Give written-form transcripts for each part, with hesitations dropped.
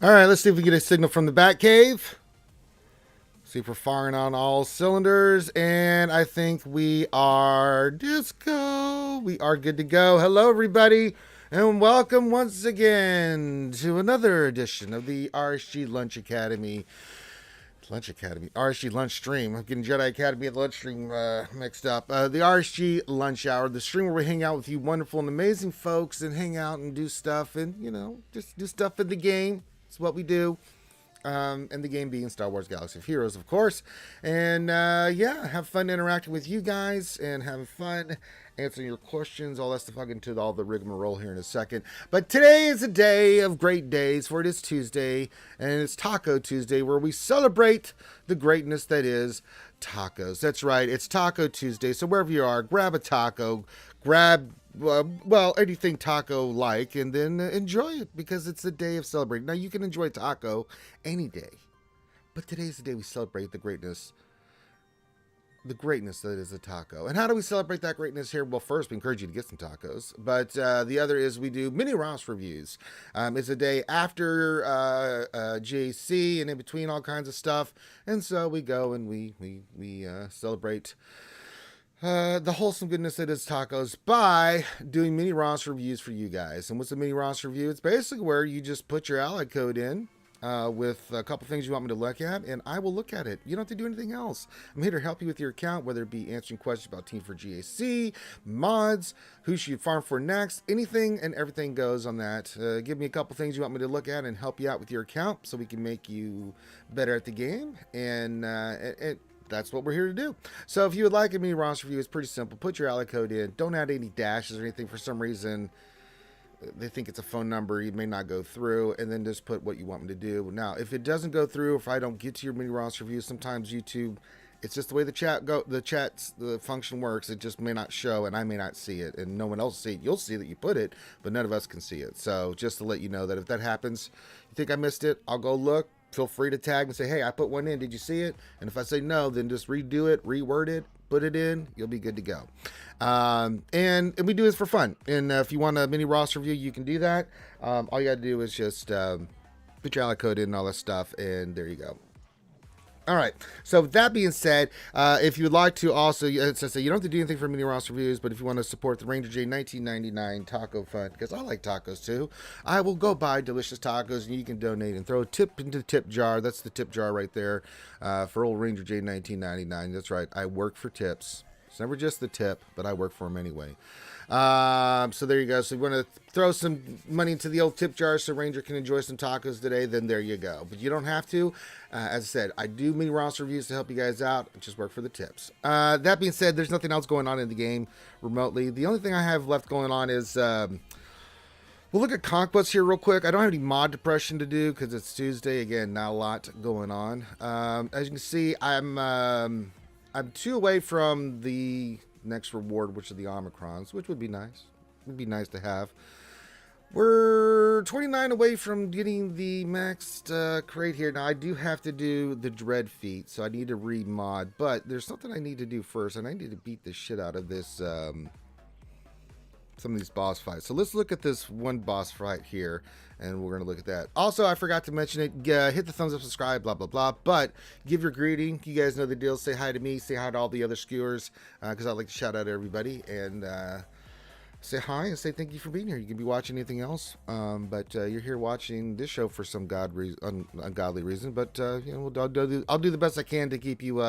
All right, let's see if we get a signal from the Batcave. See if we're firing on all cylinders. And I think we are disco. We are good to go. Hello, everybody. And welcome once again to another edition of the RSG Lunch Academy. RSG Lunch Stream. I'm getting Jedi Academy and Lunch Stream mixed up. The RSG Lunch Hour, the stream where we hang out with you wonderful and amazing folks and hang out and do stuff and, you know, just do stuff in the game. It's what we do. And the game being Star Wars Galaxy of Heroes, of course. And yeah, have fun interacting with you guys and having fun answering your questions, all that stuff. I'll get into all the rigmarole here in a second. But today is a day of great days, for it is Tuesday, and it's Taco Tuesday, where we celebrate the greatness that is tacos. That's right, it's Taco Tuesday. So wherever you are, grab a taco, grab well, anything taco like, and then enjoy it, because it's a day of celebrating. Now, you can enjoy taco any day, but today's the day we celebrate the greatness that is a taco. And how do we celebrate that greatness here? Well, first, we encourage you to get some tacos, but the other is we do mini Ross reviews. It's a day after GAC and in between all kinds of stuff, and so we go and we celebrate the wholesome goodness that is tacos by doing mini Ross reviews for you guys. And what's a mini Ross review? It's basically where you just put your ally code in with a couple things you want me to look at, and I will look at it. You don't have to do anything else. I'm here to help you with your account, whether it be answering questions about Team for GAC, mods, who should you farm for next, anything and everything goes on that. Give me a couple things you want me to look at and help you out with your account so we can make you better at the game. And that's what we're here to do. So if you would like a mini Ross review, it's pretty simple. Put your ally code in. Don't add any dashes or anything. For some reason, they think it's a phone number. You may not go through. And then just put what you want me to do. Now, if it doesn't go through, if I don't get to your mini Ross review, sometimes YouTube, it's just the way the function works. It just may not show, and I may not see it, and no one else see it. You'll see that you put it, but none of us can see it. So just to let you know that if that happens, you think I missed it, I'll go look. Feel free to tag and say, hey, I put one in. Did you see it? And if I say no, then just redo it, reword it, put it in. You'll be good to go. And we do this for fun. And if you want a mini Ross review, you can do that. All you got to do is just put your ally code in and all that stuff, and there you go. All right. So with that being said, if you would like to also, as I say, you don't have to do anything for mini Ross reviews, but if you want to support the Ranger J 1999 Taco Fund, because I like tacos too, I will go buy delicious tacos, and you can donate and throw a tip into the tip jar. That's the tip jar right there for old Ranger J 1999. That's right. I work for tips. It's never just the tip, but I work for them anyway. So there you go. So you want to throw some money into the old tip jar so Ranger can enjoy some tacos today, then there you go. But you don't have to. As I said, I do mini Ross reviews to help you guys out. I just work for the tips. That being said, there's nothing else going on in the game remotely. The only thing I have left going on is we'll look at Conquest here real quick. I don't have any mod depression to do because it's Tuesday. Again, not a lot going on. As you can see, I'm 2 away from the next reward, which are the Omicrons, which would be nice. Would be nice to have. We're 29 away from getting the maxed crate here. Now, I do have to do the Dread feat, so I need to remod. But there's something I need to do first, and I need to beat the shit out of this, some of these boss fights. So let's look at this one boss fight here, and we're going to look at that. Also, I forgot to mention it. Hit the thumbs up, subscribe, blah, blah, blah. But give your greeting. You guys know the deal. Say hi to me. Say hi to all the other skewers, because I like to shout out everybody. And say hi and say thank you for being here. You can be watching anything else, but you're here watching this show for some ungodly reason. But you know, I'll do the best I can to keep you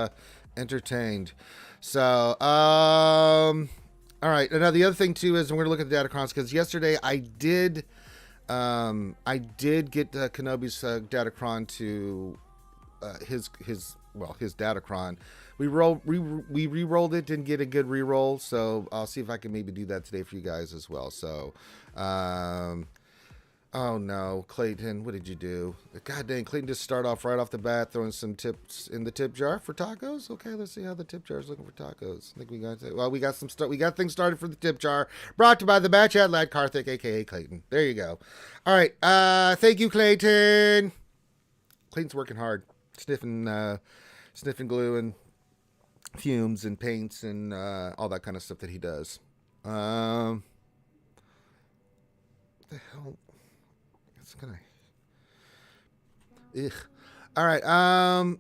entertained. So, all right. Now the other thing too is we're going to look at the Datacrons, because yesterday I did get Kenobi's Datacron to his Datacron. We re-rolled it, didn't get a good re-roll, so I'll see if I can maybe do that today for you guys as well. So, oh no, Clayton, what did you do? God dang, Clayton just start off right off the bat throwing some tips in the tip jar for tacos. Okay, let's see how the tip jar is looking for tacos. I think we got things started for the tip jar. Brought to you by the Batch Ad Lad Karthik, aka Clayton. There you go. All right, thank you, Clayton. Clayton's working hard, sniffing glue and fumes and paints and all that kind of stuff that he does. What the hell? It's gonna Ugh. All right.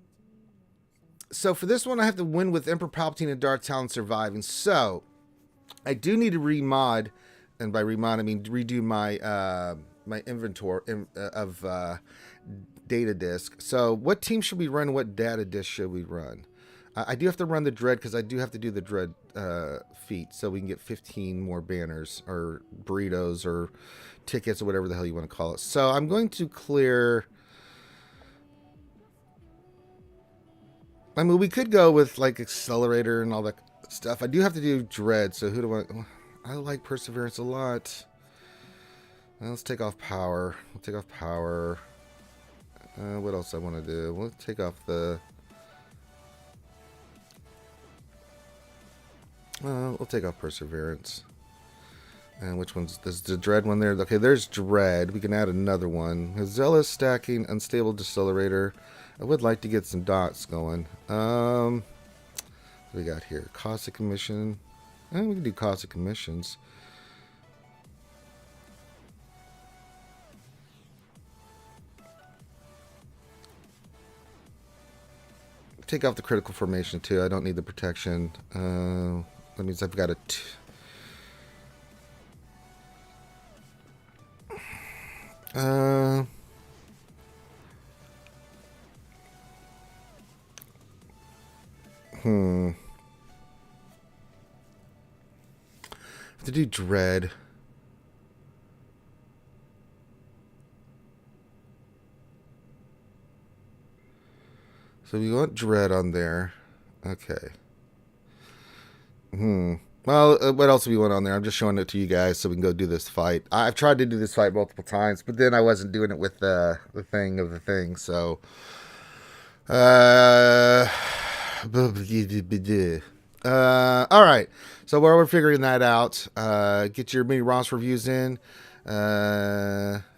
So for this one, I have to win with Emperor Palpatine and Darth Talon surviving. So I do need to remod, and by remod I mean redo my my inventory of data disk. So what team should we run? What data disk should we run? I do have to run the Dread because I do have to do the Dread feat so we can get 15 more banners or burritos or tickets or whatever the hell you want to call it. So I'm going to clear. I mean, we could go with like Accelerator and all that stuff. I do have to do Dread, so who do I like Perseverance a lot. Well, let's take off Power. We'll take off Power. What else I want to do? We'll take off the... we'll take off Perseverance. And which one's... There's the Dread one there. Okay, there's Dread. We can add another one. Zealous, Stacking, Unstable Decelerator. I would like to get some dots going. What do we got here? Caustic Commission. We can do Caustic Commissions. Take off the critical formation too. I don't need the protection. That means I've got a... have to do Dread. So we want Dread on there. Okay. Well, what else do we want on there? I'm just showing it to you guys so we can go do this fight. I've tried to do this fight multiple times, but then I wasn't doing it with the thing of the thing. So, all right. So while we're figuring that out, get your mini Ross reviews in.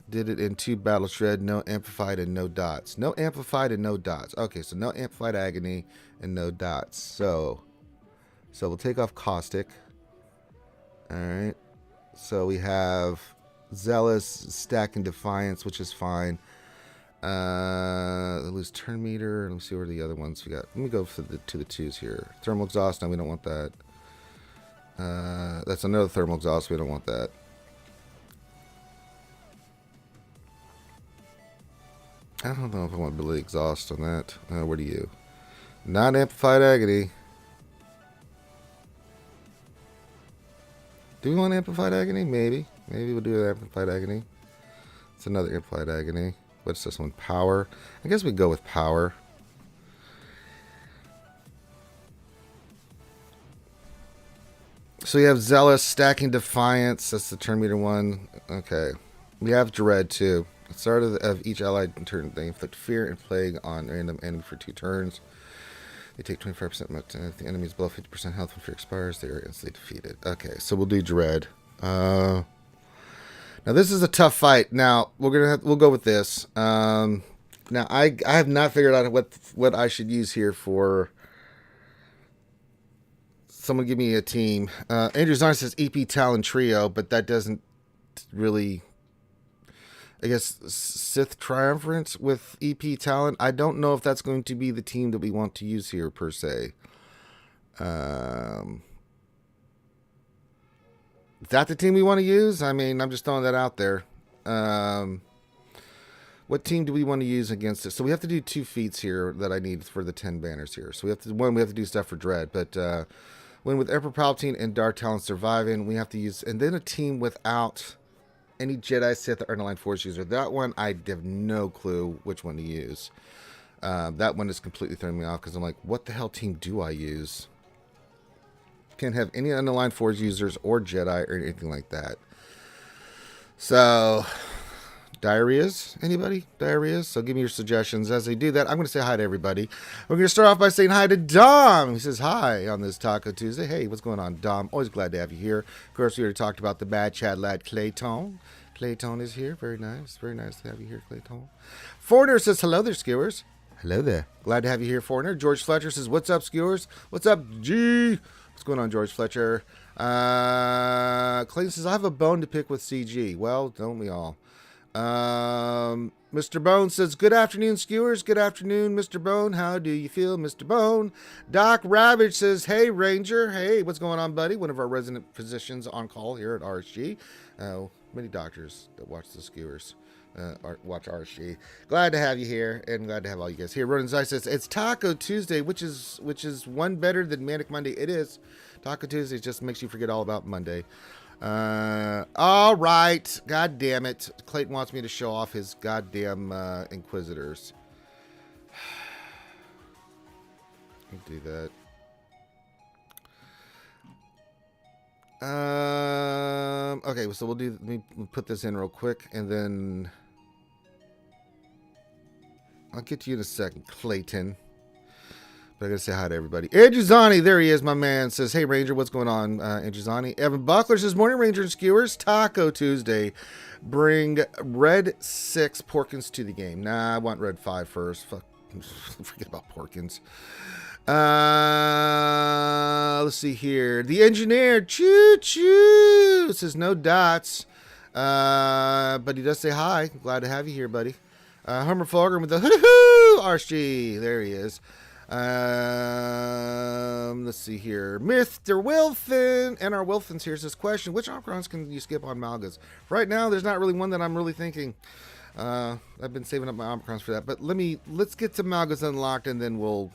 Did it in 2 Battle Shred, no Amplified and no dots. No Amplified and no dots. Okay, so no Amplified Agony and no dots. So we'll take off Caustic. Alright. So we have Zealous, Stacking Defiance, which is fine. Lose Turn Meter. Let me see where the other ones we got. Let me go for to the 2s here. Thermal Exhaust. No, we don't want that. That's another Thermal Exhaust. We don't want that. I don't know if I want ability exhaust on that. Where do you? Not Amplified Agony. Do we want Amplified Agony? Maybe. Maybe we'll do Amplified Agony. It's another Amplified Agony. What's this one? Power. I guess we go with Power. So we have Zealous, Stacking Defiance. That's the turn meter one. Okay. We have Dread too. At the start of each allied turn, they inflict fear and plague on random enemy for 2 turns. They take 25% if the enemy is below 50% health when fear expires, they are instantly defeated. Okay, so we'll do Dread. Now this is a tough fight. Now we'll go with this. Now I have not figured out what I should use here for. Someone give me a team. Andrew Zarn says EP Talon Trio, but that doesn't really. I guess Sith Triumvirate with EP Talon. I don't know if that's going to be the team that we want to use here per se. Is that the team we want to use? I mean, I'm just throwing that out there. What team do we want to use against it? So we have to do 2 feats here that I need for the 10 banners here. So we have to do stuff for Dread, but when with Emperor Palpatine and Darth Talon surviving, we have to use, and then a team without any Jedi, Sith, or Underline Force user. That one, I have no clue which one to use. That one is completely throwing me off because I'm like, what the hell team do I use? Can't have any Underline Force users or Jedi or anything like that. So, diarrheas? Anybody? Diarrheas? So give me your suggestions. As they do that, I'm going to say hi to everybody. We're going to start off by saying hi to Dom. He says hi on this Taco Tuesday. Hey, what's going on, Dom? Always glad to have you here. Of course, we already talked about the bad Chad lad, Clayton. Clayton is here. Very nice. Very nice to have you here, Clayton. Foreigner says hello there, Skewers. Hello there. Glad to have you here, Foreigner. George Fletcher says, what's up, Skewers? What's up, G? What's going on, George Fletcher? Clayton says, I have a bone to pick with CG. Well, don't we all? Mr. Bone says, good afternoon, skewers. Good afternoon, Mr. Bone. How do you feel, Mr. Bone? Doc Ravage says, hey, Ranger. Hey, what's going on, buddy? One of our resident physicians on call here at RSG. Many doctors that watch the skewers. Watch RSG. Glad to have you here, and glad to have all you guys here. Ronan Zai says, it's Taco Tuesday, which is one better than Manic Monday. It is. Taco Tuesday just makes you forget all about Monday. All right. God damn it. Clayton wants me to show off his goddamn Inquisitors. I'll do that. Okay, so let me put this in real quick, and then I'll get to you in a second, Clayton. But I gotta say hi to everybody. Andrew Zani, there he is, my man. Says, hey, Ranger, what's going on, Andrew Zani? Evan Buckler says, morning, Ranger and Skewers. Taco Tuesday. Bring red 6 Porkins to the game. Nah, I want red 5 first. Fuck, forget about Porkins. Let's see here. The engineer, choo-choo, says no dots. But he does say hi. Glad to have you here, buddy. Hummer Fulgrim with the hoo-hoo RSG. There he is. Let's see here. Mr. Wilfin, and our Wilfin's here says, question, which Omicrons can you skip on Malgas? Right now, there's not really one that I'm really thinking. I've been saving up my Omicrons for that, but let's get to Malgas unlocked, and then we'll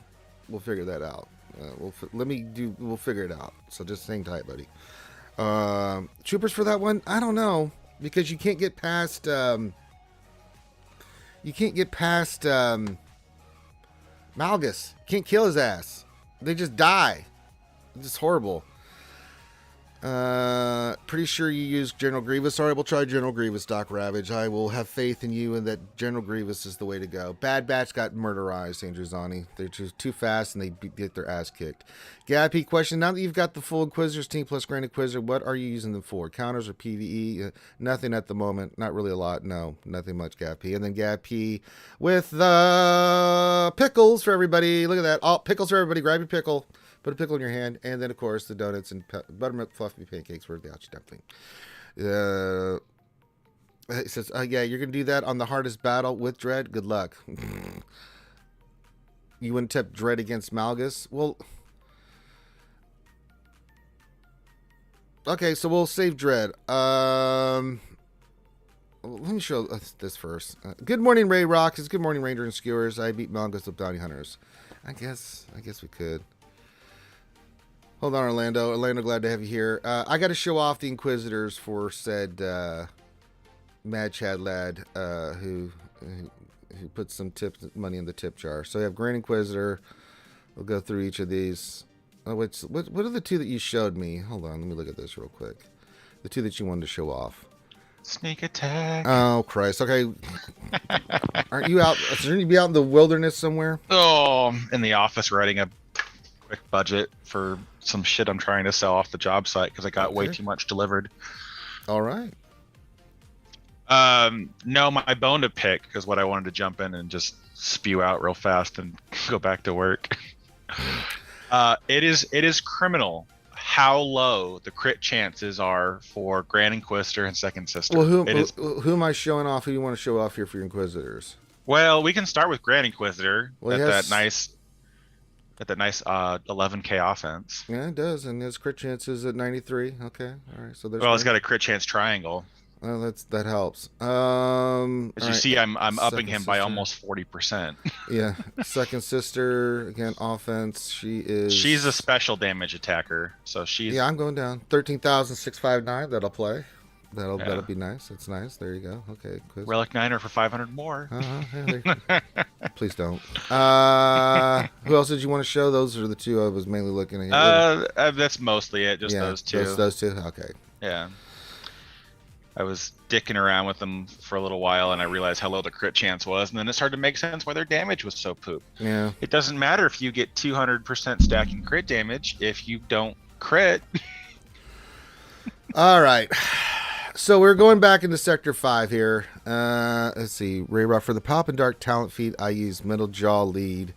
figure that out. We'll figure it out. So just hang tight, buddy. Troopers for that one? I don't know, because you can't get past Malgus. Can't kill his ass. They just die. It's just horrible. Pretty sure you use General Grievous. All right, we'll try General Grievous, Doc Ravage. I will have faith in you and that General Grievous is the way to go. Bad Batch got murderized, Andrew Zani. They're just too fast and they get their ass kicked. Gappy question, now that you've got the full Inquisitors team plus Grand Inquisitor, what are you using them for? Counters or PvE? Nothing at the moment. Not really a lot. No, nothing much, Gappy. And then Gappy with the pickles for everybody. Look at that. Oh, pickles for everybody. Grab your pickle. Put a pickle in your hand, and then, of course, the donuts and buttermilk fluffy pancakes for the ouchie dumpling. It says, yeah, you're going to do that on the hardest battle with Dread? Good luck. You wouldn't tip Dread against Malgus? Well, okay, so we'll save Dread. Let me show this first. Good morning, Ray Rocks. Good morning, Ranger and Skewers. I beat Malgus with Bounty Hunters. I guess we could. Hold on, Orlando. Orlando, glad to have you here. I got to show off the Inquisitors for said Mad Chad lad who put some money in the tip jar. So we have Grand Inquisitor. We'll go through each of these. Oh, what are the two that you showed me? Hold on, let me look at this real quick. The two that you wanted to show off. Sneak attack. Oh, Christ. Okay. Aren't you out? Shouldn't you be out in the wilderness somewhere? Oh, in the office writing a quick budget for some shit I'm trying to sell off the job site because I got way too much delivered. All right. No, my bone to pick is what I wanted to jump in and just spew out real fast and go back to work. It is criminal how low the crit chances are for Grand Inquisitor and Second Sister. Well, who am I showing off? Who you want to show off here for your Inquisitors? Well, we can start with Grand Inquisitor. Well, that nice 11k offense. Yeah, it does, and his crit chance is at 93. Okay, all right. So there's. Well, it's got a crit chance triangle. Well, that helps. As you see, I'm upping him by almost 40%. Yeah, Second Sister again, offense. She's a special damage attacker, so she's. Yeah, I'm going down 13,659. That'll play. That'll be nice. It's nice. There you go. Okay. Quiz. Relic Niner for 500 more. Please don't. Who else did you want to show? Those are the two I was mainly looking at. That's mostly it. Just those two. Those two. Okay. Yeah. I was dicking around with them for a little while, and I realized how low the crit chance was, and then it started to make sense why their damage was so poop. Yeah. It doesn't matter if you get 200% stacking crit damage if you don't crit. All right. So we're going back into Sector 5 here. Let's see. Ray Ruff, for the Pop and Dark talent feat, I use Middle Jaw Lead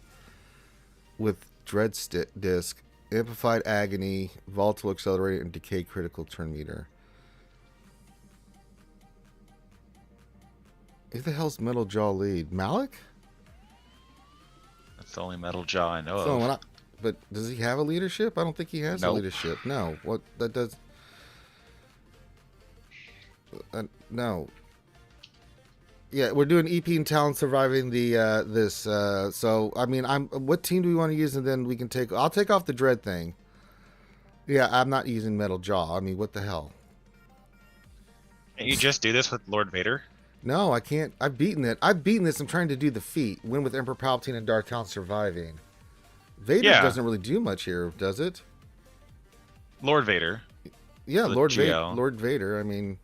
with Dread Disc, Amplified Agony, Volatile Accelerator, and Decay Critical Turn Meter. Who the hell's Metal Jaw lead? Malik? That's the only Metal Jaw I know So of. when I, but does he have a leadership? I don't think he has a Nope. leadership. No. What that does? No. Yeah, we're doing EP and Talon surviving the this. So I mean, What team do we want to use? And then we can take. I'll take off the dread thing. Yeah, I'm not using Metal Jaw. I mean, what the hell? Can't you just do this with Lord Vader? No, I can't. I've beaten it. I've beaten this. I'm trying to do the feat. Win with Emperor Palpatine and Darth Talon surviving. Vader Yeah. doesn't really do much here, does it? Lord Vader. Yeah, The Lord Vader. GL. Lord Vader. I mean,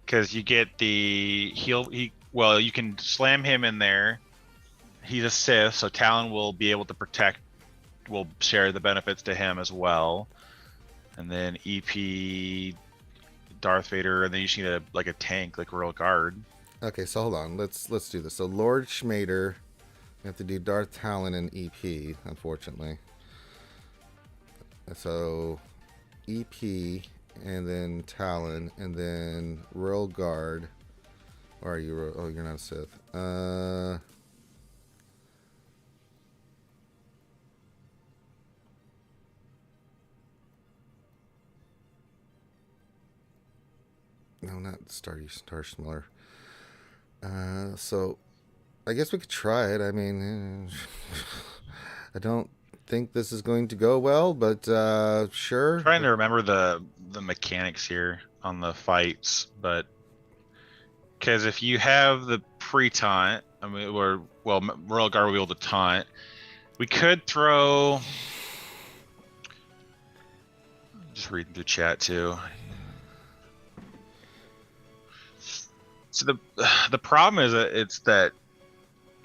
Because you get the well, you can slam him in there. He's a Sith, so Talon will be able to protect. Will share the benefits to him as well. And then EP, Darth Vader, and then you just need a tank like Royal Guard. okay, so hold on. Let's do this. So Lord Schmader, we have to do Darth Talon and EP, unfortunately. So EP and then Talon and then Royal Guard. Or are you? Oh, you're not a Sith. No, not Star Smeller. So I guess we could try it. I mean, I don't think this is going to go well, but sure. I'm trying to remember the mechanics here on the fights, but because if you have the pre-taunt, I mean, Royal Guard will be able to taunt. We could throw. Just reading through chat too. So the problem is that it's that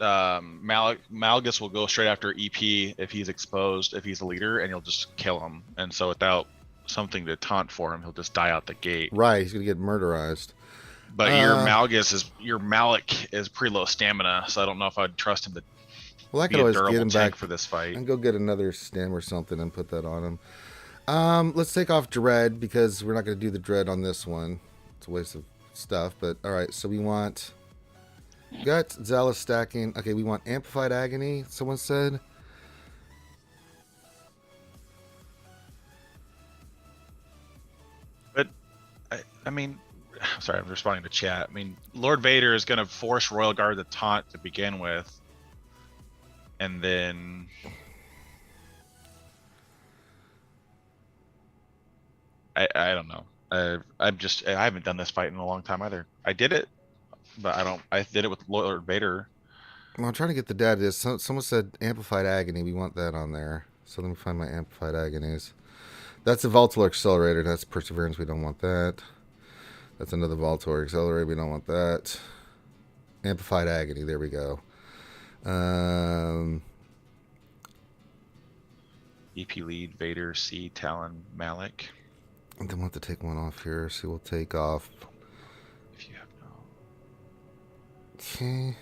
Malgus will go straight after EP if he's exposed, if he's a leader, and he'll just kill him. And so without something to taunt for him, he'll just die out the gate. Right, he's gonna get murderized. But your Malik is pretty low stamina, so I don't know if I'd trust him to Well, I be could a always durable get him tank back for this fight. and go get another stem or something and put that on him. Let's take off Dread because we're not gonna do the Dread on this one. It's a waste of stuff. But all right, so we want Gut, Zealous stacking. Okay, we want Amplified Agony. Someone said. But I mean, sorry, I'm responding to chat. I mean, Lord Vader is going to force Royal Guard to taunt to begin with, and then I don't know. I haven't done this fight in a long time either. I did it, but I did it with Lord Vader. Well, I'm trying to get the data. Someone said Amplified Agony. We want that on there. So let me find my Amplified Agonies. That's a Voltor Accelerator. That's Perseverance. We don't want that. That's another Voltor Accelerator. We don't want that. Amplified Agony. There we go. EP lead, Vader, C, Talon, Malik. And then we'll have to take one off here. So we'll take off. If you have no. Okay.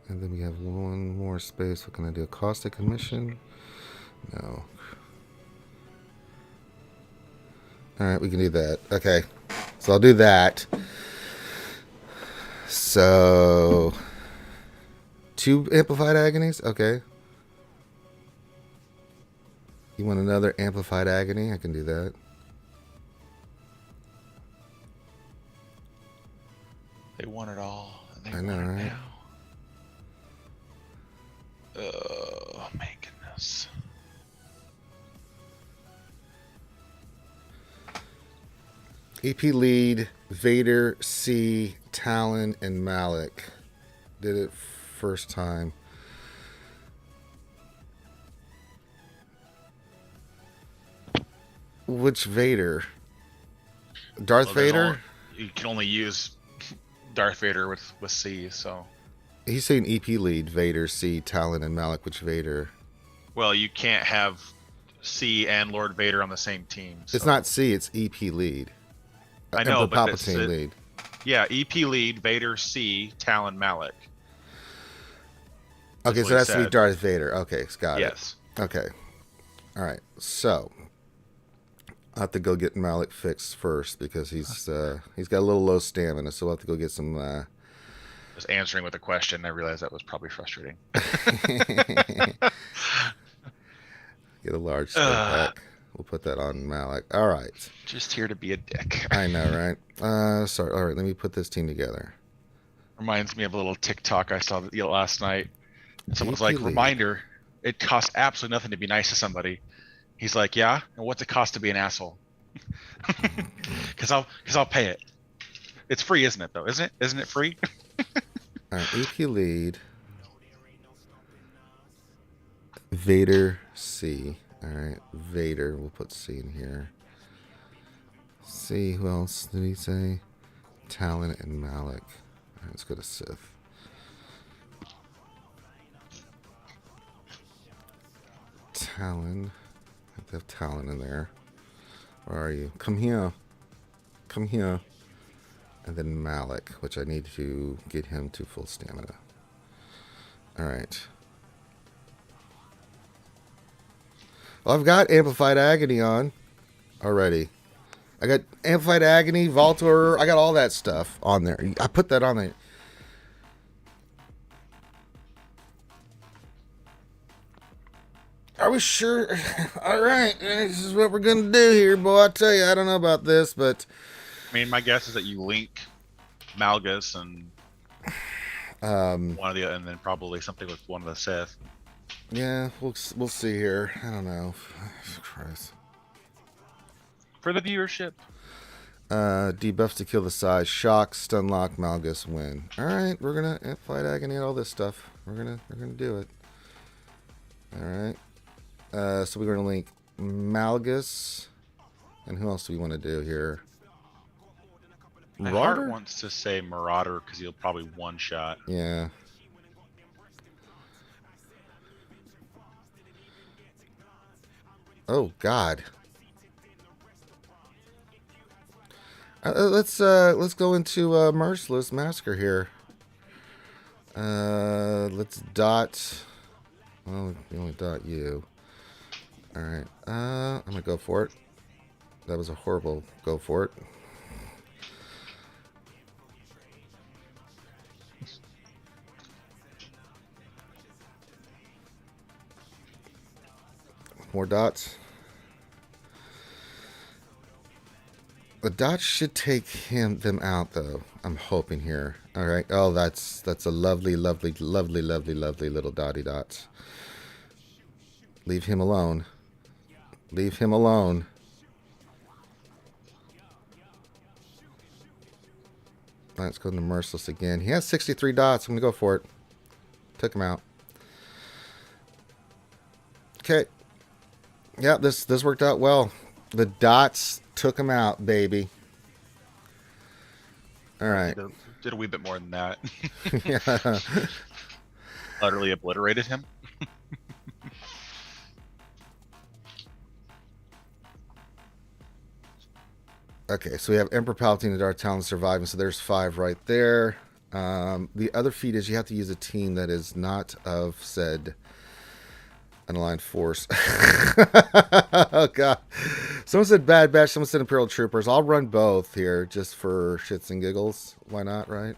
And then we have one more space. What can I do? A caustic emission? No. Alright, we can do that. Okay. So I'll do that. So 2 amplified agonies? Okay. You want another amplified agony? I can do that. They want it all. And they I know, want it right? now. Oh my goodness. EP lead, Vader, C, Talon, and Malik. Did it first time. Which Vader? Darth Well, Vader? You can only use Darth Vader with C, so. He's saying EP lead, Vader, C, Talon, and Malik. Which Vader? Well, you can't have C and Lord Vader on the same team. So. It's not C, it's EP lead. I know, Emperor but that's Palpatine it. lead. Yeah, EP lead, Vader, C, Talon, Malik. Okay, what so he that's to be said. Darth Vader. Okay, got it. Yes. Okay. All right. So, I have to go get Malik fixed first because he's got a little low stamina, so we'll have to go get some. Just answering with a question, I realized that was probably frustrating. Get a large stim pack. We'll put that on Malik. All right. Just here to be a dick. I know, right? Sorry. All right, let me put this team together. Reminds me of a little TikTok I saw last night. Someone's Lead. like, reminder, it costs absolutely nothing to be nice to somebody. He's like, yeah, and what's it cost to be an asshole? Because I'll pay it. It's free, isn't it? Though, isn't it? Isn't it free? All right, EP lead. Vader C. All right, Vader. We'll put C in here. C. Who else did he say? Talon and Malik. All right, let's go to Sith. Talon. I have to have Talon in there. Where are you? Come here. Come here. And then Malik, which I need to get him to full stamina. All right. Well, I've got Amplified Agony on already. I got Amplified Agony, Voltor. I got all that stuff on there. I put that on there. Are we sure? All right. This is what we're going to do here, boy. I tell you, I don't know about this, but... I mean, my guess is that you link Malgus and one of the, and then probably something with one of the Sith. Yeah, we'll see here. I don't know. Christ. For the viewership. Debuffs to kill the size, shock, stun lock, Malgus, win. All right, we're gonna fight agony and all this stuff. We're gonna do it. All right. So we're gonna link Malgus, and who else do we want to do here? My heart wants to say Marauder because he'll probably one shot. Yeah. Oh God. Let's go into Merciless Massacre here. Let's dot. Well, we only dot you. All right. I'm gonna go for it. That was a horrible go for it. More dots. The dots should take them out, though. I'm hoping here. All right. Oh, that's a lovely, lovely, lovely, lovely, lovely little dotty dots. Leave him alone. Leave him alone. Let's go to Merciless again. He has 63 dots. I'm gonna go for it. Took him out. Okay. Yeah, this worked out well. The dots took him out, baby. All right. Did a wee bit more than that. Yeah. Utterly obliterated him. Okay, so we have Emperor Palpatine and Darth Talon surviving, so there's 5 right there. The other feat is you have to use a team that is not of said unaligned force. Oh God! Someone said Bad Batch. Someone said Imperial Troopers. I'll run both here just for shits and giggles. Why not? Right?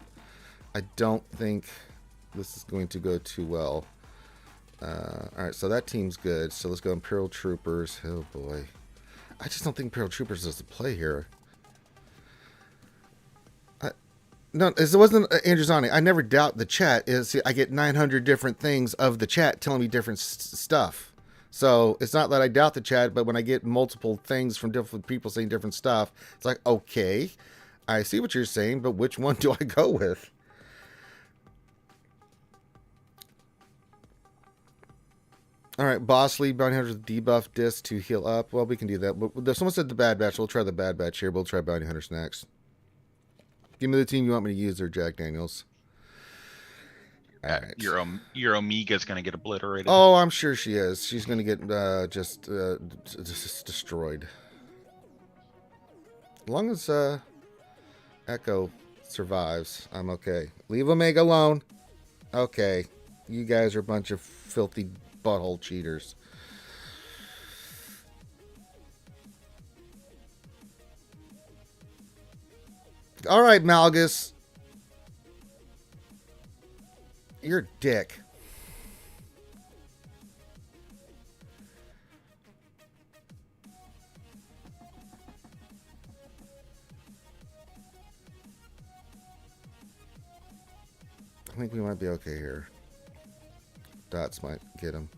I don't think this is going to go too well. All right, so that team's good. So let's go Imperial Troopers. Oh boy, I just don't think Imperial Troopers is the play here. No, it wasn't Andrew Zani. I never doubt the chat. I get 900 different things of the chat telling me different stuff. So it's not that I doubt the chat, but when I get multiple things from different people saying different stuff, it's like, okay, I see what you're saying, but which one do I go with? All right, Boss Lead, Bounty Hunters, debuff disc to heal up. Well, we can do that. But someone said the Bad Batch. We'll try the Bad Batch here. We'll try Bounty Hunters next. Give me the team you want me to use there, Jack Daniels. All right. Your Omega's going to get obliterated. Oh, I'm sure she is. She's going to get just destroyed. As long as Echo survives, I'm okay. Leave Omega alone. Okay. You guys are a bunch of filthy butthole cheaters. All right, Malgus. You're a dick. I think we might be okay here. Dots might get him.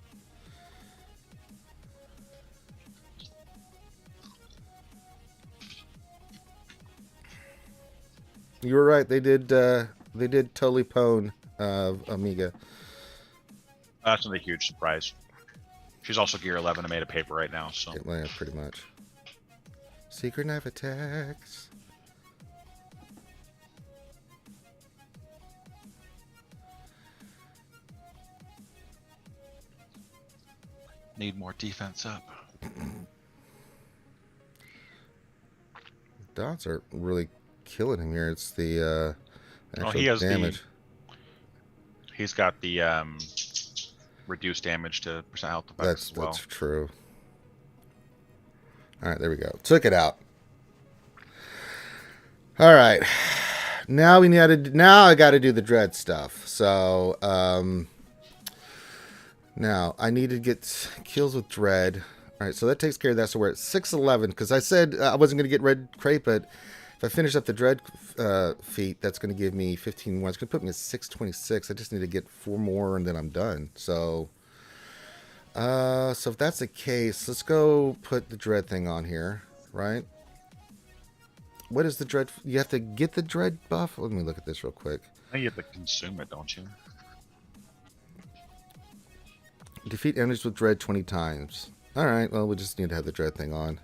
You were right. They did totally pwn Amiga. That's not a huge surprise. She's also gear 11 and made a paper right now, so. Yeah, pretty much. Secret knife attacks. Need more defense up. Dots are really killing him here. It's the actual he has damage. He's got the reduced damage to percent health effects as well. That's true. All right, there we go. Took it out. All right. Now I got to do the dread stuff. So, now I need to get kills with dread. All right, so that takes care of that. So we're at 611 because I said I wasn't going to get red crate, but if I finish up the dread feat, that's going to give me 15 more. It's going to put me at 626. I just need to get 4 more and then I'm done. So, if that's the case, let's go put the dread thing on here, right? What is the dread? You have to get the dread buff? Let me look at this real quick. I think you have to consume it, don't you? Defeat enemies with dread 20 times. Alright, well, we just need to have the dread thing on.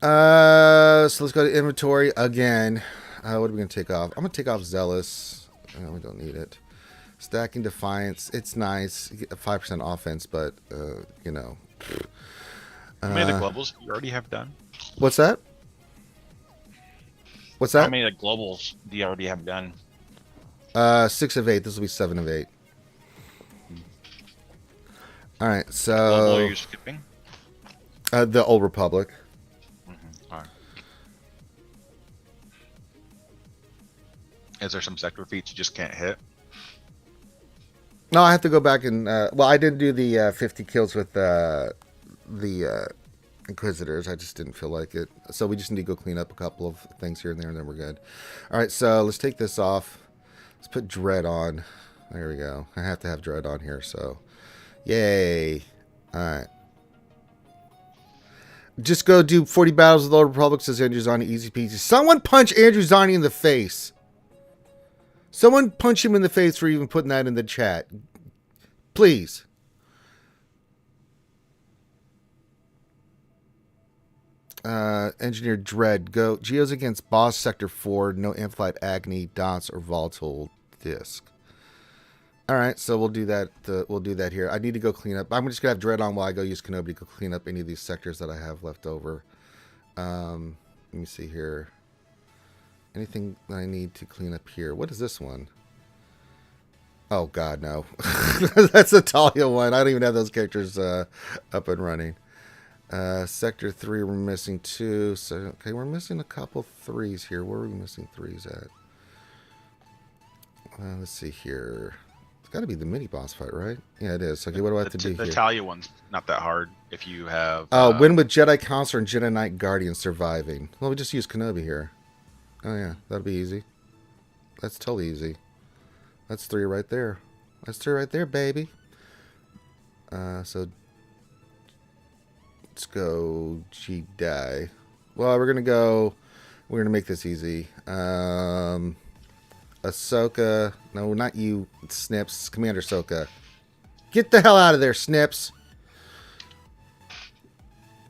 So let's go to inventory again. What are we going to take off? I'm going to take off Zealous. Oh, we don't need it. Stacking Defiance. It's nice. You get a 5% offense, but, you know. How many of the globals you already have done? What's that? What's that? How many of the globals do you already have done? 6 of 8. This will be 7 of 8. All right, so Global are you skipping? The Old Republic. All right. Is there some sector feats you just can't hit? No, I have to go back and well, I didn't do the 50 kills with the Inquisitors. I just didn't feel like it. So we just need to go clean up a couple of things here and there, and then we're good. All right, so let's take this off. Let's put Dread on. There we go. I have to have Dread on here, so yay. All right. Just go do 40 battles with the Old Republic, says Andrew Zani. Easy peasy. Someone punch Andrew Zani in the face. Someone punch him in the face for even putting that in the chat. Please. Engineer Dread. Go. Geos against Boss Sector 4. No Amplified Agony, Dots, or Volatile Disc. Alright, so we'll do that. We'll do that here. I need to go clean up. I'm just going to have Dread on while I go use Kenobi to go clean up any of these sectors that I have left over. Let me see here. Anything that I need to clean up here? What is this one? Oh, God, no. That's a Talia one. I don't even have those characters up and running. Sector 3, we're missing 2. So, okay, we're missing a couple 3s here. Where are we missing 3s at? Let's see here. It's got to be the mini boss fight, right? Yeah, it is. Okay, what do I have to do here? The Talia one's not that hard if you have... win with Jedi Counselor and Jedi Knight Guardian surviving. Well, we just use Kenobi here. Oh, yeah. That'll be easy. That's totally easy. That's 3 right there. That's 3 right there, baby. So... let's go Jedi. Well, we're going to make this easy. Ahsoka. No, not you, Snips. Commander Ahsoka. Get the hell out of there, Snips.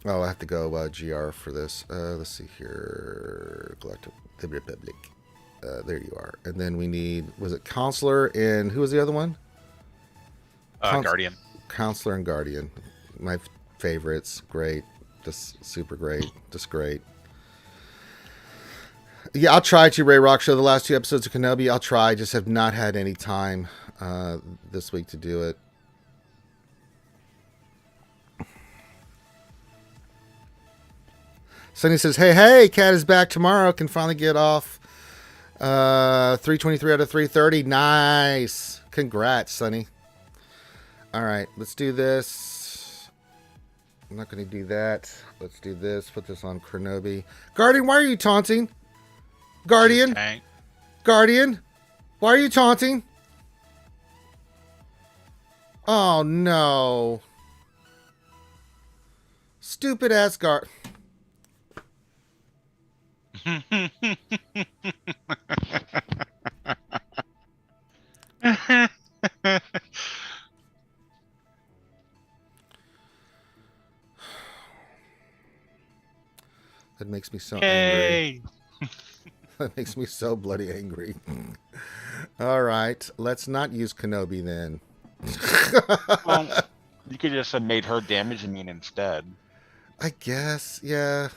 Oh, I have to go GR for this. Let's see here. Galactic Republic. There you are. And then we need, was it Counselor and who was the other one? Guardian. Counselor and Guardian. My favorites. Great. Just super great. Just great. Yeah, I'll try to Ray Rock Show the last 2 episodes of Kenobi. I'll try. I just have not had any time this week to do it. Sunny says, hey, Cat is back tomorrow. Can finally get off 323 out of 330. Nice. Congrats, Sunny. All right, let's do this. I'm not going to do that. Let's do this. Put this on Kronobi. Guardian, why are you taunting? Guardian? Guardian? Why are you taunting? Oh, no. Stupid ass guard. That makes me so angry. That makes me so bloody angry. All right, let's not use Kenobi then. Well, you could just have made her damage immune instead. I guess, yeah.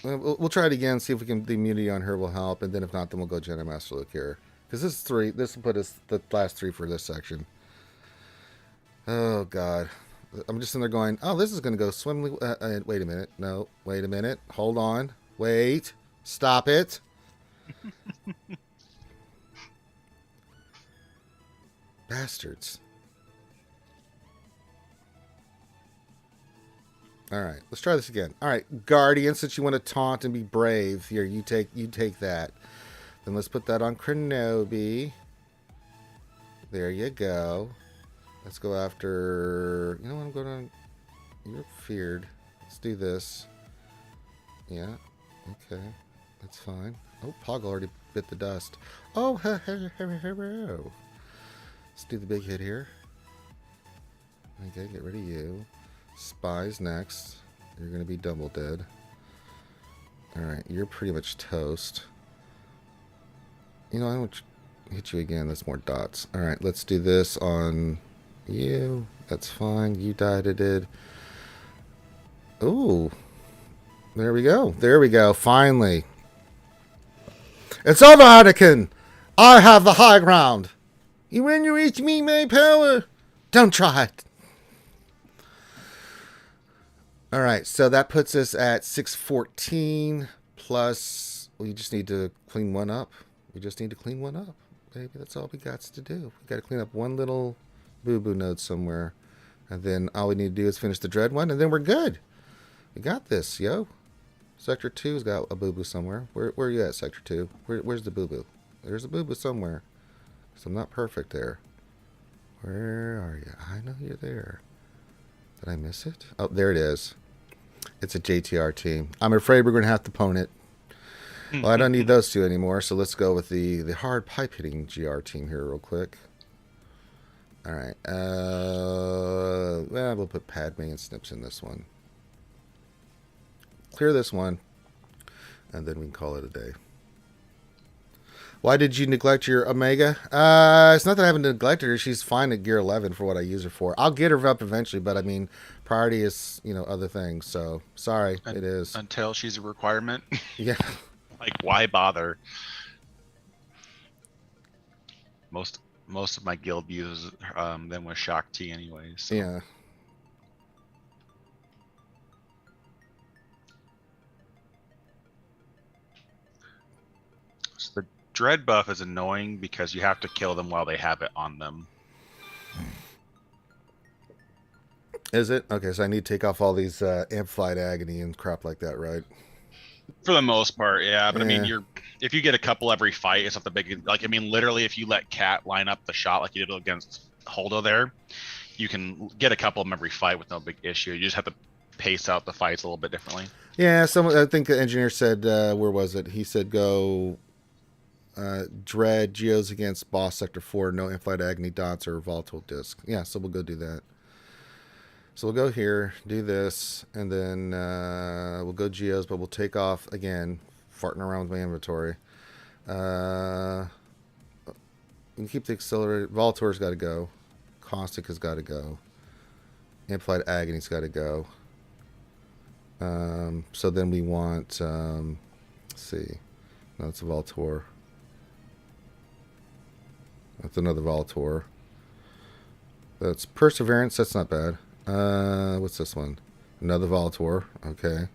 We'll try it again, see if we can, the immunity on her will help, and then if not, then we'll go Jedi Master Luke here. Because this is 3. This will put us the last 3 for this section. Oh, God. I'm just in there going, oh, this is going to go swimmingly. Wait a minute. No, wait a minute. Hold on. Wait. Stop it. Bastards. All right, let's try this again. All right, Guardian, since you want to taunt and be brave, here, you take that. Then let's put that on Kronobi. There you go. Let's go after... You know what I'm going on? You're feared. Let's do this. Yeah. Okay. That's fine. Oh, Pog already bit the dust. Oh, hello. Let's do the big hit here. Okay, get rid of you. Spy's next. You're going to be double dead. Alright, you're pretty much toast. You know, I won't hit you again. That's more dots. Alright, let's do this on... You, that's fine. You died, it did. Ooh. There we go. There we go. Finally. It's over, Anakin. I have the high ground. When you reach me, my power. Don't try it. Alright, so that puts us at 614 plus... We just need to clean one up. We just need to clean one up. Baby, that's all we got to do. We got to clean up one little... boo-boo node somewhere, and then all we need to do is finish the dread one, and then we're good. We got this, yo. Sector 2's got a boo-boo somewhere. Where are you at, Sector 2? Where's the boo-boo? There's a boo-boo somewhere. So I'm not perfect there. Where are you? I know you're there. Did I miss it? Oh, there it is. It's a JTR team. I'm afraid we're going to have to pwn it. Well, I don't need those two anymore, so let's go with the hard pipe-hitting GR team here real quick. Alright, well, we'll put Padme and Snips in this one. Clear this one, and then we can call it a day. Why did you neglect your Omega? It's not that I haven't neglected her. She's fine at Gear 11 for what I use her for. I'll get her up eventually, but I mean, priority is, you know, other things. So, sorry, it is. Until she's a requirement. Yeah. Like, why bother? Most of my guild uses them with Shock T anyways. So. Yeah. So the dread buff is annoying because you have to kill them while they have it on them. Is it? Okay, so I need to take off all these amplified agony and crap like that, right? For the most part, yeah. But I mean, if you get a couple every fight, it's not the big. Like, I mean, literally, if you let Cat line up the shot like you did against Holdo there, you can get a couple of them every fight with no big issue. You just have to pace out the fights a little bit differently. Yeah, I think the engineer said, where was it? He said go Dread, Geos against Boss Sector 4, no Inflight Agony dots or volatile disc. Yeah, so we'll go do that. So we'll go here, do this, and then we'll go Geos, but we'll take off, again, farting around with my inventory. We can keep the accelerator. Voltor's got to go. Caustic has got to go. Implied Agony's got to go. So then we want, let's see. No, that's a Voltor. That's another Voltor. That's Perseverance. That's not bad. What's this one? Another Voltor. Okay.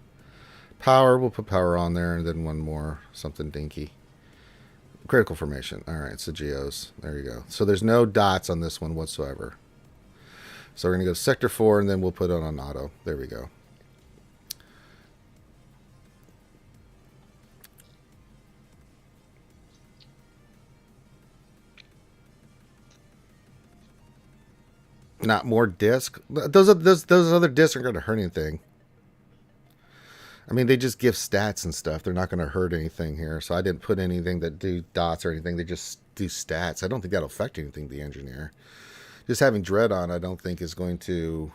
Power, we'll put power on there, and then one more. Something dinky. Critical formation. All right, so geos. There you go. So there's no dots on this one whatsoever. So we're going to go Sector 4, and then we'll put it on auto. There we go. Not more disc. Those other discs aren't going to hurt anything. I mean, they just give stats and stuff. They're not going to hurt anything here. So I didn't put anything that do dots or anything. They just do stats. I don't think that'll affect anything, the engineer. Just having dread on, I don't think is going to,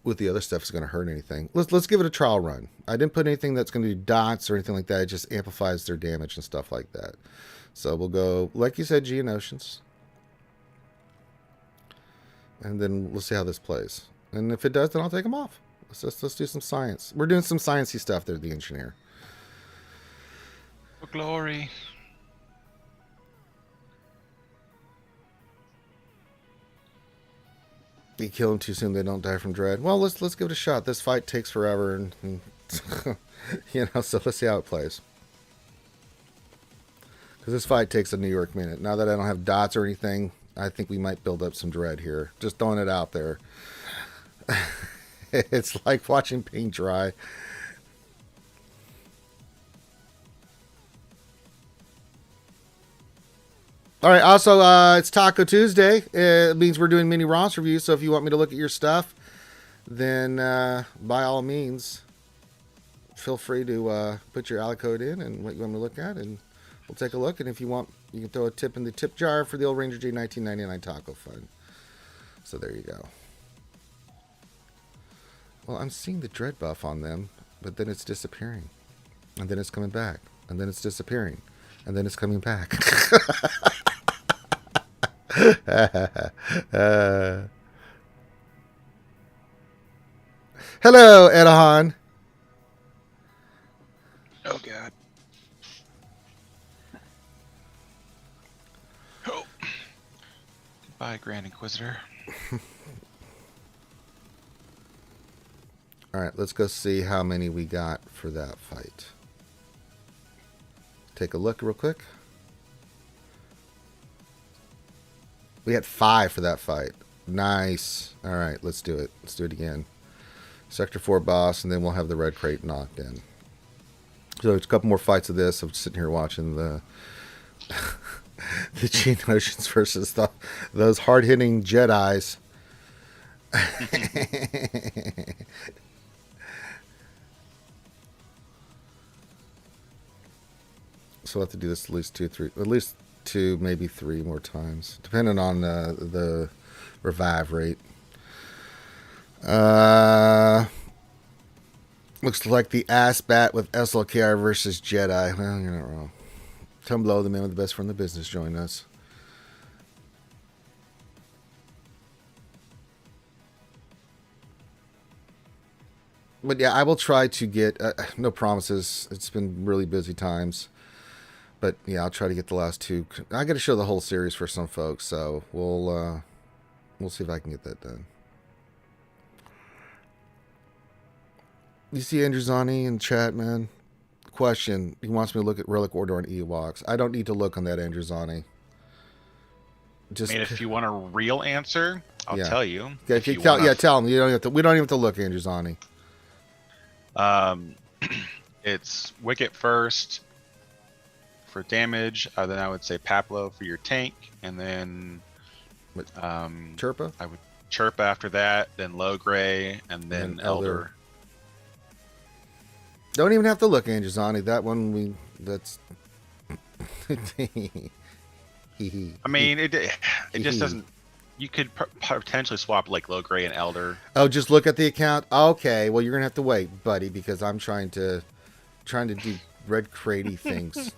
with the other stuff, is going to hurt anything. Let's give it a trial run. I didn't put anything that's going to do dots or anything like that. It just amplifies their damage and stuff like that. So we'll go, like you said, Geonosians. And then we'll see how this plays. And if it does, then I'll take them off. Let's do some science. We're doing some sciencey stuff there, the engineer. For glory. You kill them too soon, they don't die from dread. Well, let's give it a shot. This fight takes forever, and you know, so let's see how it plays. Because this fight takes a New York minute. Now that I don't have dots or anything, I think we might build up some dread here. Just throwing it out there. It's like watching paint dry. All right. Also, it's Taco Tuesday. It means we're doing mini Ross reviews. So if you want me to look at your stuff, then by all means, feel free to put your alley code in and what you want me to look at, and we'll take a look. And if you want, you can throw a tip in the tip jar for the old Ranger J 1999 Taco Fund. So there you go. Well, I'm seeing the dread buff on them, but then it's disappearing. And then it's coming back. And then it's disappearing. And then it's coming back. Hello, Edahan. Oh, God. Oh. Goodbye, Grand Inquisitor. All right, let's go see how many we got for that fight. Take a look real quick. We had 5 for that fight. Nice. All right, let's do it. Let's do it again. Sector 4 boss, and then we'll have the red crate knocked in. So there's a couple more fights of this. I'm sitting here watching the the Geonosians versus those hard-hitting Jedis. So we'll have to do this at least two, maybe 3 more times, depending on the revive rate. Looks like the ass bat with SLKR versus Jedi. Well, you're not wrong. Come below, the man with the best friend in the business, join us. But yeah, I will try to get, no promises. It's been really busy times. But yeah, I'll try to get the last 2. I got to show the whole series for some folks, so we'll see if I can get that done. You see Andrew Zani in chat, man? Question. He wants me to look at Relic Order on Ewoks. I don't need to look on that, Andrew Zani. Just, I mean, if you want a real answer, I'll tell you. Okay, tell him. You don't have to. We don't even have to look, Andrew Zani. It's Wicket first for damage. Then I would say Paplo for your tank, and then Chirpa. I would Chirpa after that, then Low Gray, and then Elder. Don't even have to look, Andrew Zani. That one that's. I mean, it just doesn't. You could potentially swap like Low Gray and Elder. Oh, just look at the account. Okay, well you're gonna have to wait, buddy, because I'm trying to do red cratey things.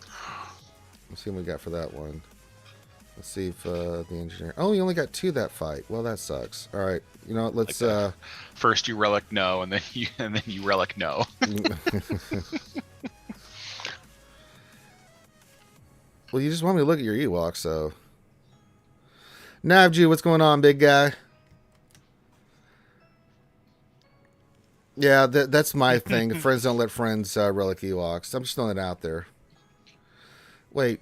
Let's see what we got for that one. Let's see if the engineer. Oh, you only got 2 that fight. Well, that sucks. All right, you know what? Let's. First you relic no, and then you relic no. Well, you just want me to look at your Ewok, so. Navju, what's going on, big guy? Yeah, that's my thing. Friends don't let friends relic Ewoks. I'm just throwing it out there. Wait.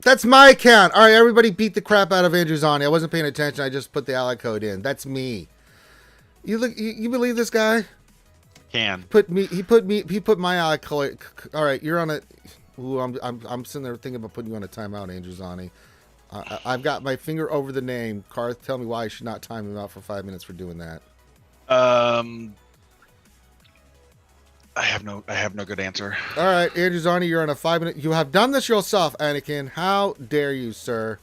That's my account. All right, everybody beat the crap out of Andrew Zani. I wasn't paying attention. I just put the ally code in. That's me. You look. You believe this guy? Can. He put my ally code. All right, you're on a. Ooh, I'm sitting there thinking about putting you on a timeout, Andrew Zani. I've got my finger over the name. Karth, tell me why I should not time him out for 5 minutes for doing that. I have no good answer. All right, Andrew Zani, you're on a 5 minute. You have done this yourself, Anakin. How dare you, sir?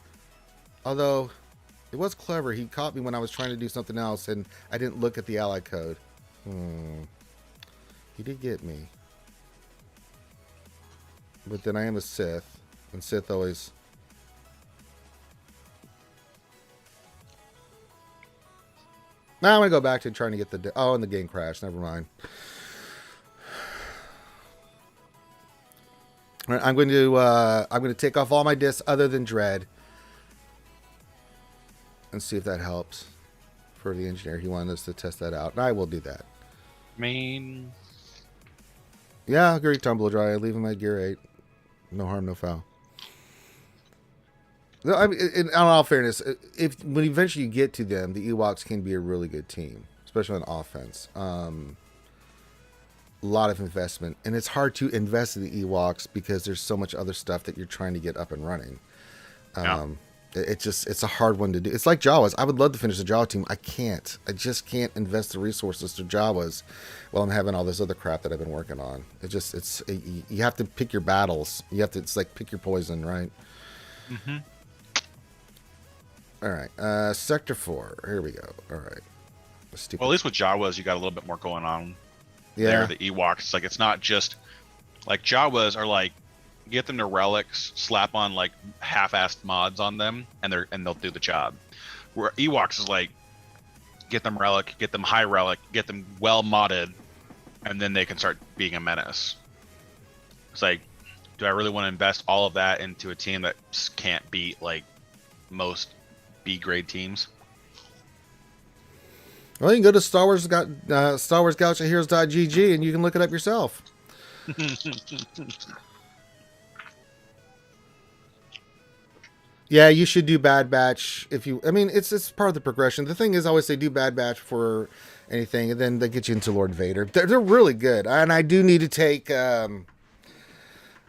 Although, it was clever. He caught me when I was trying to do something else, and I didn't look at the ally code. He did get me. But then I am a Sith, and Sith always... Now I'm going to go back to trying to get the... Oh, and the game crashed. Never mind. I'm going to take off all my discs other than Dread and see if that helps for the engineer. He wanted us to test that out, and I will do that. Yeah, agree. Tumble dry. Leave him at gear 8. No harm, no foul. No, I mean, in all fairness, when eventually you get to them, the Ewoks can be a really good team, especially on offense. A lot of investment, and it's hard to invest in the Ewoks because there's so much other stuff that you're trying to get up and running. It's a hard one to do. It's like Jawas. I would love to finish the Jawa team. I can't. I just can't invest the resources to Jawas while I'm having all this other crap that I've been working on. You have to pick your battles. It's like pick your poison, right? Mm-hmm. All right. Sector 4. Here we go. All right. Well, at least with Jawas, you got a little bit more going on. Yeah. There, the Ewoks, like it's not just like Jawas are like get them to relics, slap on like half-assed mods on them, and they'll do the job. Where Ewoks is like get them relic, get them high relic, get them well modded, and then they can start being a menace. It's like, do I really want to invest all of that into a team that can't beat like most B-grade teams? Well, you can go to Star Wars Galaxy Heroes.gg and you can look it up yourself. Yeah, you should do Bad Batch it's part of the progression. The thing is, I always say do Bad Batch for anything, and then they get you into Lord Vader. They're really good, and I do need to take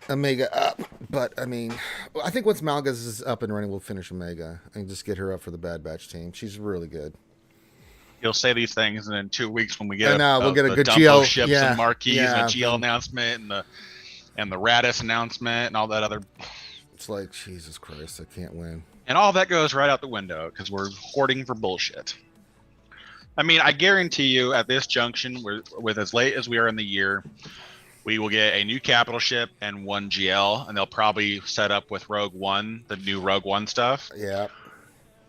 Omega up, but I mean, I think once Malgus is up and running, we'll finish Omega and just get her up for the Bad Batch team. She's really good. You'll say these things, and in 2 weeks when we get we'll get a good dump GL of ships and marquees and a GL boom. announcement and the Radis announcement and all that other. It's like, Jesus Christ, I can't win. And all that goes right out the window because we're hoarding for bullshit. I mean, I guarantee you at this junction, with as late as we are in the year, we will get a new capital ship and one GL, and they'll probably set up with Rogue One, the new Rogue One stuff. Yeah.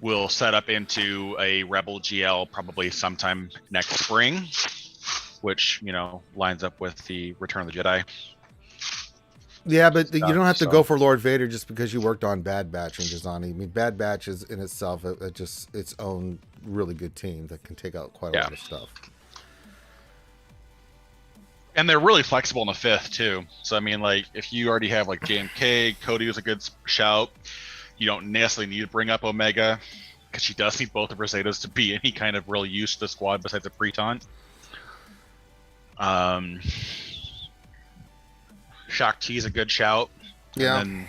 We'll set up into a Rebel GL probably sometime next spring, which, lines up with the Return of the Jedi. Yeah, but you don't have to go for Lord Vader just because you worked on Bad Batch and Jazani. I mean, Bad Batch is in itself just its own really good team that can take out quite a lot of stuff. And they're really flexible in the 5th too. So I mean, like if you already have like JMK, Cody was a good shout. You don't necessarily need to bring up Omega because she does need both of her Zetas to be any kind of real use to the squad besides the Preton. Shakti is a good shout. Yeah. And then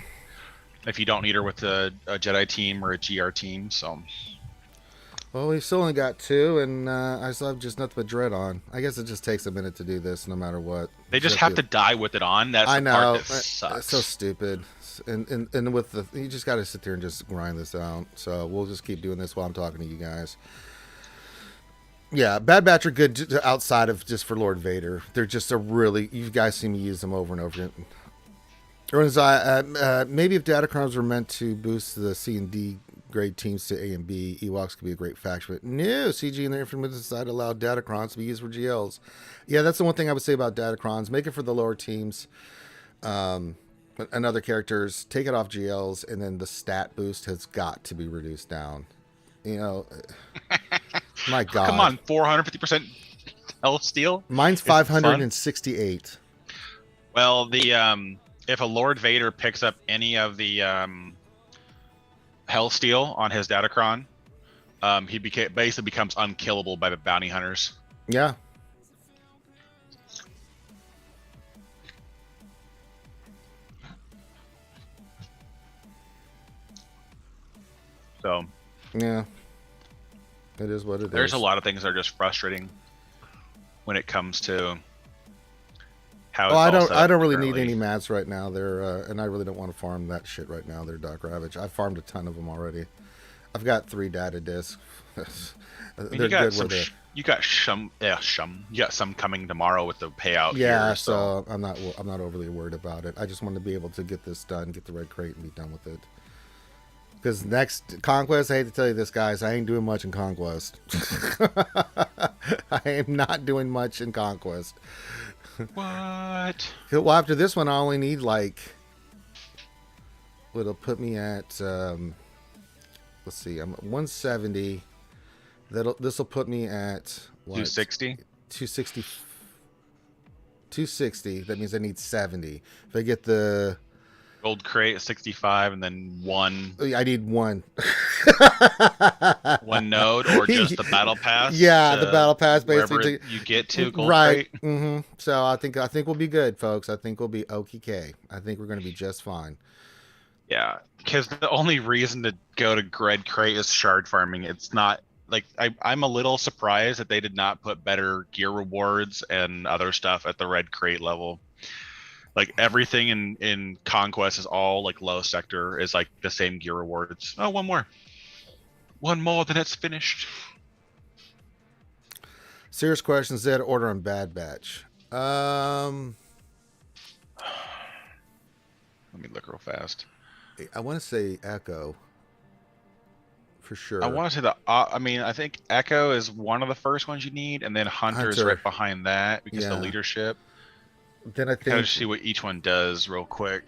if you don't need her with a Jedi team or a GR team, so. Well, we've still only got 2, and I still have just nothing but Dread on. I guess it just takes a minute to do this, no matter what. They just have to die with it on. That's the part that sucks. It's so stupid. And with you just got to sit there and just grind this out. So we'll just keep doing this while I'm talking to you guys. Yeah, Bad Batch are good outside of just for Lord Vader. They're just you guys see me use them over and over again. Maybe if Datacrons were meant to boost the C and D grade teams to A and B, Ewoks could be a great faction. But no, CG and their infamous decided to allow Datacrons to be used for GLs. Yeah, that's the one thing I would say about Datacrons. Make it for the lower teams and other characters. Take it off GLs, and then the stat boost has got to be reduced down. My God. Come on, 450% health steal. Mine's Is it fun? 568. Well, the if a Lord Vader picks up any of the health steal on his Datacron, he basically becomes unkillable by the bounty hunters. Yeah. So Yeah. It is what it is. there's a lot of things that are just frustrating when it comes to how. Oh, it's all set I up don't really currently. need any mats right now. They're and I really don't want to farm that shit right now. They're Doc Ravage. I farmed a ton of them already. I've got 3 data discs. I mean, They're you got good some. where You got You got some coming tomorrow with the payout. yeah, here, so I'm not overly worried about it. I just want to be able to get this done, get the red crate, and be done with it. Because next Conquest, I hate to tell you this, guys, I ain't doing much in Conquest. I am not doing much in Conquest. What? Well, after this one, I only need like. It'll put me at. Let's see, I'm at 170. This will put me at what? 260. 260. 260. That means I need 70. If I get the Gold crate 65, and then one I need one. node, or just the battle pass. Yeah, the battle pass Wherever basically. you get to gold Right. crate. Mm-hmm. So I think we'll be good, folks. I think we'll be okay. I think we're going to be just fine. Yeah, because the only reason to go to red crate is shard farming. It's not like I'm a little surprised that they did not put better gear rewards and other stuff at the red crate level. Like everything in Conquest is all like low sector is like the same gear rewards. Oh, one more, then it's finished. Serious question: Zed order on Bad Batch. Let me look real fast. I want to say Echo. For sure. I want to say I think Echo is one of the first ones you need, and then Hunter's Hunter. right behind that because Yeah. the leadership. Then I Kind think of see what each one does real quick.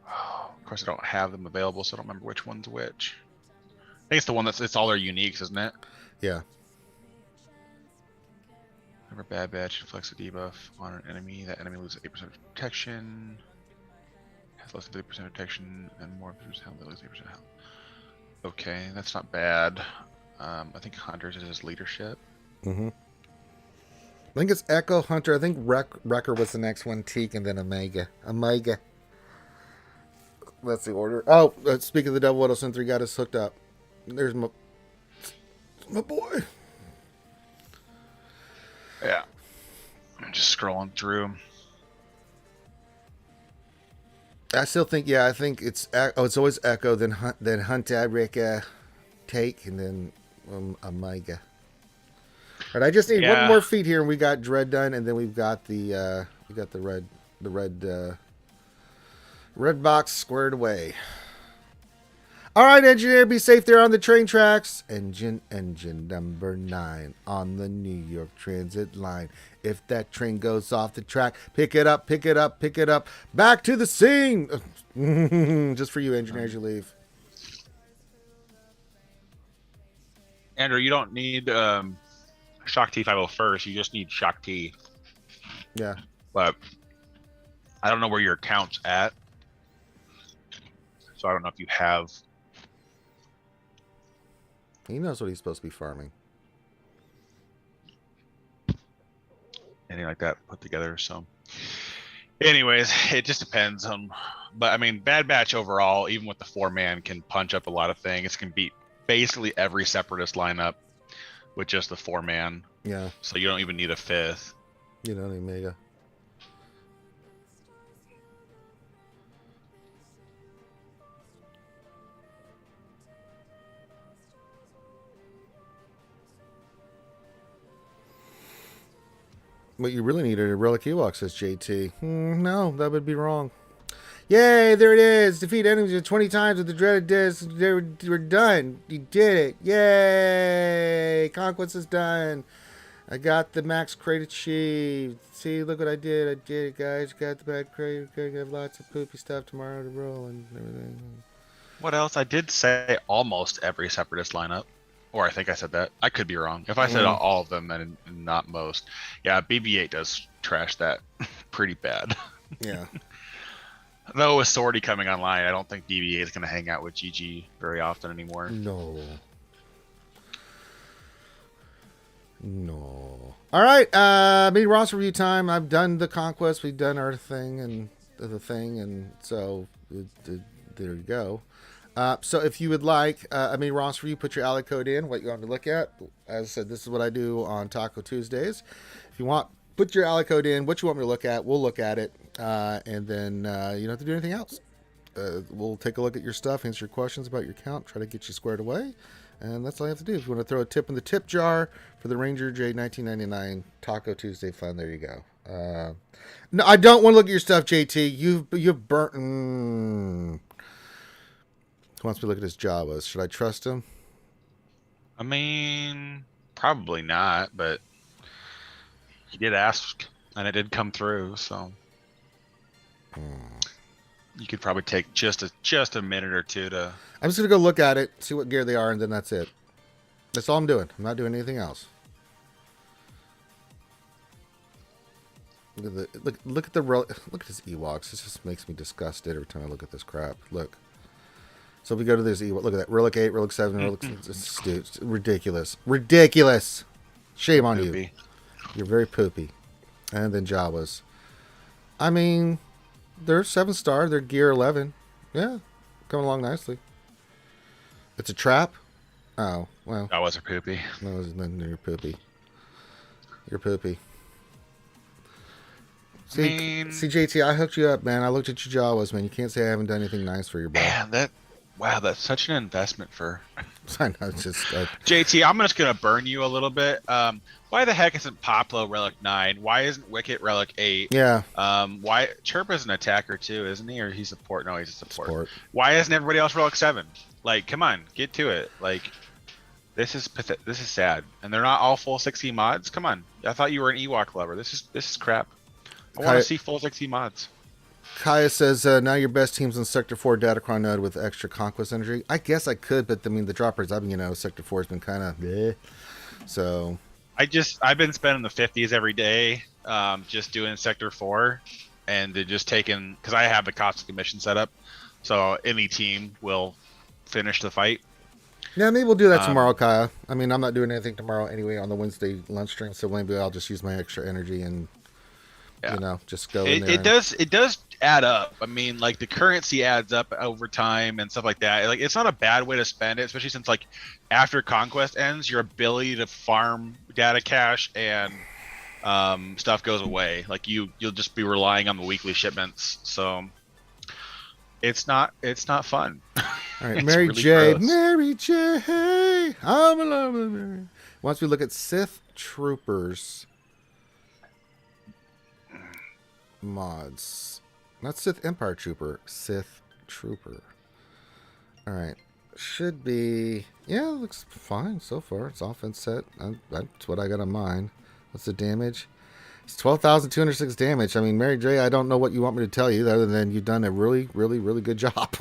Oh, of course, I don't have them available, so I don't remember which one's which. I think it's the one it's all their uniques, isn't it? yeah. Remember Bad Batch inflicts a debuff on an enemy. That enemy loses 8% of protection. Has less than 50% of protection and more of health. That loses 8% health. Okay, that's not bad. I think Hunter's is his leadership. Mm-hmm. I think it's Echo, Hunter. I think Wrecker was the next one. Teak, and then Omega. That's the order. Oh, speaking of the Devil Widow Sin 3, got us hooked up. There's my boy. Yeah. I'm just scrolling through. I still think, I think it's always Echo, then Hunter, Wrecker, Take, and then Omega. All right, I just need one more feat here, and we got Dread done, and then we've got the red box squared away. All right, engineer, be safe there on the train tracks. Engine number 9 on the New York Transit line. If that train goes off the track, pick it up. Back to the scene. Just for you, engineer, as you leave. Andrew, you don't need Shock T 501st, you just need Shock T. Yeah. But I don't know where your account's at. So I don't know if you have He knows what he's supposed to be farming. anything like that put together. So anyways, it just depends on, but I mean, Bad Batch overall, even with the 4-man, can punch up a lot of things. Can beat basically every separatist lineup with just the 4-man. Yeah. So you don't even need a 5th. You know, Omega. What you really need are Relic Ewok, says JT. No, that would be wrong. Yay, there it is. Defeat enemies 20 times with the dreaded disc. We're done. You did it. Yay. Conquest is done. I got the max crate achieved. See, look what I did. I did it, guys. Got the bad crate. We're going to have lots of poopy stuff tomorrow to roll and everything. What else? I did say almost every separatist lineup. Or I think I said that. I could be wrong. If I said all of them and not most, yeah, BB-8 does trash that pretty bad. Yeah. Though with Sortie coming online, I don't think BB-8 is going to hang out with GG very often anymore. No. All right, mini roster review time. I've done the Conquest. We've done our thing and the thing, and so there you go. So if you would like a mini roster review, put your ally code in, what you want to look at. As I said, this is what I do on Taco Tuesdays. If you want, put your ally code in, what you want me to look at. We'll look at it, and then you don't have to do anything else. We'll take a look at your stuff, answer your questions about your account, try to get you squared away. And that's all you have to do. If you want to throw a tip in the tip jar for the Ranger J 1999 Taco Tuesday fun, there you go. No, I don't want to look at your stuff, JT. You've burnt. Who wants me to look at his Javas? Should I trust him? I mean, probably not, but he did ask, and it did come through, so you could probably take just a minute or two to. I'm just gonna go look at it, see what gear they are, and then that's it. That's all I'm doing. I'm not doing anything else. Look at his Ewoks. This just makes me disgusted every time I look at this crap. Look. So if we go to this Ewok, look at that. Relic 8, Relic 7, Relic 6. It's ridiculous. Ridiculous. Shame on you. You're very poopy. And then Jawas. I mean, they're 7-star. They're gear 11. Yeah. Coming along nicely. It's a trap? Oh, well. That wasn't poopy. No, then you're poopy. You're poopy. See, JT, I hooked you up, man. I looked at your Jawas, man. You can't say I haven't done anything nice for your bro. Man, that's such an investment for. I know, it's just. JT, I'm just gonna burn you a little bit. Why the heck isn't Poplo Relic 9? Why isn't Wicket Relic 8? Yeah. Why Chirp is an attacker too, isn't he? Or he's support? No, he's a support. Why isn't everybody else Relic 7? Like, come on, get to it. Like, this is sad. And they're not all full 60 mods. Come on, I thought you were an Ewok lover. This is crap. I want to see full 60 mods. Kaya says, now your best team's in Sector 4 Datacron node with extra Conquest energy. I guess I could, but I mean, the droppers, Sector 4 has been kind of bleh. So. I've been spending the 50s every day, just doing Sector 4 and just taking, because I have the Caustic mission set up. So any team will finish the fight. Yeah, maybe we'll do that tomorrow, Kaya. I mean, I'm not doing anything tomorrow anyway on the Wednesday lunch stream, so maybe I'll just use my extra energy and, just go in there. It does add up. I mean, like, the currency adds up over time and stuff like that. Like, it's not a bad way to spend it, especially since, like, after Conquest ends, your ability to farm data cache and stuff goes away. Like, you'll just be relying on the weekly shipments. So it's not fun. All right, Mary really J. gross. Mary J. I'm in love with Mary. Once we look at Sith Troopers mods, not Sith Empire Trooper, Sith Trooper. All right, should be looks fine so far. It's offense set. That's what I got on mine. What's the damage? It's 12,206 damage. I mean, Mary J, I don't know what you want me to tell you other than you've done a really, really, really good job.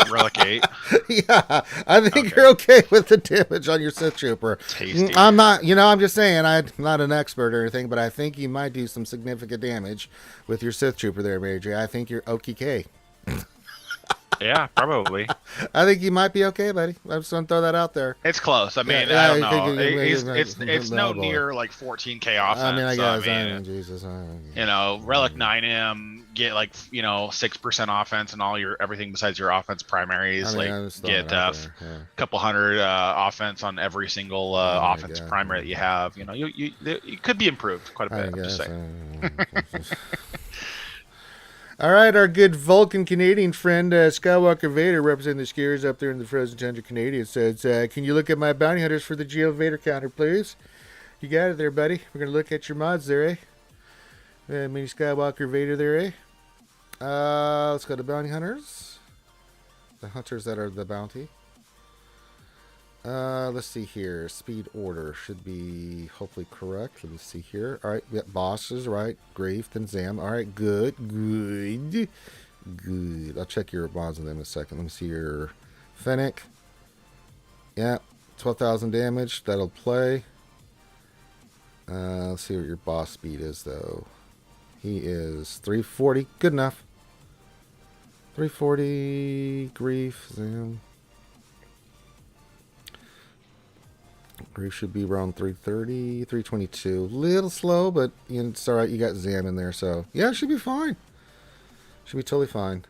Relic 8. Yeah, I think you're okay with the damage on your Sith Trooper. Tasty. I'm not, I'm just saying, I'm not an expert or anything, but I think you might do some significant damage with your Sith Trooper there, Mary J. I think you're okay. Yeah, probably. I think you might be okay, buddy. I'm just gonna throw that out there. It's close. I mean, I don't know. It's no near like 14k offense. I mean, I guess. I mean, Jesus. Relic 9M get like 6% offense and everything besides your offense primaries. Get a couple hundred offense on every single offense primary that you have. You could be improved quite a bit. I'm just saying. All right, our good Vulcan Canadian friend, Skywalker Vader, representing the skiers up there in the frozen tundra Canadian, says, can you look at my bounty hunters for the Geo Vader counter, please? You got it there, buddy. We're going to look at your mods there, eh? Mini Skywalker Vader there, eh? Let's go to bounty hunters. The hunters that are the bounty. Let's see here. Speed order should be hopefully correct. Let me see here. All right, we got bosses, right? Grave, then Zam. All right, good. I'll check your mods in a second. Let me see your Fennec. Yeah, 12,000 damage. That'll play. Let's see what your boss speed is, though. He is 340. Good enough. 340. Grief. Zam. Grief should be around 330. 322. Little slow, but it's alright. You got Zam in there, so yeah, it should be fine. Should be totally fine.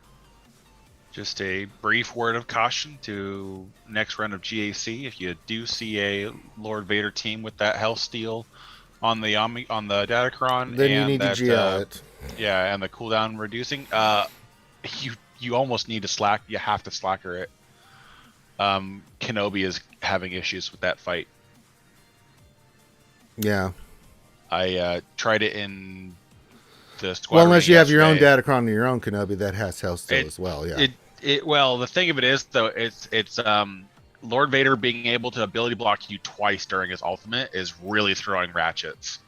Just a brief word of caution to next round of GAC. If you do see a Lord Vader team with that health steal on the Datacron, Then and you need to GL it. Yeah, and the cooldown reducing, you almost need to slack. You have to slacker it. Kenobi is having issues with that fight. Yeah. I tried it in the squad. Well, unless you have your own Datacron and your own Kenobi that has health steal as well. Yeah. Well, the thing of it is, though, it's Lord Vader being able to ability block you twice during his ultimate is really throwing ratchets.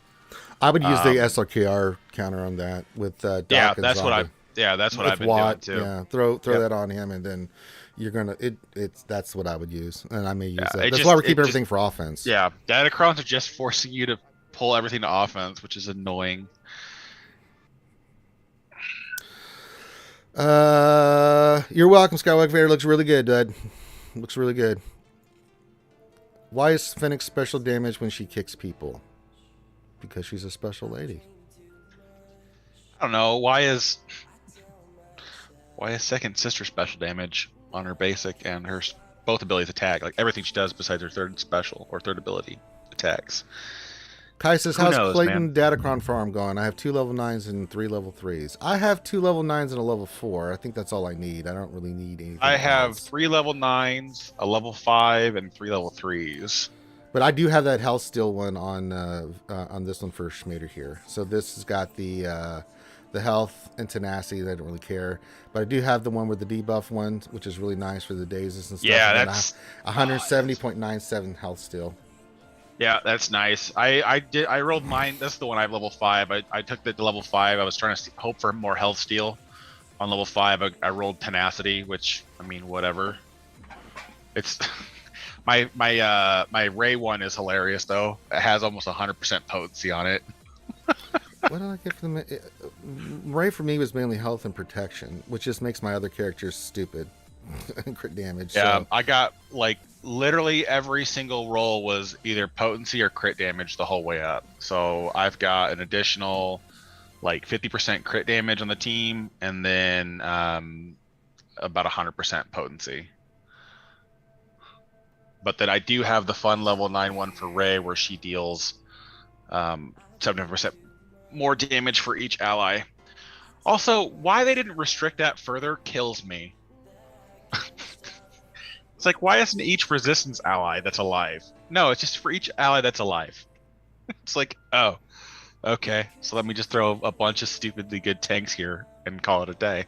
I would use the SRKR counter on that with Doc yeah, and that's Zonda. what I've been doing too. Yeah, throw that on him, and then you're gonna that's what I would use, and I may use that. That's why we're keeping everything for offense. Yeah, Datacrons are just forcing you to pull everything to offense, which is annoying. You're welcome, Skywalker Vader. Looks really good, Dud. Looks really good. Why is Fennec special damage when she kicks people? Because she's a special lady. I don't know. Why is second sister special damage on her basic and her both abilities attack? Like everything she does besides her third special or third ability attacks. Kai says, how's Clayton Datacron farm going? I have 2 level 9s and 3 level 3s. I have 2 level 9s and a level 4. I think that's all I need. I don't really need anything I have else. 3 level 9s, a level 5, and 3 level 3s. But I do have that health steal one on this one for Schmader here. So this has got the health and tenacity. I don't really care. But I do have the one with the debuff one, which is really nice for the dazes and stuff. Yeah, and that's 170.97 health steal. Yeah, that's nice. I rolled mine. That's the one I have level 5. I took the level 5. I was trying to hope for more health steal on level 5. I rolled tenacity, which I mean, whatever. It's my Ray one is hilarious though. It has almost 100% potency on it. What did I get from the Ray for me was mainly health and protection, which just makes my other characters stupid. Crit damage. Yeah, so. I got like literally every single roll was either potency or crit damage the whole way up. So I've got an additional like 50% crit damage on the team, and then about 100% potency. But then I do have the fun level 9-1 for Rey, where she deals 70% more damage for each ally. Also, why they didn't restrict that further kills me. It's like, why isn't each resistance ally that's alive? No, it's just for each ally that's alive. It's like, oh, okay. So let me just throw a bunch of stupidly good tanks here and call it a day.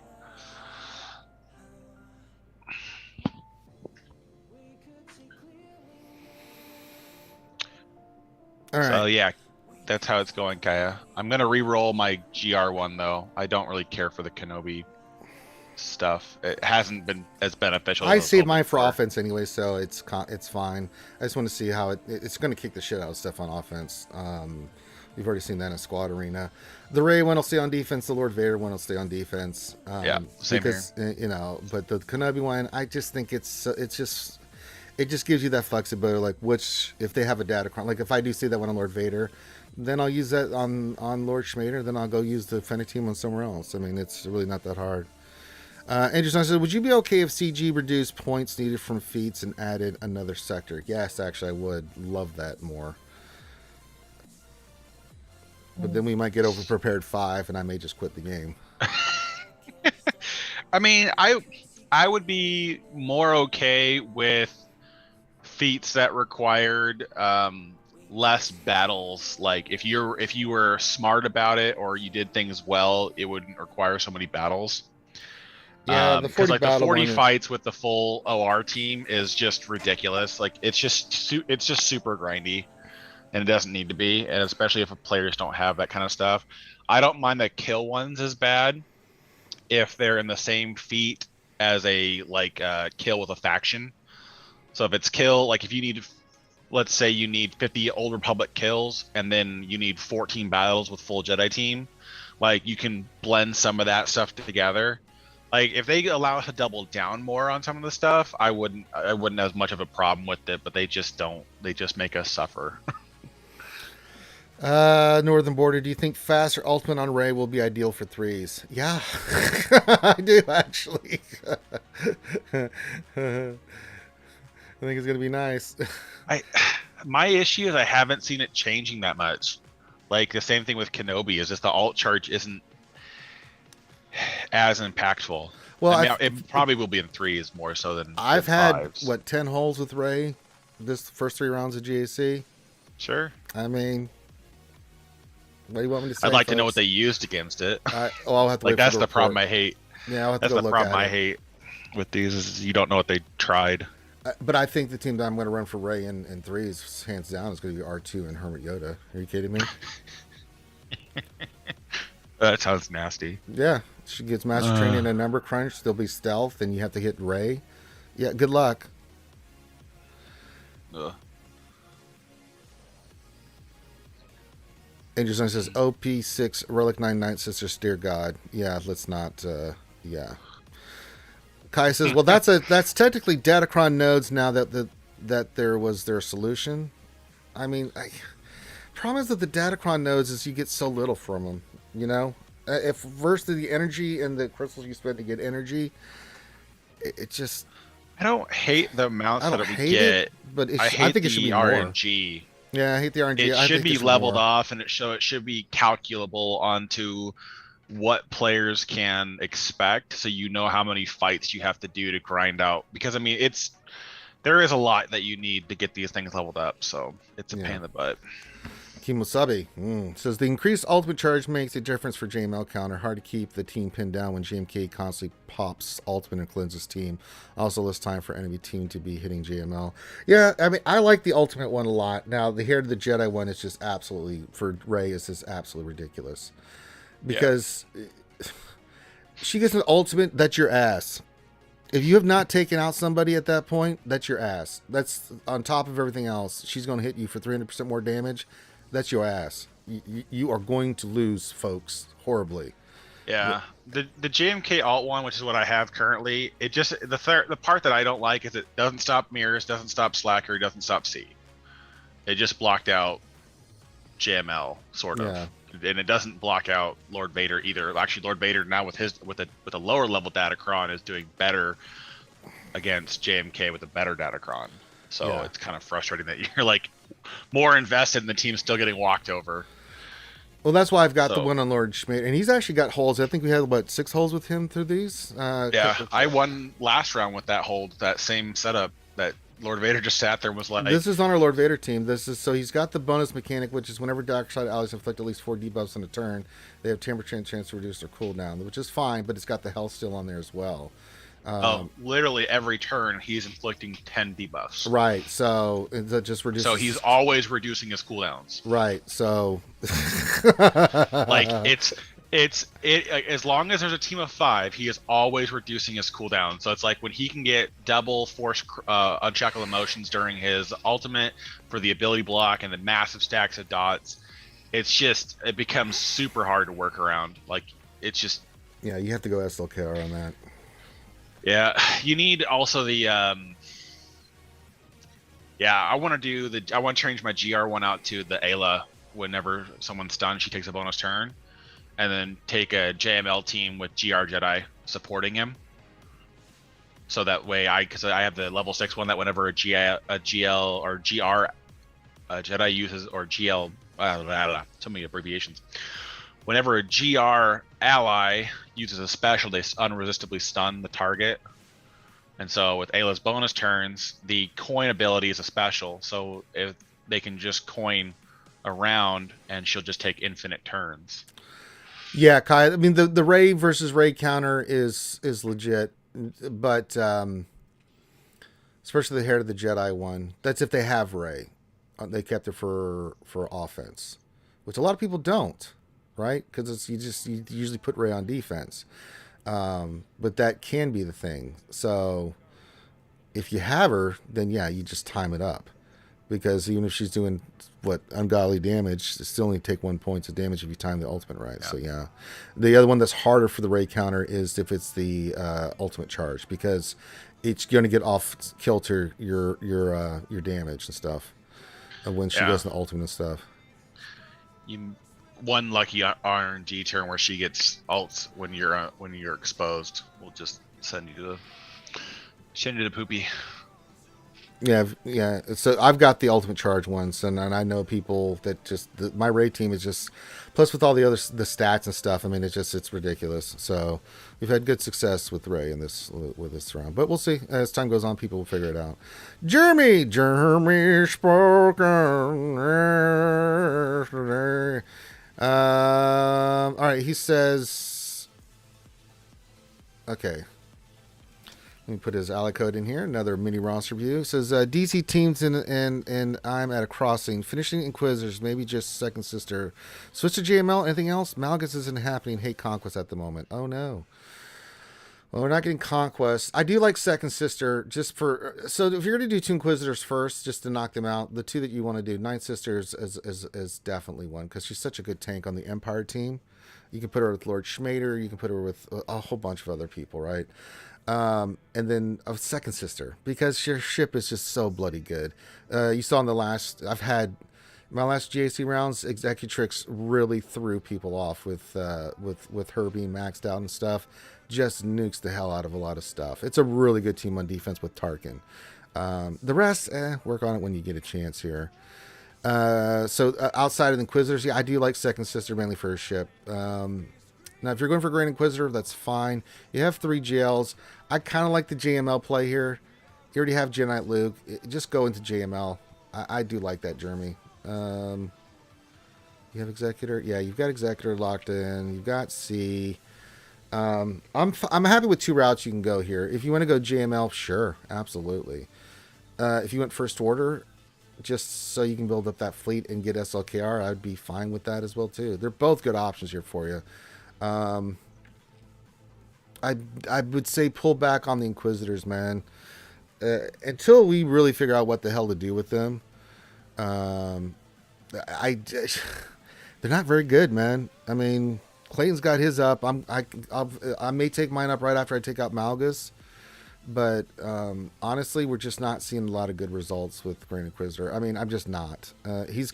All right. So yeah, that's how it's going, Kaya. I'm gonna re-roll my GR one though. I don't really care for the Kenobi stuff. It hasn't been as beneficial. I as saved mine for before. offense anyway, so it's fine. I just want to see how it's going to kick the shit out of stuff on offense. We've already seen that in Squad Arena. The Ray one will stay on defense. The Lord Vader one will stay on defense. Yeah, same because here. But the Kenobi one, I just think it just gives you that flexibility. Like which, if they have a Datacron, like if I do see that one on Lord Vader, then I'll use that on Lord Schmader. Then I'll go use the Fennec team on somewhere else. I mean, it's really not that hard. Andrew said, would you be okay if CG reduced points needed from feats and added another sector? Yes, actually, I would love that more. But then we might get over prepared 5, and I may just quit the game. I mean, I would be more okay with feats that required less battles. Like if you were smart about it or you did things well, it wouldn't require so many battles. Yeah, because like the 40 fights with the full OR team is just ridiculous. Like it's just super grindy, and it doesn't need to be. And especially if players don't have that kind of stuff, I don't mind the kill ones as bad if they're in the same feat as a kill with a faction. So if it's kill, like if you need let's say you need 50 Old Republic kills, and then you need 14 battles with full Jedi team. Like, you can blend some of that stuff together. Like, if they allow us to double down more on some of the stuff, I wouldn't have as much of a problem with it. But they just don't. They just make us suffer. Northern Border, do you think faster ultimate on Rey will be ideal for threes? Yeah, I do actually. I think it's gonna be nice. My issue is I haven't seen it changing that much. Like, the same thing with Kenobi, is just the alt charge isn't as impactful. Well, I mean, it probably will be in threes more so than I've than had fives. 10 holes with Rey this first 3 rounds of GAC. Sure. I mean, what do you want me to say? I'd like to know folks? what they used against it. I'll have to Like, wait that's for the problem report. I hate. Yeah, I'll have That's to go the look problem at I it. hate with these, is you don't know what they tried. But I think the team that I'm going to run for Rey in threes, hands down, is going to be R2 and Hermit Yoda. Are you kidding me? That sounds nasty. Yeah, she gets master training and a number crunch. There'll be stealth, and you have to hit Rey. Yeah, good luck. Ugh. Angel Zone says OP6 Relic 9 Night Sister Steer God. Yeah, let's not. Yeah. Kai says, well, that's technically Datacron nodes now that there was their solution. I mean, problem is that the Datacron nodes is you get so little from them. You know, if versus the energy and the crystals you spend to get energy, it just. I don't hate the amounts I that don't we hate get. it, but I think it should be more. RNG. Yeah, I hate the RNG. It I should think be there leveled more. off, and it should be calculable onto what players can expect, so you know how many fights you have to do to grind out. Because I mean, there is a lot that you need to get these things leveled up, so it's a pain in the butt. Kimosabi says the increased ultimate charge makes a difference for JML counter. Hard to keep the team pinned down when JMK constantly pops ultimate and cleanses team. Also less time for enemy team to be hitting JML. Yeah, I mean, I like the ultimate one a lot. Now the Hair to the Jedi one is just absolutely, for Rey, is just absolutely ridiculous. Because she gets an ultimate, that's your ass. If you have not taken out somebody at that point, that's your ass. That's on top of everything else. She's going to hit you for 300% more damage. That's your ass. You are going to lose, folks, horribly. Yeah, the JMK alt one, which is what I have currently, it just the part that I don't like is it doesn't stop mirrors, doesn't stop slacker, doesn't stop C. It just blocked out JML sort of, and it doesn't block out Lord Vader either. Actually, Lord Vader now with a lower level Datacron is doing better against JMK with a better Datacron. So it's kind of frustrating that you're like more invested and the team's still getting walked over. Well, that's why I've got the one on Lord Schmidt, and he's actually got holes. I think we had 6 holes with him through these. I won last round with that same setup that Lord Vader just sat there and was like. This is on our Lord Vader team. So he's got the bonus mechanic, which is whenever dark side allies inflict at least 4 debuffs in a turn, they have 10% chance to reduce their cooldown, which is fine, but it's got the health still on there as well. Literally every turn he's inflicting 10 debuffs. Right, so that just reduces. So he's always reducing his cooldowns. Right, so like it's as long as there's a team of 5, he is always reducing his cooldown. So it's like when he can get double force unshackle emotions during his ultimate for the ability block and the massive stacks of dots, it becomes super hard to work around. Like it's just you have to go SLKR on that. Yeah, you need also the I want to change my GR1 out to the Ayla. Whenever someone's stunned, she takes a bonus turn, and then take a JML team with GR Jedi supporting him. So that way, because I have the level 6 one, that whenever a GL or GR Jedi uses, or GL, so many abbreviations. Whenever a GR ally uses a special, they unresistably stun the target. And so with Ayla's bonus turns, the coin ability is a special. So if they can just coin around, and she'll just take infinite turns. Yeah, Kai. I mean, the Rey versus Rey counter is legit, but especially the Hair to the Jedi one. That's if they have Rey. They kept it for offense, which a lot of people don't. Right? Because you usually put Rey on defense. But that can be the thing. So if you have her, then you just time it up. because even if she's doing ungodly damage, it still only take 1 point of damage if you time the ultimate right. So yeah, the other one that's harder for the Ray counter is if it's the ultimate charge, because it's going to get off kilter your damage and stuff when she goes in the ultimate and stuff. One lucky RNG turn where she gets ults when you're exposed will just send you to the poopy. Yeah. So I've got the ultimate charge ones, and I know people that just my Ray team is just, plus with all the stats and stuff. I mean, it's ridiculous. So we've had good success with Ray with this round, but we'll see as time goes on. People will figure it out. Jeremy spoken yesterday. All right, he says, okay. Let me put his ally code in here. Another mini roster review. It says DC teams and I'm at a crossing. Finishing Inquisitors, maybe just Second Sister. Switch to JML. Anything else? Malgus isn't happening. Hate Conquest at the moment. Oh no. Well, we're not getting Conquest. I do like Second Sister just for. So if you're going to do 2 Inquisitors first, just to knock them out, the 2 that you want to do, Ninth Sisters is definitely one, because she's such a good tank on the Empire team. You can put her with Lord Schmader. You can put her with a whole bunch of other people, right? And then a Second Sister, because your ship is just so bloody good. You saw in the last, my last GAC rounds, Executrix really threw people off with her being maxed out and stuff. Just nukes the hell out of a lot of stuff. It's a really good team on defense with Tarkin. The rest, work on it when you get a chance here. So outside of the Inquisitors, yeah, I do like Second Sister mainly for her ship. Now, if you're going for Grand Inquisitor, that's fine. You have 3 GLs. I kind of like the JML play here. You already have Jedi Luke. Just go into JML. I do like that, Jeremy. You have Executor? Yeah, you've got Executor locked in. You've got C. I'm happy with 2 routes you can go here. If you want to go JML, sure, absolutely. If you went First Order, just so you can build up that fleet and get SLKR, I'd be fine with that as well too. They're both good options here for you. I would say pull back on the Inquisitors, man. Until we really figure out what the hell to do with them. They're not very good, man. I mean, Clayton's got his up. I may take mine up right after I take out Malgus, but honestly, we're just not seeing a lot of good results with Grand Inquisitor. I mean, I'm just not. He's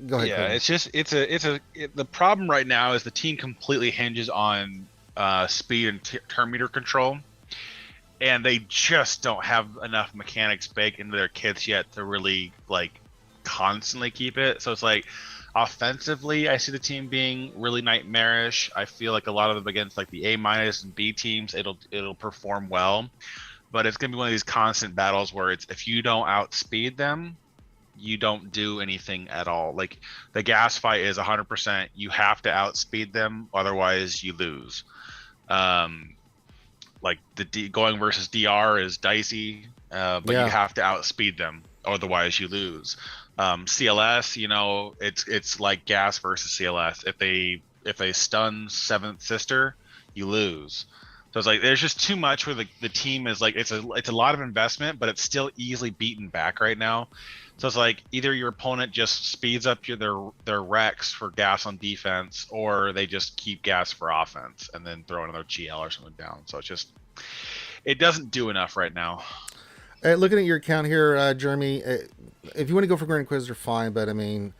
go ahead. Yeah, Clayton. The problem right now is the team completely hinges on speed and turn meter control, and they just don't have enough mechanics baked into their kits yet to really like constantly keep it. So it's like, offensively, I see the team being really nightmarish. I feel like a lot of them against like the A- and B teams, it'll perform well, but it's gonna be one of these constant battles where it's, if you don't outspeed them, you don't do anything at all. Like the gas fight is 100%. You have to outspeed them, otherwise you lose. Like going versus DR is dicey, but you have to outspeed them, otherwise you lose. CLS, it's like gas versus CLS. If they stun Seventh Sister, you lose. So it's like there's just too much where the team is like, it's a lot of investment, but it's still easily beaten back right now. So it's like either your opponent just speeds up their Rex for gas on defense, or they just keep gas for offense and then throw another GL or something down. So it doesn't do enough right now. Looking at your account here, Jeremy, if you want to go for Grand Inquisitor, fine, but I mean,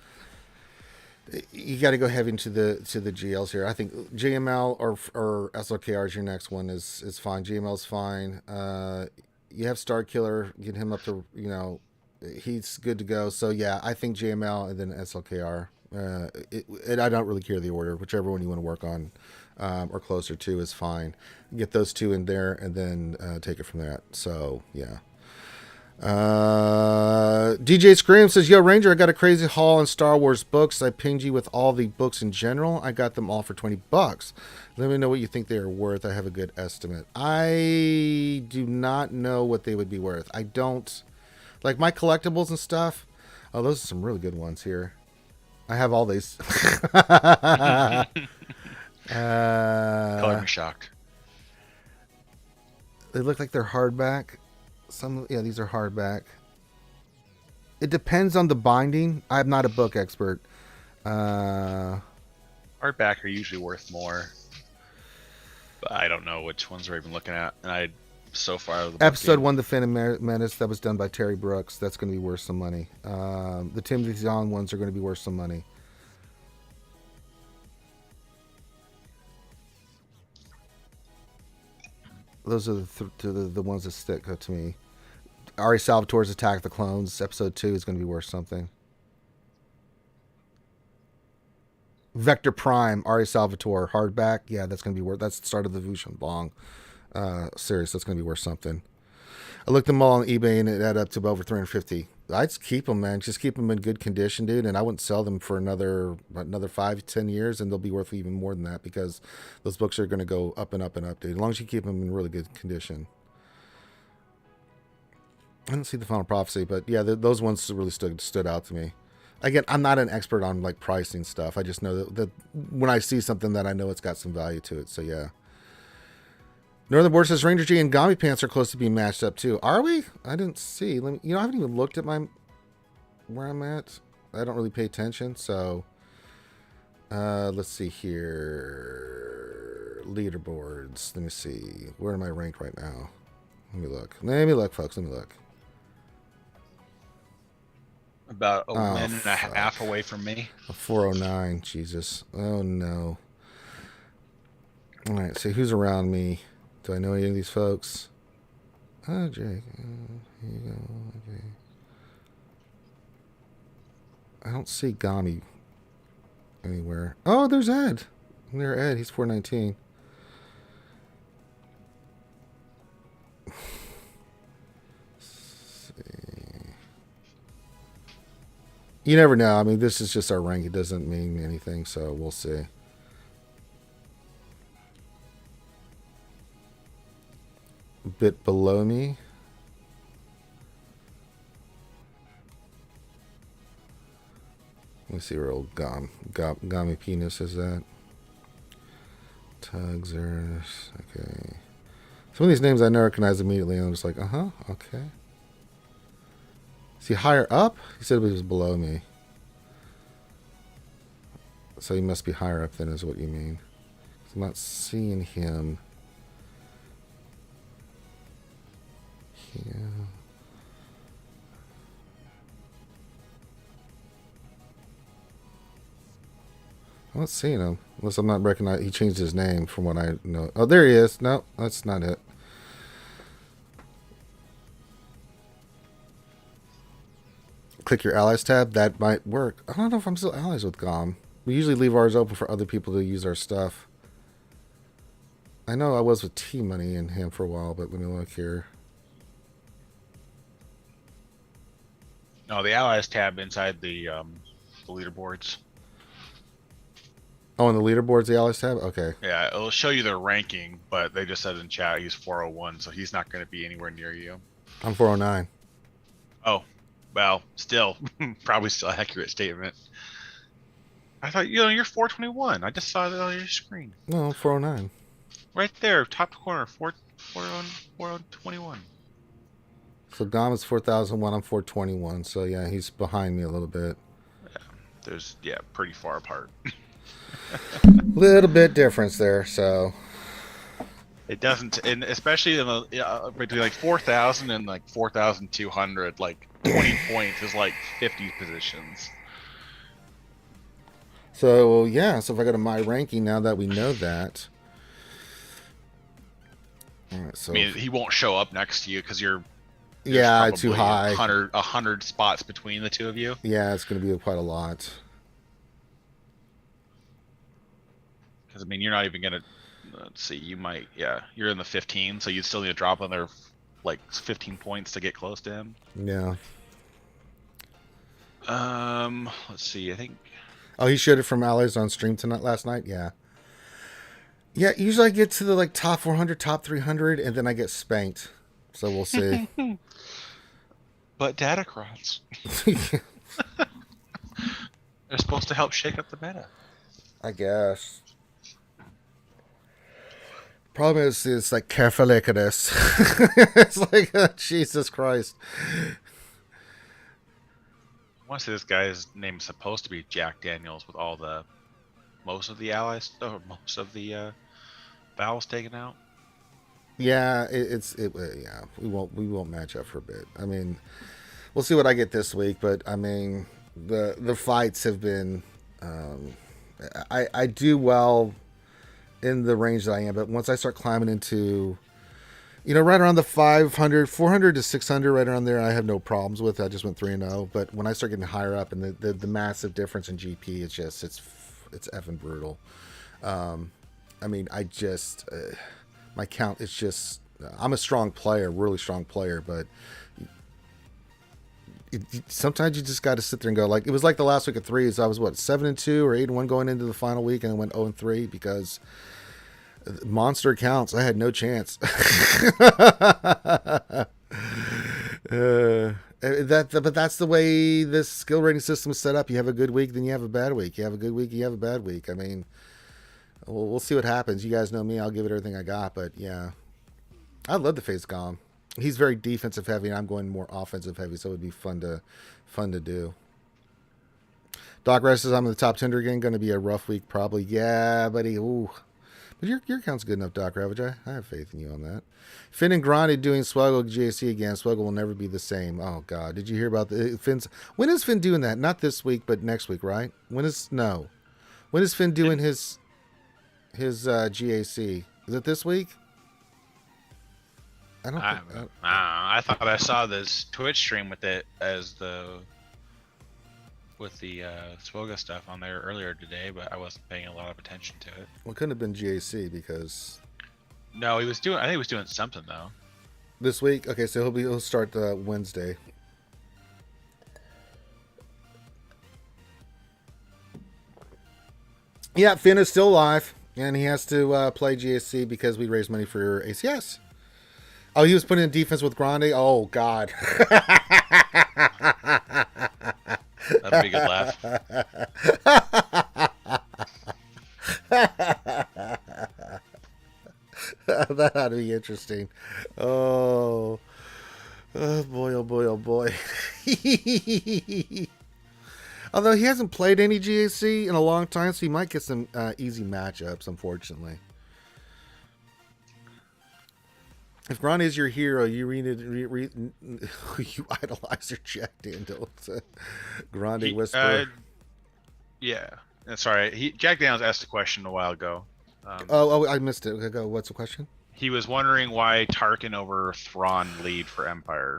you got to go heavy into the GLs here. I think JML or SLKR is your next one is fine. JML's fine. You have Star Killer, get him up to, he's good to go. So yeah, I think JML and then SLKR. I don't really care the order. Whichever one you want to work on or closer to is fine. Get those 2 in there and then take it from that. So yeah. DJ Scream says, "Yo, Ranger, I got a crazy haul on Star Wars books. I pinged you with all the books in general. I got them all for $20. Let me know what you think they are worth. I have a good estimate." I do not know what they would be worth. I don't like my collectibles and stuff. Oh, those are some really good ones here. I have all these. Color me shocked. They look like they're hardback. These are hardback. It depends on the binding. I'm not a book expert. Hardback are usually worth more. But I don't know which ones we're even looking at. And so far the Episode 1, The Phantom Menace, that was done by Terry Brooks. That's going to be worth some money. The Timothy Zahn ones are going to be worth some money. Those are the ones that stick to me. Ari Salvatore's Attack of the Clones, episode 2 is going to be worth something. Vector Prime, Ari Salvatore, hardback. Yeah, that's going to be worth. That's the start of the Vushun Bong series. That's going to be worth something. I looked them all on eBay and it added up to over 350. I'd just keep them, man. Just keep them in good condition, dude. And I wouldn't sell them for another 5-10 years, and they'll be worth even more than that because those books are going to go up and up and up, dude. As long as you keep them in really good condition. I didn't see the Final Prophecy, but yeah, those ones really stood out to me. Again, I'm not an expert on like pricing stuff. I just know that when I see something that I know it's got some value to it. So yeah. Northern Border says Ranger G and Gami Pants are close to being matched up too. Are we? I didn't see. I haven't even looked at where I'm at. I don't really pay attention. So let's see here. Leaderboards. Let me see. Where am I ranked right now? Let me look, folks. Let me look. About a minute and a half away from me. 409. Jesus. Oh no. All right. So who's around me? Do I know any of these folks? Oh, Jake. Here you go. Okay. I don't see Gami anywhere. Oh, there's Ed. There's Ed. He's 419. You never know. I mean, this is just our rank. It doesn't mean anything, so we'll see. A bit below me. Let me see where old Gami Penis is at. Tugs are... Okay. Some of these names I know recognize immediately, and I'm just like, okay. Is he higher up? He said he was below me. So he must be higher up then, is what you mean. I'm not seeing him. Yeah. I'm not seeing him. Unless I'm not recognizing. He changed his name from what I know. Oh, there he is. No, that's not it. Click your allies tab. That might work. I don't know if I'm still allies with GOM. We usually leave ours open for other people to use our stuff. I know I was with T-Money in him for a while, but let me look here. No, the allies tab inside the leaderboards. Oh, in the leaderboards, the allies tab? Okay. Yeah, it'll show you their ranking, but they just said in chat he's 401, so he's not going to be anywhere near you. I'm 409. Oh, well, still, probably still an accurate statement. I thought, you're 421. I just saw that on your screen. No, I'm 409. Right there, top corner, 421. So Dom is 4001, I'm 421. So yeah, he's behind me a little bit. Yeah, pretty far apart. Little bit difference there, so it doesn't, and especially in the between like 4,000 and like 4,200, like 20 points is like 50 positions. So yeah, so if I go to my ranking now that we know that. All right, so I mean, he won't show up next to you because you're too high. 100 spots between the two of you. Yeah, it's going to be quite a lot. Because I mean, you're not even gonna. Let's see, you might. Yeah, you're in the 15, so you still need to drop another like 15 points to get close to him. Yeah. Let's see. I think. Oh, he showed it from Allies on stream tonight, last night. Yeah. Yeah, usually I get to the like top 400, top 300, and then I get spanked. So we'll see. But Datacrons. They're supposed to help shake up the meta. I guess. Problem is, it's like careful look at this. It's like, oh, Jesus Christ. want to say this guy's name is supposed to be Jack Daniels with most of the allies or most of the vowels taken out. Yeah, yeah. We won't match up for a bit. I mean, we'll see what I get this week, but I mean, the fights have been. I do well in the range that I am, but once I start climbing into, right around the 500, 400 to 600, right around there, I have no problems with. I just went 3-0, but when I start getting higher up and the massive difference in GP, it's effing brutal. I mean, my count is just. I'm a strong player, really strong player, but. Sometimes you just got to sit there and go, like, it was like the last week of threes. I was 7-2 or 8-1 going into the final week, and I went 0-3 because monster accounts. I had no chance. But that's the way this skill rating system is set up. You have a good week, then you have a bad week. You have a good week, you have a bad week. I mean, we'll see what happens. You guys know me. I'll give it everything I got. But yeah, I love the face Gom. He's very defensive heavy, and I'm going more offensive heavy, so it would be fun to do. Doc Rest says I'm in the top 10 again. Going to be a rough week, probably. Yeah, buddy. Ooh, but your count's good enough, Doc Ravage. I have faith in you on that. Finn and Grande doing SWGOH GAC again. SWGOH will never be the same. Oh God, did you hear about Finn's? When is Finn doing that? Not this week, but next week, right? When is Finn doing his GAC? Is it this week? I thought I saw this Twitch stream with it with the SWGOH stuff on there earlier today, but I wasn't paying a lot of attention to it. Well, it couldn't have been GAC because. No, I think he was doing something though. This week, okay, so he'll start Wednesday. Yeah, Finn is still alive, and he has to play GAC because we raised money for ACS. Oh, he was putting in defense with Grande? Oh, God. That'd be a good laugh. That ought to be interesting. Oh boy, oh boy, oh boy. Although he hasn't played any GAC in a long time, so he might get some easy matchups, unfortunately. If Grande is your hero, you you idolize your Jack Daniels. Grande Whisper. Yeah. Sorry. Jack Daniels asked a question a while ago. I missed it. Okay, go. What's the question? He was wondering why Tarkin over Thrawn lead for Empire.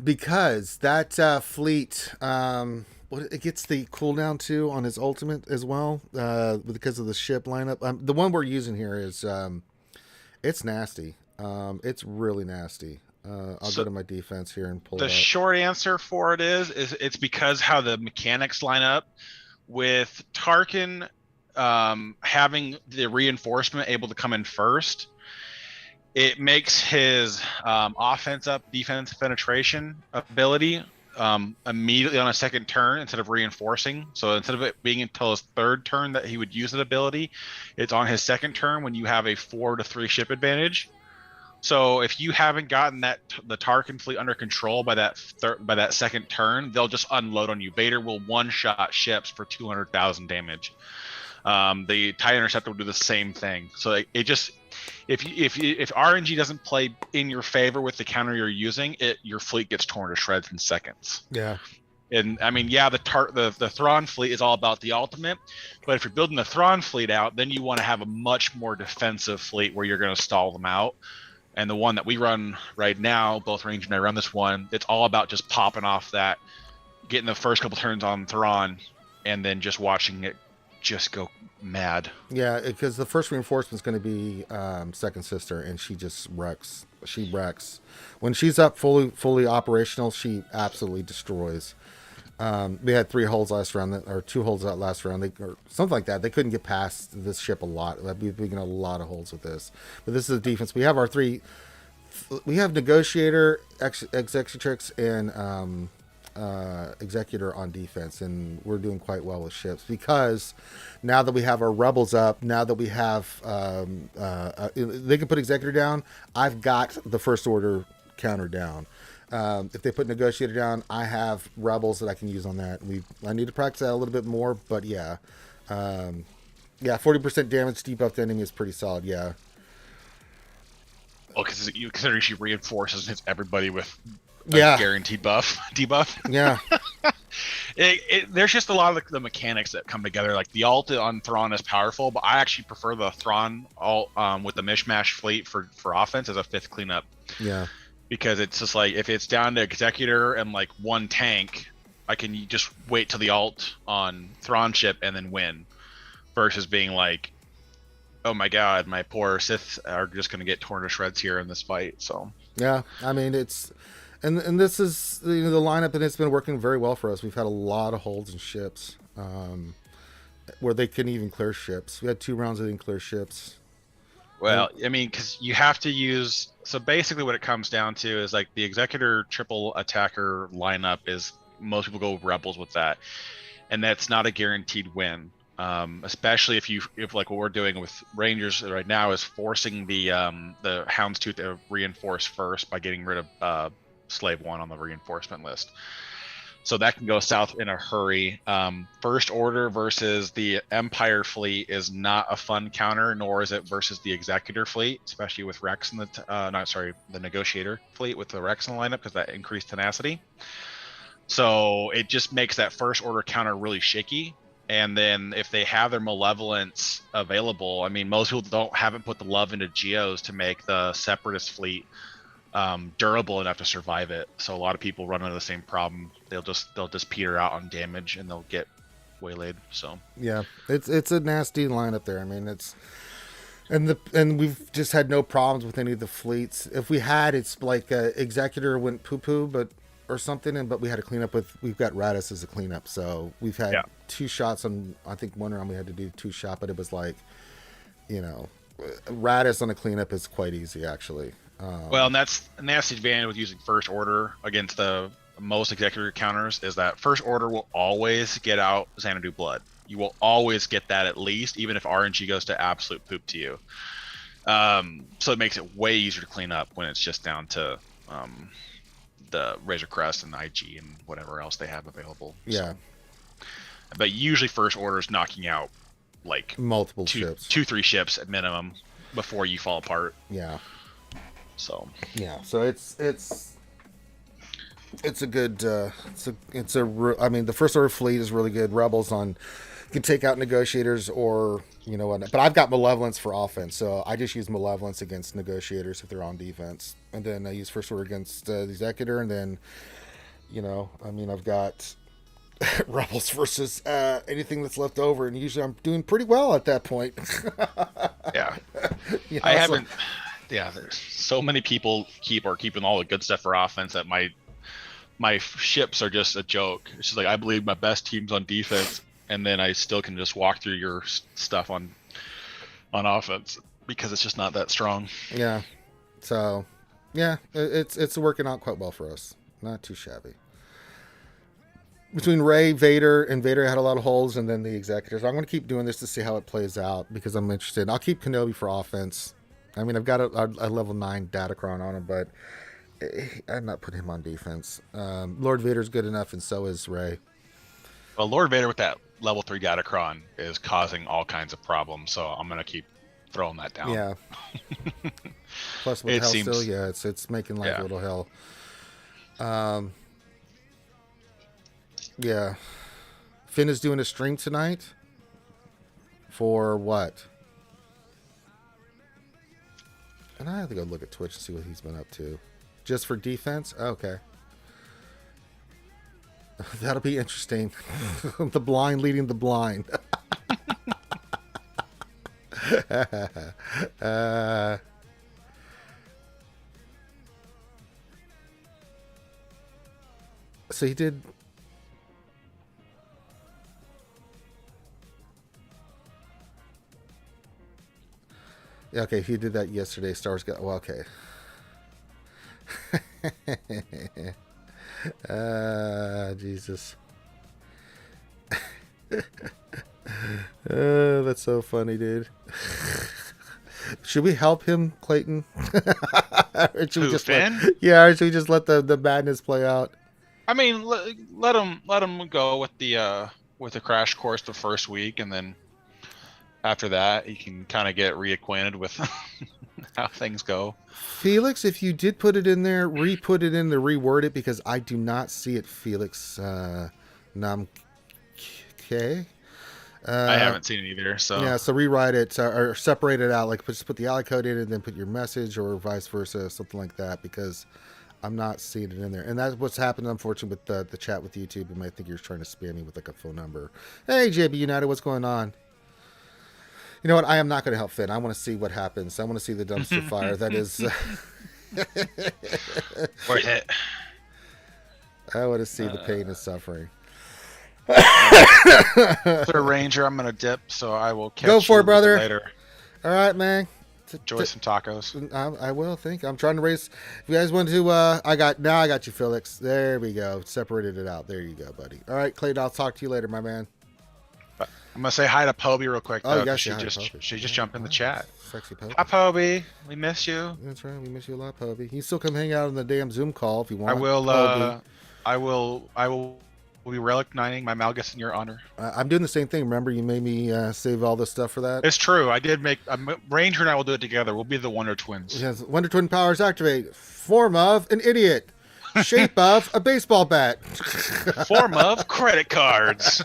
Because that fleet, it gets the cooldown too on his ultimate as well, because of the ship lineup. The one we're using here is, it's nasty. It's really nasty. I'll go to my defense here and pull it up. The short answer for it is it's because how the mechanics line up with Tarkin having the reinforcement able to come in first. It makes his offense up defense penetration ability immediately on a second turn instead of reinforcing. So instead of it being until his third turn that he would use that ability, it's on his second turn when you have a 4-3 ship advantage. So if you haven't gotten the Tarkin fleet under control by that second turn, they'll just unload on you. Vader will one-shot ships for 200,000 damage. The TIE Interceptor will do the same thing. So it just if RNG doesn't play in your favor with the counter you're using, your fleet gets torn to shreds in seconds. Yeah. And I mean, yeah, the Thrawn fleet is all about the ultimate, but if you're building the Thrawn fleet out, then you want to have a much more defensive fleet where you're going to stall them out. And the one that we run right now, both Range and I run this one, it's all about just popping off that, getting the first couple turns on Thrawn, and then just watching it just go mad. Yeah, because the first reinforcement is going to be Second Sister, and she just wrecks. She wrecks. When she's up fully operational, she absolutely destroys. We had 3 holes last round, or 2 holes that last round, or something like that. They couldn't get past this ship a lot. We've been a lot of holes with this. But this is the defense. We have our 3. We have Negotiator, Executrix, and Executor on defense, and we're doing quite well with ships because now that we have our rebels up, now that we have they can put Executor down, I've got the First Order counter down. If they put Negotiator down, I have Rebels that I can use on that. I need to practice that a little bit more, but yeah. 40% damage debuffed enemy is pretty solid, yeah. Well, because you consider she reinforces and hits everybody with guaranteed debuff. Yeah. There's just a lot of the mechanics that come together. Like the ult on Thrawn is powerful, but I actually prefer the Thrawn ult with the mishmash fleet for offense as a 5th cleanup. Yeah. Because it's just like if it's down to Executor and like one tank, I can just wait till the ult on Thrawn ship and then win, versus being like, oh my god, my poor Sith are just going to get torn to shreds here in this fight. So yeah, I mean it's, and this is the lineup, and it's been working very well for us. We've had a lot of holds in ships, where they couldn't even clear ships. We had 2 rounds that didn't clear ships. Well, I mean, because you have to use. So basically, what it comes down to is like the Executor triple attacker lineup is most people go Rebels with that, and that's not a guaranteed win. Especially if like what we're doing with Rangers right now is forcing the Houndstooth to reinforce first by getting rid of Slave 1 on the reinforcement list. So that can go south in a hurry. First Order versus the Empire fleet is not a fun counter, nor is it versus the Executor fleet, especially with Rex in the Negotiator fleet with the Rex in the lineup, because that increased tenacity. So it just makes that First Order counter really shaky. And then if they have their Malevolence available, I mean, most people haven't put the love into Geos to make the Separatist fleet durable enough to survive it. So a lot of people run into the same problem. They'll just peter out on damage and they'll get waylaid. So yeah, it's a nasty lineup there. I mean, and we've just had no problems with any of the fleets. If we had, it's like Executor went poo poo, or something, but we had to clean up we've got Radis as a cleanup. So we've had 2 shots on, I think one round we had to do 2 shot, but it was like, Radis on a cleanup is quite easy actually. Well, and that's the advantage with using First Order against the most Executor counters is that First Order will always get out Xanadu Blood. You will always get that at least, even if RNG goes to absolute poop to you. So it makes it way easier to clean up when it's just down to the Razor Crest and IG and whatever else they have available. Yeah. So. But usually First Order is knocking out like multiple ships, 2-3 ships at minimum before you fall apart. Yeah. So yeah, so it's a good I mean, the First Order fleet is really good. Rebels can take out Negotiators or but I've got Malevolence for offense, so I just use Malevolence against Negotiators if they're on defense, and then I use First Order against the Executor, and then I mean, I've got Rebels versus anything that's left over, and usually I'm doing pretty well at that point. Yeah. I haven't. Yeah, there's so many people keeping all the good stuff for offense that my ships are just a joke. It's just like I believe my best team's on defense, and then I still can just walk through your stuff on offense because it's just not that strong. Yeah. So, yeah, it's working out quite well for us. Not too shabby. Between Rey, Vader, and Vader had a lot of holes, and then the Executors. I'm going to keep doing this to see how it plays out because I'm interested. I'll keep Kenobi for offense. I mean, I've got a level 9 Datacron on him, but I'm not putting him on defense. Lord Vader's good enough, and so is Rey. Well, Lord Vader with that level 3 Datacron is causing all kinds of problems, so I'm going to keep throwing that down. Yeah. Plus with hell still, yeah, it's making life a little hell. Yeah. Finn is doing a stream tonight. For what? And I have to go look at Twitch and see what he's been up to. Just for defense? Okay. That'll be interesting. The blind leading the blind. So he did... Yeah, okay, he did that yesterday. Star Wars got... Well, okay. Jesus. That's so funny, dude. Should we help him, Clayton? Or should we Who, just Finn? or should we just let the madness play out? I mean, let him go with the crash course the first week, and then after that, he can kind of get reacquainted with how things go. Felix, if you did put it in there, re-put it in to reword it, because I do not see it, Felix. Nam K. I haven't seen it either. So Yeah, so rewrite it or separate it out. Like just put the ally code in and then put your message, or vice versa, something like that, because I'm not seeing it in there. And that's what's happened, unfortunately, with the chat with YouTube. You might think you're trying to spam me with like a phone number. Hey, JB United, what's going on? You know what? I am not going to help Finn. I want to see what happens. I want to see the dumpster fire. That is... worth it. I want to see the pain and suffering. For Ranger, I'm gonna dip, so I will catch Go for you it, brother. later. All right, man. Enjoy some tacos. I will think. I'm trying to raise. If you guys want to, I got you, Felix. There we go. Separated it out. There you go, buddy. All right, Clayton. I'll talk to you later, my man. I'm gonna say hi to Poby real quick. Oh, Though, yes, she yeah, just Poby. she just jumped in the chat. Sexy Poby. Hi, Poby. We miss you. That's right. We miss you a lot, Poby. You can still come hang out on the damn Zoom call if you want. I will. Poby. I will be recognizing my Malgus in your honor. I'm doing the same thing. Remember, you made me save all this stuff for that. It's true. I did make Ranger and I will do it together. We'll be the Wonder Twins. Yes, Wonder Twin powers activate. Form of an idiot. Shape of a baseball bat. Form of credit cards.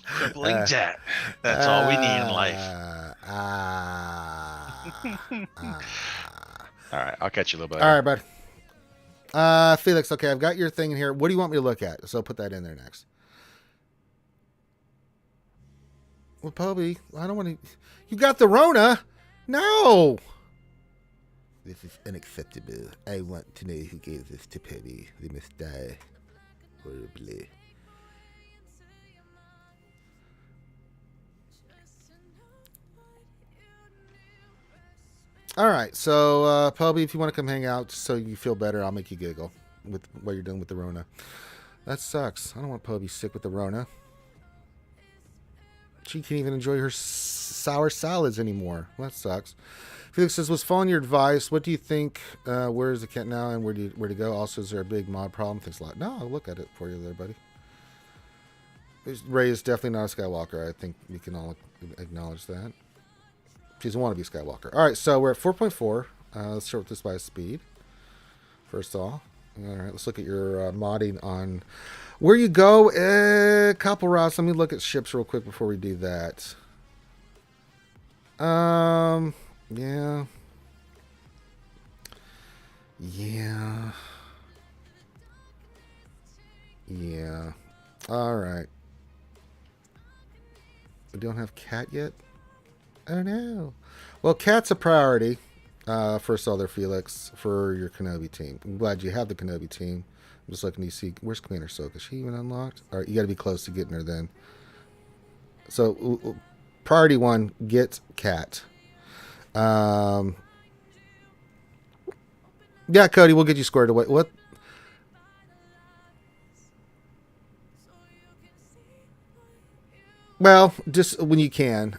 Crippling debt. That's all we need in life. All right, I'll catch you a little bit. All right, bud. Felix, okay, I've got your thing in here. What do you want me to look at? So I'll put that in there next. Well, Poby, I don't want to... You got the Rona? No! This is unacceptable. I want to know who gave this to Poby. They must die horribly. All right, so Poby, if you want to come hang out so you feel better, I'll make you giggle with what you're doing with the Rona. That sucks. I don't want Poby sick with the Rona. She can't even enjoy her sour salads anymore. Well, that sucks. Felix says, was following your advice. What do you think? Where is the cat now, and where to go? Also, is there a big mod problem? Thanks a lot. No, I'll look at it for you there, buddy. Rey is definitely not a Skywalker. I think we can all acknowledge that. She's a wannabe Skywalker. All right, so we're at 4.4. Let's start with this by speed. First off. All right, let's look at your modding on where you go. Couple routes. Let me look at ships real quick before we do that. Yeah. Yeah. Yeah. All right. We don't have Cat yet? Oh no. Well, Cat's a priority. First of all, there, Felix, for your Kenobi team. I'm glad you have the Kenobi team. I'm just looking to see, where's Commander Soak? Is she even unlocked? All right, you got to be close to getting her then. So, priority one, get Cat. Yeah, Cody, we'll get you squared away. What? Well, just when you can.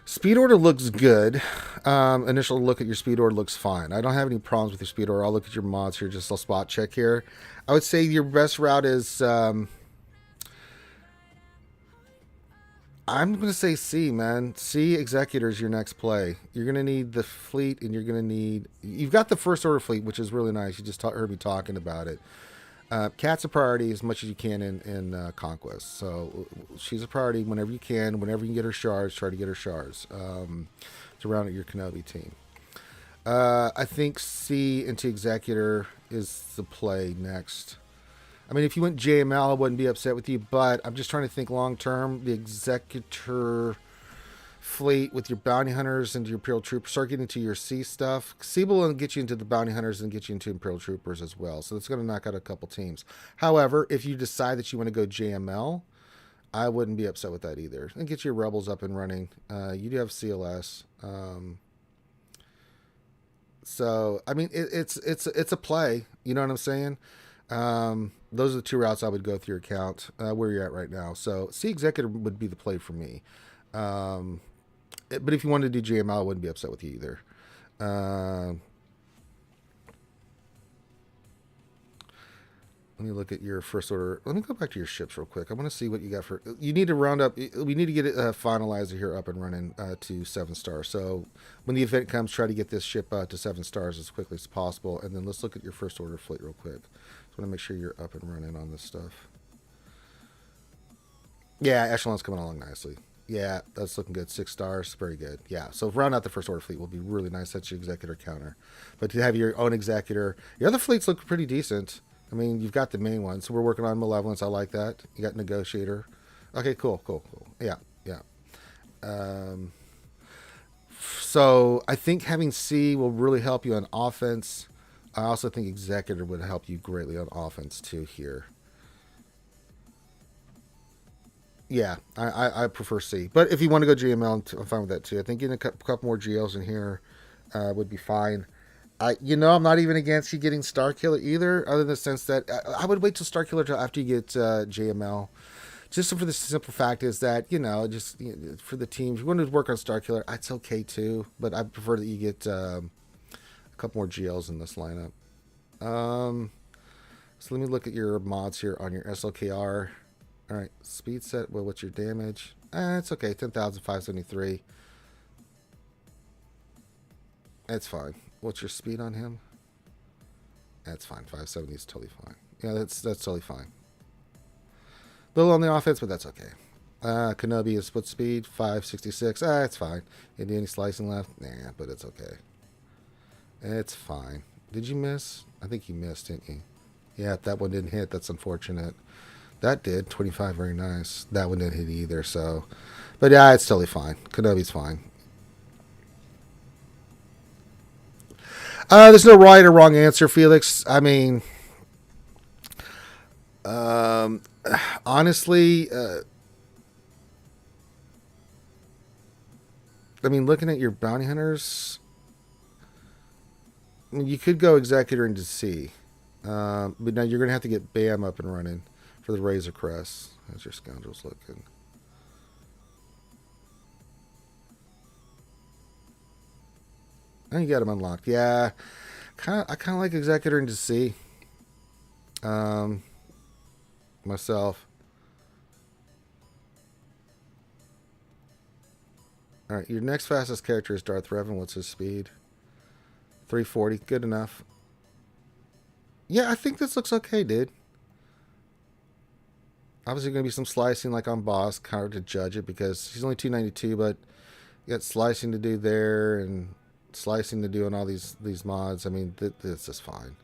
Speed order looks good. Initial look at your speed order looks fine. I don't have any problems with your speed order. I'll look at your mods here. Just a spot check here. I would say your best route is... I'm going to say C, man. C Executor is your next play. You're going to need the fleet, and you're going to need... You've got the first order fleet, which is really nice. You just heard me talking about it. Cat's a priority as much as you can in Conquest. So she's a priority whenever you can. Whenever you can get her shards, try to get her shards to round out your Kenobi team. I think C into Executor is the play next. I mean, if you went JML, I wouldn't be upset with you, but I'm just trying to think long term. The Executor fleet with your bounty hunters and your Imperial troopers, start getting into your C stuff. C will get you into the bounty hunters and get you into Imperial troopers as well. So it's going to knock out a couple teams. However, if you decide that you want to go JML, I wouldn't be upset with that either. And get your rebels up and running. You do have CLS. So I mean, it's a play. You know what I'm saying? Those are the two routes I would go through your account where you're at right now. So C Executive would be the play for me. But if you wanted to do GML, I wouldn't be upset with you either. Let me look at your first order. Let me go back to your ships real quick. I want to see what you got for. You need to round up. We need to get it finalizer here up and running to 7 stars. So when the event comes, try to get this ship to 7 stars as quickly as possible. And then let's look at your first order fleet real quick. Just want to make sure you're up and running on this stuff. Yeah, Echelon's coming along nicely. Yeah, that's looking good. 6 stars, very good. Yeah, so round out the first order fleet will be really nice. That's your executor counter. But to have your own executor, your other fleets look pretty decent. I mean, you've got the main one, so we're working on Malevolence. I like that. You got Negotiator. Okay, cool. Yeah. So I think having C will really help you on offense. I also think Executor would help you greatly on offense too here. Yeah, I prefer C. But if you want to go GML, I'm fine with that too. I think getting a couple more GLs in here would be fine. I'm not even against you getting Starkiller either, other than the sense that I would wait till Starkiller till after you get JML. Just for the simple fact is that, for the teams, you want to work on Starkiller, it's okay too, but I prefer that you get a couple more GLs in this lineup. So let me look at your mods here on your SLKR. All right, speed set, well, what's your damage? It's okay, 10,573. That's fine. What's your speed on him? That's fine. 570 is totally fine. Yeah, that's totally fine. A little on the offense, but that's okay. Kenobi is what speed? 566. It's fine. Any slicing left? Nah, but it's okay. It's fine. Did you miss? I think you missed, didn't you? Yeah, that one didn't hit. That's unfortunate. That did. 25, very nice. That one didn't hit either, so. But yeah, it's totally fine. Kenobi's fine. There's no right or wrong answer, Felix. I mean, honestly, looking at your bounty hunters, you could go Executor into C. But now you're going to have to get BAM up and running for the Razor Crest. How's your scoundrels looking? You got them unlocked. Yeah, I kind of like Executor into C. Myself. All right, your next fastest character is Darth Revan. What's his speed? 340. Good enough. Yeah, I think this looks okay, dude. Obviously, going to be some slicing like on boss. Kind of hard to judge it because he's only 292, but you got slicing to do there and slicing to do on all these mods. I mean, this is fine.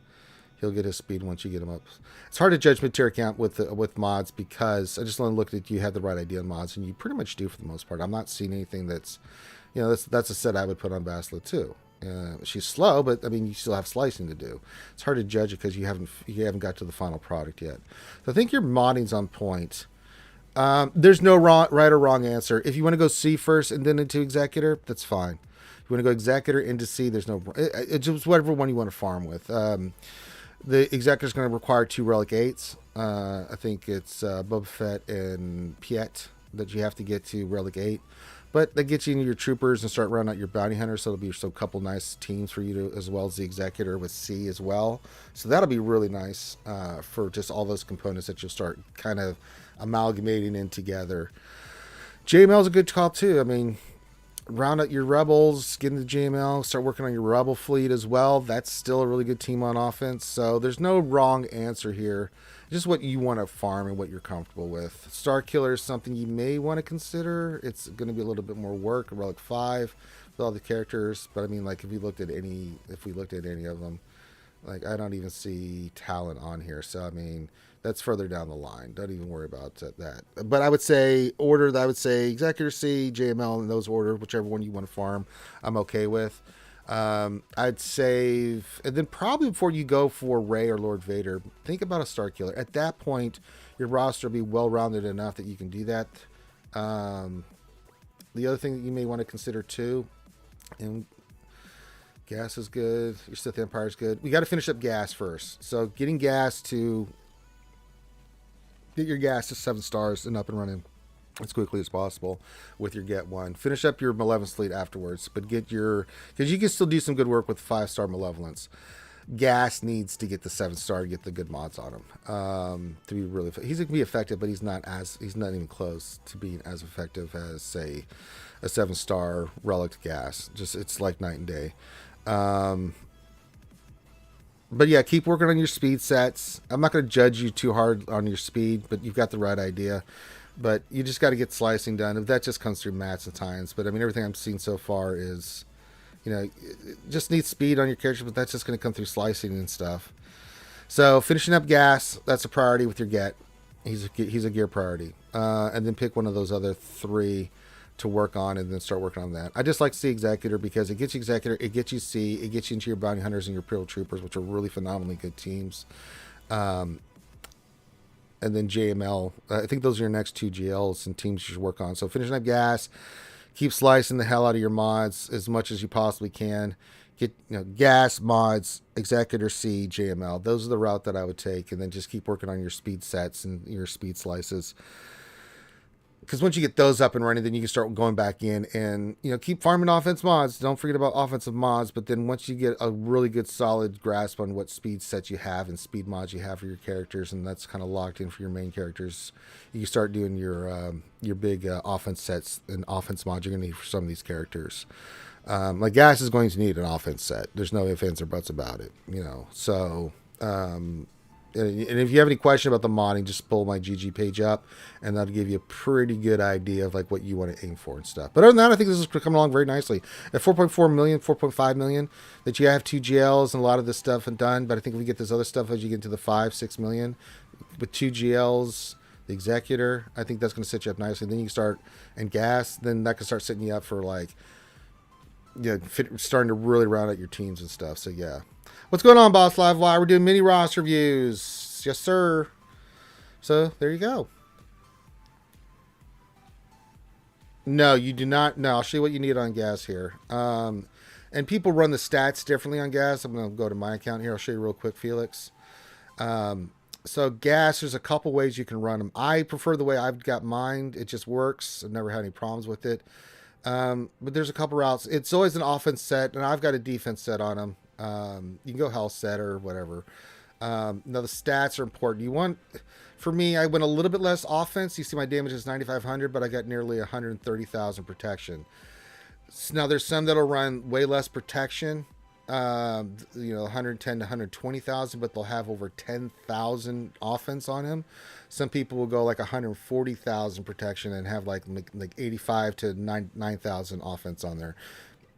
He'll get his speed once you get him up. It's hard to judge material count with mods because I just want to look at you have the right idea on mods, and you pretty much do for the most part. I'm not seeing anything that's, that's a set I would put on Basila too. She's slow, but I mean, you still have slicing to do. It's hard to judge it because you haven't got to the final product yet. So I think your modding's on point. There's no right or wrong answer. If you want to go C first and then into Executor, that's fine. You want to go Executor into C, there's no. It's just whatever one you want to farm with. The Executor is going to require 2 Relic 8s. I think it's Boba Fett and Piet that you have to get to Relic 8. But that gets you into your troopers and start running out your bounty hunters. So it'll be a couple nice teams for you to, as well as the Executor with C as well. So that'll be really nice for just all those components that you'll start kind of amalgamating in together. JML is a good call too. I mean, round out your rebels, get into JML, start working on your rebel fleet as well. That's still a really good team on offense. So there's no wrong answer here. Just what you want to farm and what you're comfortable with. Star Killer is something you may want to consider. It's going to be a little bit more work. Relic 5 with all the characters. But I mean, like if we looked at any of them, like I don't even see Talon on here. So I mean, that's further down the line. Don't even worry about that. But I would say Executor C, JML in those order, whichever one you want to farm, I'm okay with. I'd save, and then probably before you go for Rey or Lord Vader, think about a Star Killer. At that point, your roster will be well-rounded enough that you can do that. The other thing that you may want to consider too, and gas is good, your Sith Empire is good. We got to finish up gas first. So get your gas to 7 stars and up and running. as quickly as possible with your get one. Finish up your Malevolence Fleet afterwards, but get your, because you can still do some good work with 5-star Malevolence. Gas needs to get the 7-star to get the good mods on him to be really. He's gonna be effective, but he's not even close to being as effective as, say, a 7-star Relic Gas. Just it's like night and day. But yeah, keep working on your speed sets. I'm not going to judge you too hard on your speed, but you've got the right idea. But you just got to get slicing done. That just comes through mats and times. But I mean, everything I've seen so far is, just needs speed on your character, but that's just going to come through slicing and stuff. So finishing up gas, that's a priority with your get. He's a gear priority. And then pick one of those other 3 to work on, and then start working on that. I just like to see Executor because it gets you Executor, it gets you C, it gets you into your Bounty Hunters and your Imperial Troopers, which are really phenomenally good teams. And then JML. I think those are your next 2 GLs and teams you should work on. So finishing up gas, keep slicing the hell out of your mods as much as you possibly can. Get gas, mods, Executor, C, JML. Those are the route that I would take, and then just keep working on your speed sets and your speed slices. Because once you get those up and running, then you can start going back in and, keep farming offense mods. Don't forget about offensive mods. But then once you get a really good solid grasp on what speed sets you have and speed mods you have for your characters, and that's kind of locked in for your main characters, you can start doing your big offense sets and offense mods you're going to need for some of these characters. Like Gas is going to need an offense set. There's no ifs, ands, or buts about it, So, and if you have any question about the modding, just pull my GG page up, and that'll give you a pretty good idea of like what you want to aim for and stuff. But other than that, I think this is coming along very nicely. At 4.4 million, 4.5 million, that you have 2 GLs and a lot of this stuff done. But I think if we get this other stuff as you get into the 5-6 million with 2 GLs, the Executor, I think that's going to set you up nicely. Then you can start, and Gas, then that can start setting you up for like, starting to really round out your teams and stuff. So yeah. What's going on, Boss Live Wire? We're doing mini roster reviews. Yes, sir. So there you go. No, you do not. No, I'll show you what you need on Gas here. And people run the stats differently on Gas. I'm going to go to my account here. I'll show you real quick, Felix. So Gas, there's a couple ways you can run them. I prefer the way I've got mine. It just works. I've never had any problems with it. But there's a couple routes. It's always an offense set, and I've got a defense set on them. You can go health set or whatever. Now the stats are important. For me, I went a little bit less offense. You see my damage is 9,500, but I got nearly 130,000 protection. So now there's some that'll run way less protection, 110 to 120,000, but they'll have over 10,000 offense on him. Some people will go like 140,000 protection and have like 85 to 9,000 offense on there.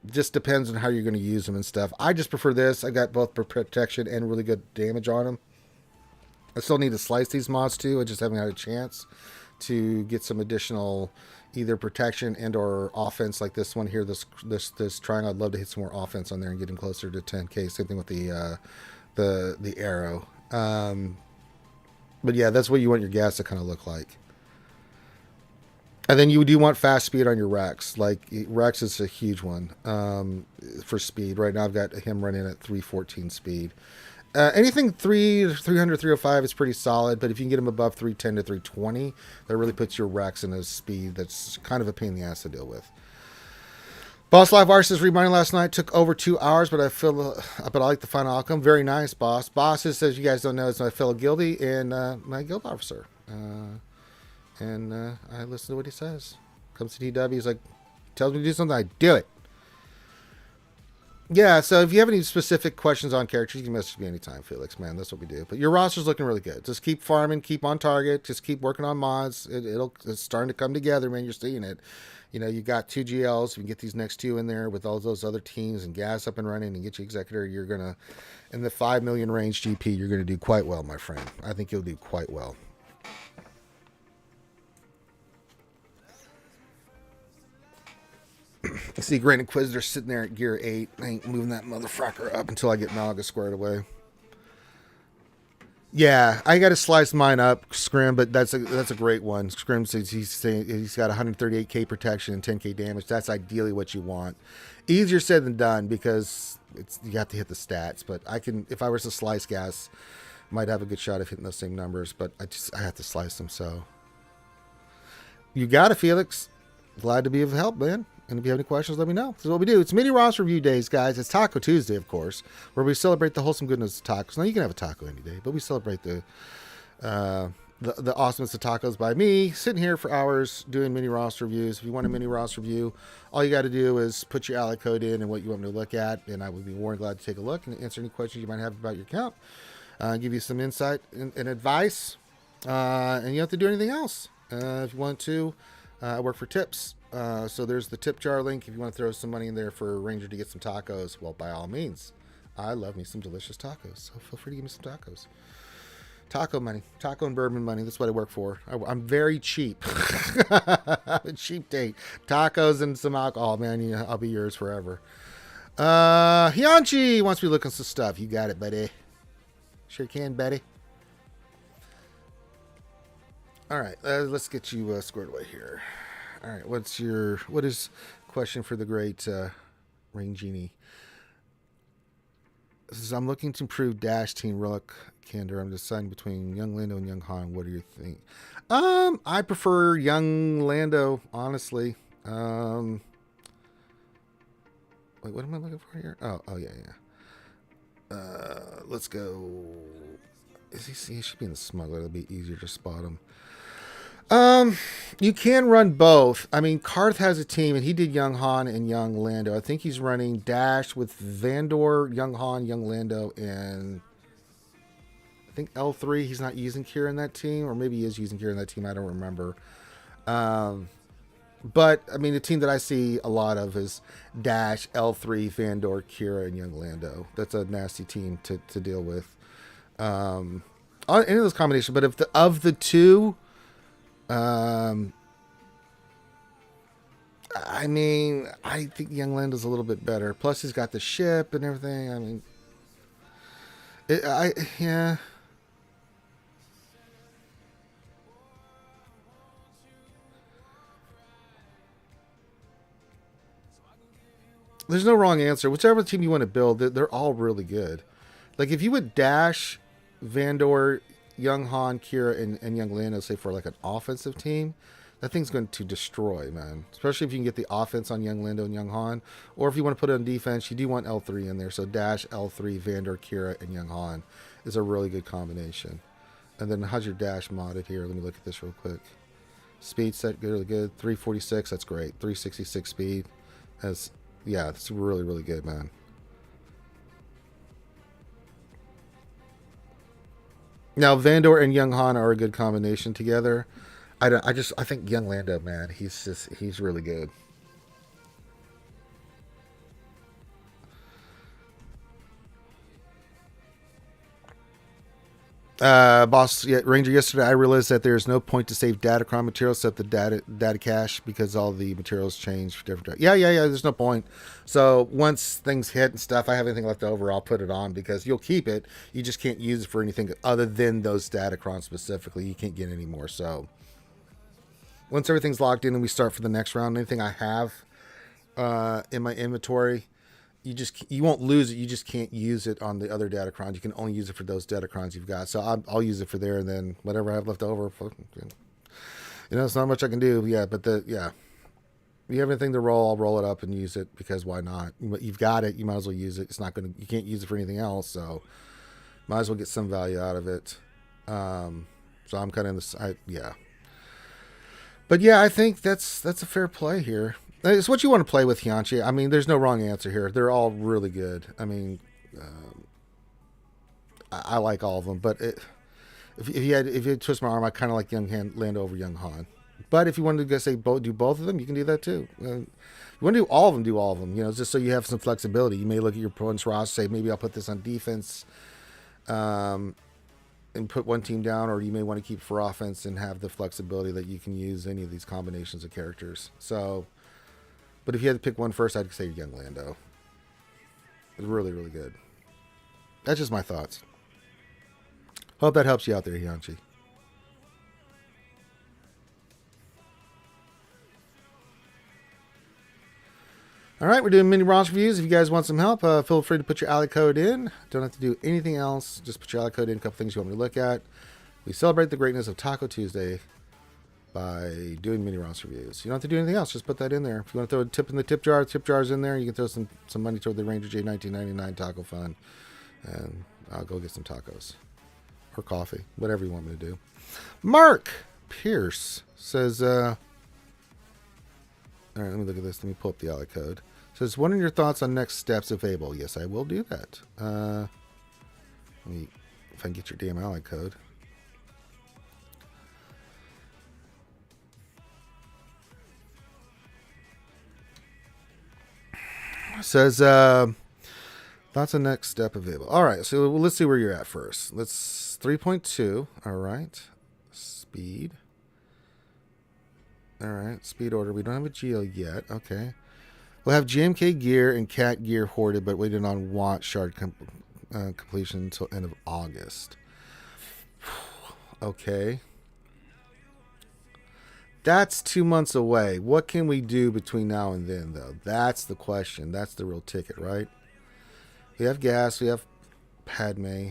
Just depends on how you're going to use them and stuff. I just prefer this. I got both protection and really good damage on them. I still need to slice these mods too. I just haven't had a chance to get some additional either protection and or offense like this one here. This triangle. I'd love to hit some more offense on there and get him closer to 10k. Same thing with the arrow. But yeah, that's what you want your gas to kind of look like. And then you do want fast speed on your Rex. Like Rex is a huge one for speed. Right now I've got him running at 314 speed. Anything 300, 305 is pretty solid, but if you can get him above 310 to 320, that really puts your Rex in a speed that's kind of a pain in the ass to deal with. Boss Live Arses rebinding last night took over 2 hours, but I like the final outcome. Very nice, boss. Boss is, as you guys don't know, is my fellow guildie and my guild officer. And I listen to what he says. Comes to DW, he's like, tells me to do something, I do it. Yeah, so if you have any specific questions on characters, you can message me anytime, Felix, man. That's what we do. But your roster's looking really good. Just keep farming, keep on target, just keep working on mods. It's starting to come together, man. You're seeing it. You got 2 GLs. We can get these next 2 in there with all those other teams and gas up and running and get you Executor. You're going to, in the 5 million range GP, you're going to do quite well, my friend. I think you'll do quite well. I see Grand Inquisitor sitting there at gear 8. I ain't moving that motherfucker up until I get Malaga squared away. Yeah, I got to slice mine up, Scrim, but that's a great one. Scrim says he's got 138k protection and 10k damage. That's ideally what you want. Easier said than done because you have to hit the stats. But if I was to slice gas, might have a good shot of hitting those same numbers. But I have to slice them. So You got it, Felix. Glad to be of help, man. And if you have any questions, let me know. This is what we do. It's mini roster review days, guys. It's Taco Tuesday, of course, where we celebrate the wholesome goodness of tacos. Now, you can have a taco any day, but we celebrate the awesomeness of tacos by me sitting here for hours doing mini roster reviews. If you want a mini roster review, all you got to do is put your ally code in and what you want me to look at, and I would be more than glad to take a look and answer any questions you might have about your account, give you some insight and advice, and you don't have to do anything else. If you want to, I work for tips. So there's the tip jar link if you want to throw some money in there for Ranger to get some tacos. Well, by all means, I love me some delicious tacos, so feel free to give me some tacos. Taco money, taco and bourbon money. That's what I work for. I'm very cheap. I'm a cheap date. Tacos and some alcohol, man. Yeah, I'll be yours forever. Hianchi wants me looking some stuff. You got it, buddy. Sure can, buddy. All right, let's get you squared away here. All right, what is question for the great Rain Genie? This is, I'm looking to improve Dash Team Relic Candor. I'm deciding between Young Lando and Young Han. What do you think? I prefer Young Lando, honestly. Wait, what am I looking for here? Oh yeah. Let's go. He should be in the smuggler. It'll be easier to spot him. You can run both. I mean, Karth has a team, and he did Young Han and Young Lando. I think he's running Dash with Vandor, Young Han, Young Lando, and I think L3. He's not using Kira in that team, or maybe he is using Kira in that team. I don't remember. But, I mean, the team that I see a lot of is Dash, L3, Vandor, Kira, and Young Lando. That's a nasty team to deal with. Any of those combinations, but of the two... I mean, I think Young Lando's a little bit better. Plus, he's got the ship and everything. I mean, yeah. There's no wrong answer. Whichever team you want to build, they're all really good. Like, if you would Dash, Vandor, Young Han, Kira, and Young Lando, say, for like an offensive team, that thing's going to destroy, man. Especially if you can get the offense on Young Lando and Young Han. Or if you want to put it on defense, you do want L3 in there. So Dash, L3, Vandor, Kira, and Young Han is a really good combination. And then how's your Dash modded here? Let me look at this real quick. Speed set really good. 346, that's great. 366 speed. Yeah, it's really, really good, man. Now, Vandor and Young Han are a good combination together. I think Young Lando, man, he's really good. Boss, yeah, Ranger, yesterday I realized that there's no point to save Datacron materials except the data cache because all the materials change for different. Yeah. There's no point. So once things hit and stuff, I have anything left over, I'll put it on because you'll keep it. You just can't use it for anything other than those Datacrons specifically. You can't get any more. So once everything's locked in and we start for the next round, anything I have in my inventory, you won't lose it. You just can't use it on the other Datacrons. You can only use it for those Datacrons you've got. So I'll use it for there, and then whatever I have left over, it's not much I can do. Yeah, but if you have anything to roll, I'll roll it up and use it because why not? You've got it. You might as well use it. You can't use it for anything else. So might as well get some value out of it. So I'm kind of in this. Yeah. But yeah, I think that's a fair play here. It's what you want to play with, Hianchi. I mean, there's no wrong answer here. They're all really good. I mean, I like all of them. But if you had twist my arm, I kind of like Young Lando over Young Han. But if you wanted to say do both of them, you can do that too. You want to do all of them. Just so you have some flexibility. You may look at your opponent's roster, say maybe I'll put this on defense, and put one team down, or you may want to keep for offense and have the flexibility that you can use any of these combinations of characters. So. But if you had to pick one first, I'd say Young Lando. It's really, really good. That's just my thoughts. Hope that helps you out there, Hianchi. All right, we're doing mini roster reviews. If you guys want some help, feel free to put your ally code in. Don't have to do anything else. Just put your ally code in, a couple things you want me to look at. We celebrate the greatness of Taco Tuesday by doing mini Ross reviews. You don't have to do anything else. Just put that in there. If you want to throw a tip in the tip jar's in there. You can throw some money toward the Ranger J 1999 Taco Fund, and I'll go get some tacos or coffee, whatever you want me to do. Mark Pierce says, all right, let me look at this. Let me pull up the ally code. Says, what are your thoughts on next steps if able? Yes, I will do that. Let me, if I can get your damn ally code. Says, thoughts on next step available. All right, so let's see where you're at first. Let's 3.2. All right, speed. All right, speed order. We don't have a geo yet. Okay, we'll have GMK gear and cat gear hoarded, but waiting on want shard completion until end of August. Okay. That's 2 months away. What can we do between now and then, though? That's the question. That's the real ticket, right? We have gas. We have Padme.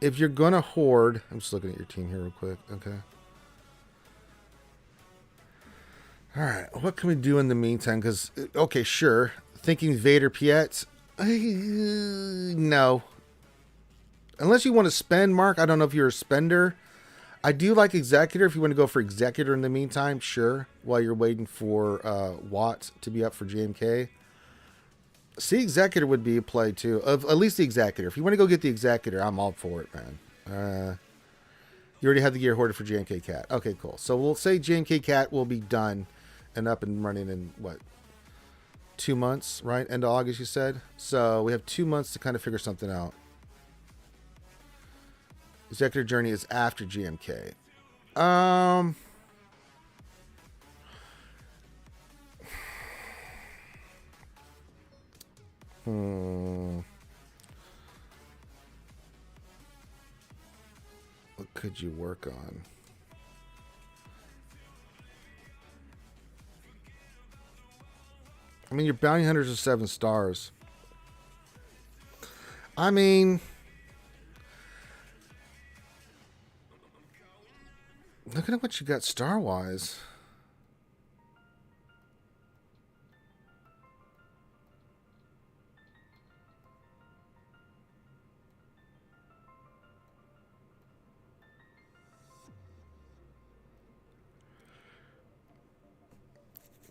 If you're going to hoard... I'm just looking at your team here real quick. Okay. All right. What can we do in the meantime? Because, okay, sure. Thinking Vader Piet? No. Unless you want to spend, Mark. I don't know if you're a spender. I do like Executor. If you want to go for Executor in the meantime, sure. While you're waiting for Watt to be up for JMK. See, Executor would be a play too. At least the Executor. If you want to go get the Executor, I'm all for it, man. You already have the gear hoarded for JMK Cat. Okay, cool. So we'll say JMK Cat will be done and up and running in, what, 2 months, right? End of August, you said? So we have 2 months to kind of figure something out. Executor Journey is after GMK. What could you work on? I mean, your bounty hunters are 7 stars. I mean... Looking at what you got star-wise.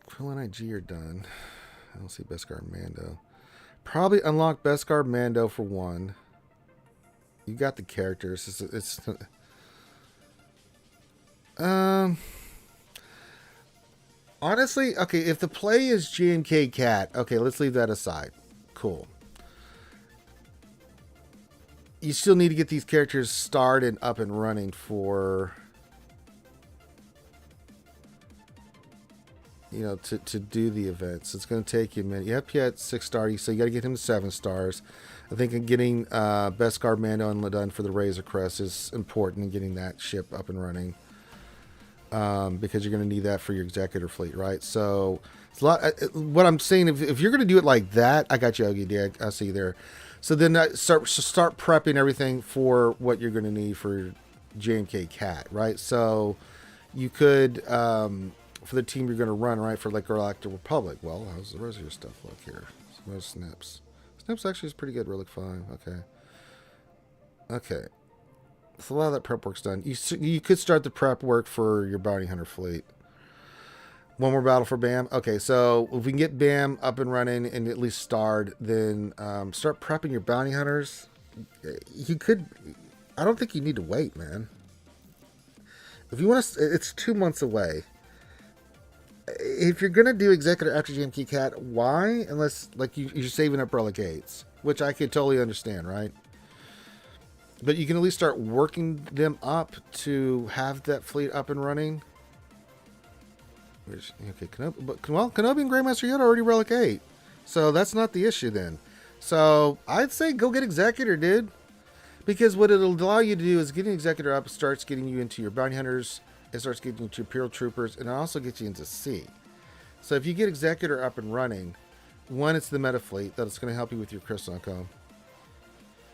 Quill and IG are done. I don't see Beskar Mando. Probably unlock Beskar Mando for 1. You got the characters. It's honestly, okay, if the play is GMK Cat, okay, let's leave that aside. Cool. You still need to get these characters started up and running for, you know, to do the events. It's going to take you a minute. You have Piet 6 star, so you got to get him to 7 stars. I think getting Beskar Mando and done for the Razor Crest is important in getting that ship up and running. Because you're going to need that for your Executor fleet, right? So, it's a lot. What I'm saying, if you're going to do it like that, I got you, Yogi Dig. I see you there. So then start prepping everything for what you're going to need for JMK Cat, right? So you could, for the team you're going to run, right, for like Galactic Republic. Well, how's the rest of your stuff look here? Where's Snips? Snips actually is pretty good. Relic 5. Okay. Okay. So a lot of that prep work's done. You could start the prep work for your bounty hunter fleet. One more battle for BAM. Okay, so if we can get BAM up and running and at least starred, then start prepping your bounty hunters. You could. I don't think you need to wait, man. If you want to, it's 2 months away. If you're gonna do Executor after GMK Cat, why? Unless like you're saving up Relic 8s, which I could totally understand, right? But you can at least start working them up to have that fleet up and running. Okay, Kenobi and Greymaster Yoda are already Relic 8. So that's not the issue then. So I'd say go get Executor, dude. Because what it'll allow you to do is getting Executor up starts getting you into your bounty hunters. It starts getting you to Imperial Troopers. And it also gets you into C. So if you get Executor up and running, one, it's the meta fleet that's going to help you with your Crystal Cone.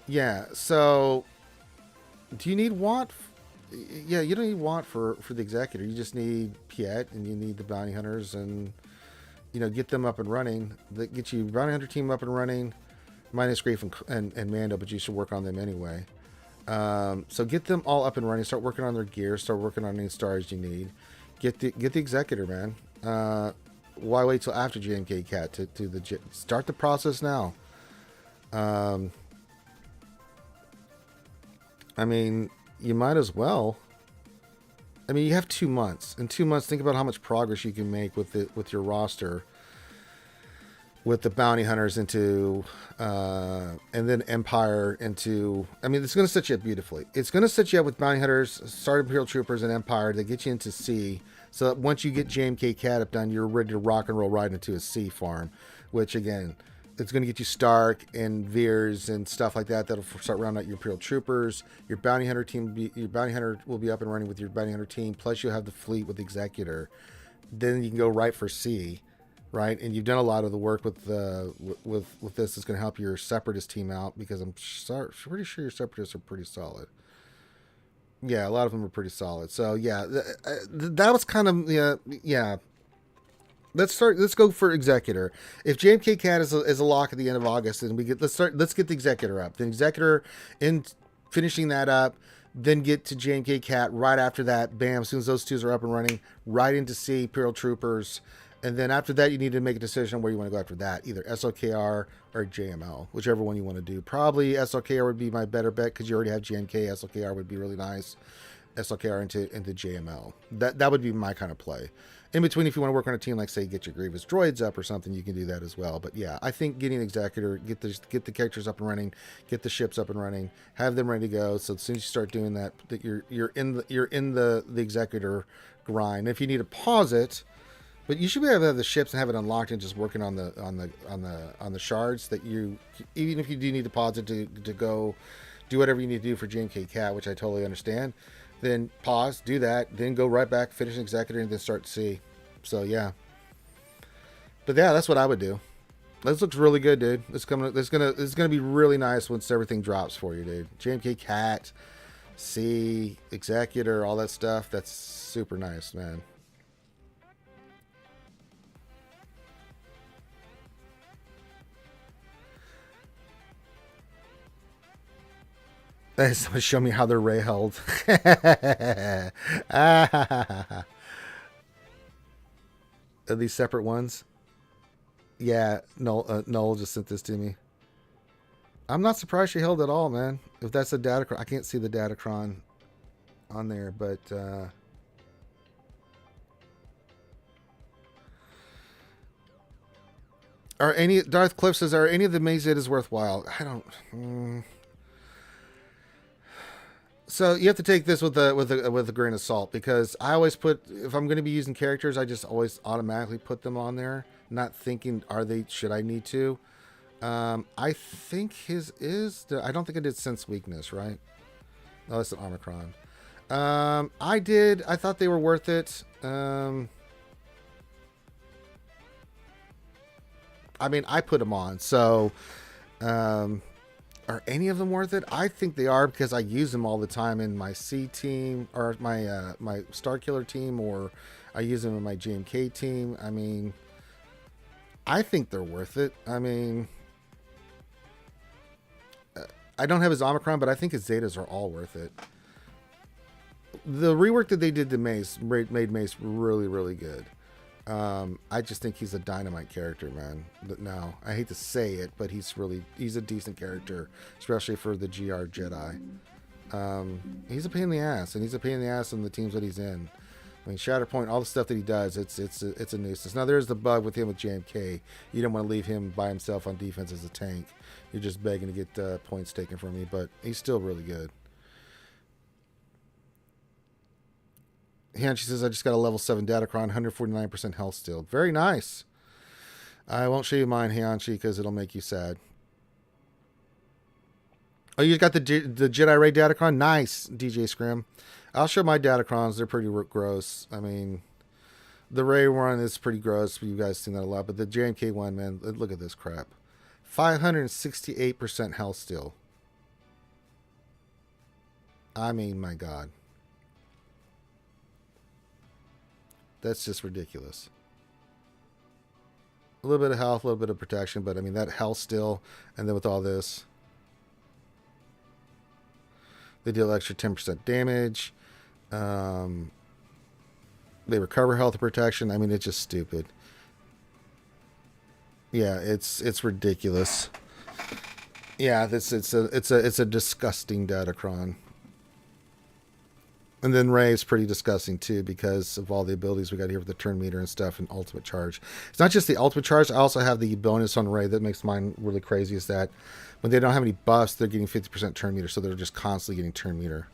Yeah, so do you need Watt? yeah, you don't need want for the Executor. You just need Piet, and you need the Bounty Hunters, and get them up and running. That get you Bounty Hunter team up and running, minus Grief and Mando, but you should work on them anyway. So get them all up and running. Start working on their gear. Start working on any stars you need. Get the Executor, man. Why wait till after JMK Cat to start the process now? I mean, you might as well. I mean, you have 2 months. In 2 months, think about how much progress you can make with your roster, with the bounty hunters into, and then Empire into. I mean, it's going to set you up beautifully. It's going to set you up with bounty hunters, start Imperial Troopers, and Empire to get you into C. So that once you get JMK Cat up done, you're ready to rock and roll right into a C farm, which again, it's going to get you Stark and Veers and stuff like that. That'll start rounding out your Imperial Troopers. Your bounty hunter team, your bounty hunter will be up and running with your bounty hunter team. Plus, you'll have the fleet with the Executor. Then you can go right for C, right? And you've done a lot of the work with this. It's going to help your Separatist team out because I'm pretty sure your Separatists are pretty solid. Yeah, a lot of them are pretty solid. So yeah, that was kind of yeah. Let's go for Executor. If JMK Cat is a lock at the end of August, then let's get the Executor up. The Executor in finishing that up, then get to JMK Cat right after that. Bam! As soon as those two are up and running, right into C Imperial Troopers, and then after that, you need to make a decision on where you want to go after that. Either SLKR or JML, whichever one you want to do. Probably SLKR would be my better bet because you already have JMK. SLKR would be really nice. SLKR into JML. That would be my kind of play. In between, if you want to work on a team like, say, get your Grievous droids up or something, you can do that as well. But yeah, I think getting Executor, get the characters up and running, get the ships up and running, have them ready to go. So as soon as you start doing that you're in the Executor grind. If you need to pause it, but you should be able to have the ships and have it unlocked and just working on the shards. That you, even if you do need to pause it to go do whatever you need to do for JMK Cat, which I totally understand. Then pause, do that, then go right back, finish an Executor, and then start to C. So yeah, but yeah, that's what I would do. This looks really good, dude. It's gonna be really nice once everything drops for you, dude. JMK Cat, C, Executor, all that stuff. That's super nice, man. Someone show me how they're Ray held. Are these separate ones? Yeah, Noel just sent this to me. I'm not surprised she held at all, man. If that's a Datacron, I can't see the Datacron on there, but are any Darth Cliff says, are any of the Mazetas worthwhile? I don't. So you have to take this with a grain of salt, because I always put, if I'm going to be using characters, I just always automatically put them on there, not thinking should I need to. I think his is. I don't think I did Sense Weakness, right? Oh, that's an Omicron. I did. I thought they were worth it. I mean, I put them on, so. Are any of them worth it? I think they are, because I use them all the time in my C team, or my my Star Killer team, or I use them in my JMK team. I mean, I think they're worth it. I mean, I don't have his Omicron, but I think his Zetas are all worth it. The rework that they did to Mace made Mace really, really good. I just think he's a dynamite character, man. But no, I hate to say it, but he's a decent character, especially for the GR Jedi. He's a pain in the ass, and he's a pain in the ass in the teams that he's in. I mean, Shatterpoint, all the stuff that he does, it's a nuisance. Now, there's the bug with him with JMK. You don't want to leave him by himself on defense as a tank. You're just begging to get points taken from you, but he's still really good. She says, I just got a level 7 Datacron, 149% health still. Very nice. I won't show you mine, Hianchi, because it'll make you sad. Oh, you got the Jedi Ray Datacron? Nice, DJ Scrim. I'll show my Datacrons. They're pretty gross. I mean, the Ray one is pretty gross. You guys seen that a lot. But the JMK one, man, look at this crap. 568% health still. I mean, my God. That's just ridiculous. A little bit of health, a little bit of protection, but I mean, that health still, and then with all this, they deal extra 10% damage. They recover health and protection. I mean, it's just stupid. Yeah, it's ridiculous. Yeah, it's a disgusting Datacron. And then Ray is pretty disgusting too because of all the abilities we got here with the turn meter and stuff and ultimate charge. It's not just the ultimate charge. I also have the bonus on Ray that makes mine really crazy is that when they don't have any buffs, they're getting 50% turn meter, so they're just constantly getting turn meter.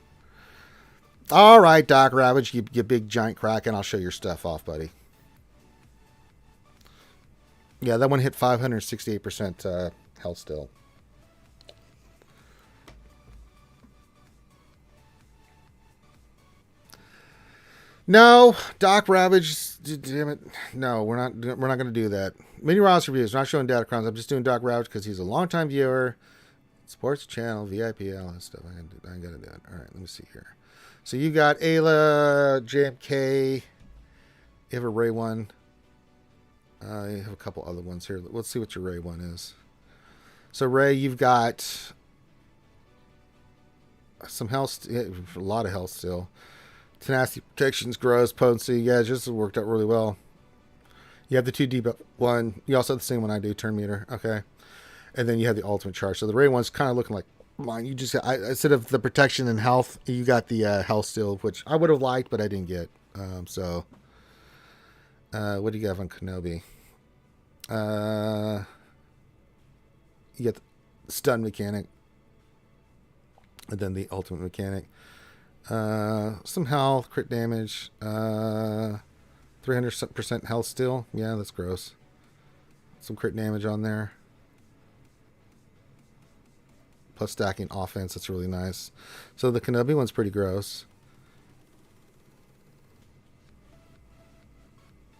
All right, Doc Ravage, you big giant Kraken. I'll show your stuff off, buddy. Yeah, that one hit 568% health still. No, Doc Ravage, damn it. No, we're not going to do that. Mini Ross reviews. We're not showing Datacrons. I'm just doing Doc Ravage because he's a longtime viewer. Sports channel, VIP, all that stuff. I ain't got to do it. All right, let me see here. So you got Ayla, JMK. You have a Ray one. You have a couple other ones here. Let's see what your Ray one is. So Ray, you've got some health, a lot of health still. Tenacity, protections, grows, potency. Yeah, it just worked out really well. You have the 2 debuff one. You also have the same one I do, turn meter. Okay. And then you have the ultimate charge. So the Ray one's kind of looking like mine. You just got, instead of the protection and health, you got the health still, which I would have liked, but I didn't get. What do you have on Kenobi? You get the stun mechanic. And then the ultimate mechanic. Some health, crit damage, 300% health still. Yeah, that's gross. Some crit damage on there. Plus stacking offense, that's really nice. So the Kenobi one's pretty gross.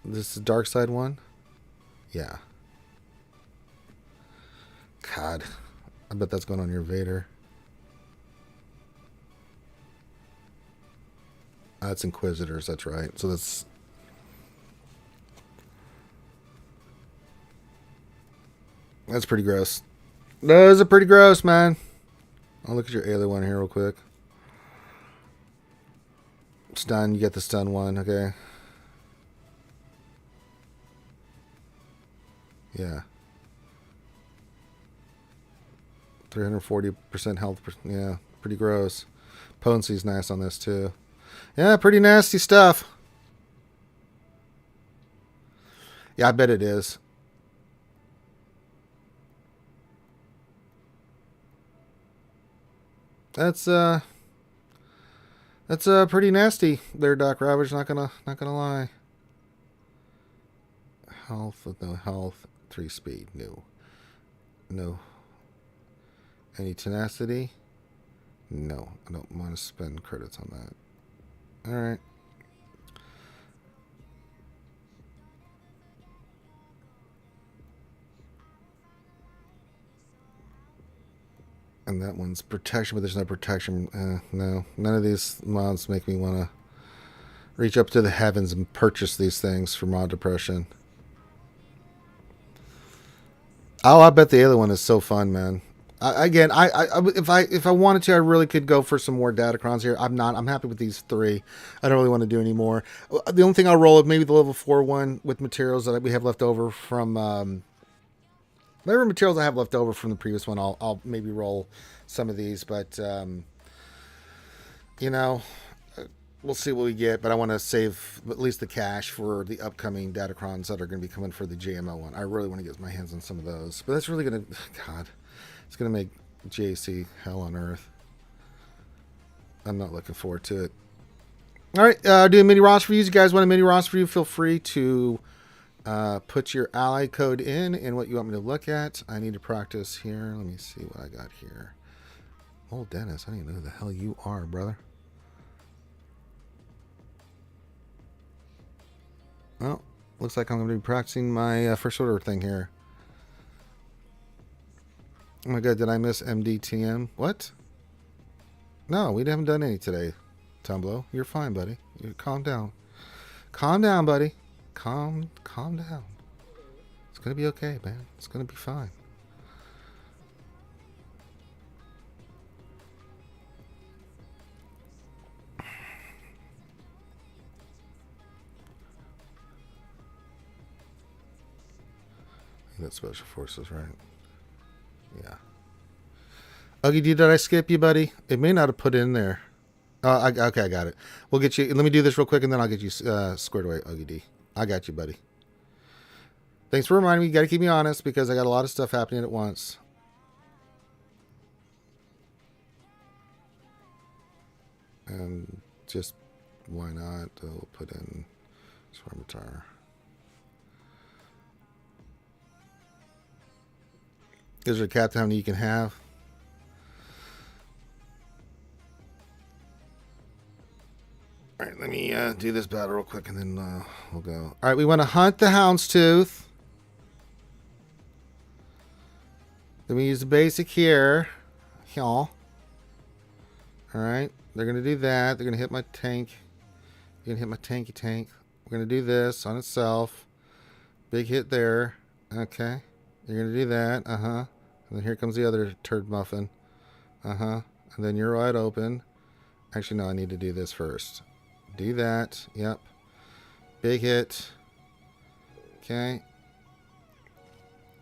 This is the dark side one? Yeah. God. I bet that's going on your Vader. That's Inquisitors, that's right. So that's... That's pretty gross. Those are pretty gross, man. I'll look at your Ayla one here real quick. Stun, you get the stun one, okay. Yeah. 340% health, yeah, pretty gross. Potency's nice on this too. Yeah, pretty nasty stuff. Yeah, I bet it is. That's pretty nasty there, Doc Ravage, not gonna lie. Health with no health, 3 speed, no. Any tenacity? No, I don't want to spend credits on that. Alright. And that one's protection, but there's no protection. No, none of these mods make me want to reach up to the heavens and purchase these things for mod depression. Oh, I bet the other one is so fun, man. If I wanted to, I really could go for some more Datacrons here. I'm happy with these 3. I don't really want to do any more. The only thing I'll roll is maybe the level 4 one with materials that we have left over from whatever materials I have left over from the previous one. I'll maybe roll some of these, but you know, we'll see what we get. But I want to save at least the cash for the upcoming Datacrons that are going to be coming for the JMO one. I really want to get my hands on some of those, but that's really going to, God. It's going to make JC hell on earth. I'm not looking forward to it. All right, doing mini roster reviews. You guys want a mini roster review? Feel free to put your ally code in and what you want me to look at. I need to practice here. Let me see what I got here. Old Dennis, I don't even know who the hell you are, brother. Well, looks like I'm going to be practicing my first order thing here. Oh my god, did I miss MDTM? What? No, we haven't done any today, Tumblo. You're fine, buddy. You calm down. Calm down, buddy. Calm down. It's gonna be okay, man. It's gonna be fine. That's special forces, right? Yeah. Uggy D, did I skip you, buddy? It may not have put in there. Okay, I got it. We'll get you. Let me do this real quick, and then I'll get you squared away, Uggy D. I got you, buddy. Thanks for reminding me. You got to keep me honest because I got a lot of stuff happening at once. And just why not? We'll put in Swarmatar. Is there a cap to how many you can have? All right, let me do this battle real quick, and then we'll go. All right, we want to hunt the Houndstooth. Then we use the basic here. All right, they're going to do that. They're going to hit my tank. You're going to hit my tanky tank. We're going to do this on itself. Big hit there. Okay. You're going to do that. Uh-huh. And then here comes the other turd muffin. Uh-huh. And then you're wide open. Actually, no, I need to do this first. Do that. Yep. Big hit. Okay.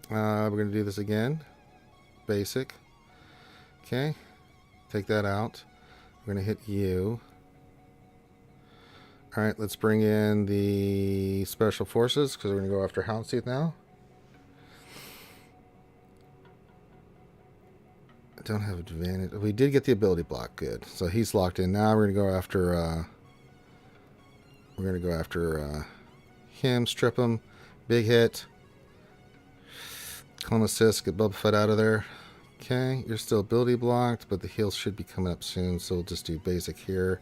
We're going to do this again. Basic. Okay. Take that out. We're going to hit you. All right, let's bring in the special forces because we're going to go after Houndstooth now. I don't have advantage. We did get the ability block. Good. So he's locked in. Now we're going to go after... him, strip him, big hit, clone assist, get Boba Fett out of there. Okay, you're still ability blocked, but the heals should be coming up soon, so we'll just do basic here.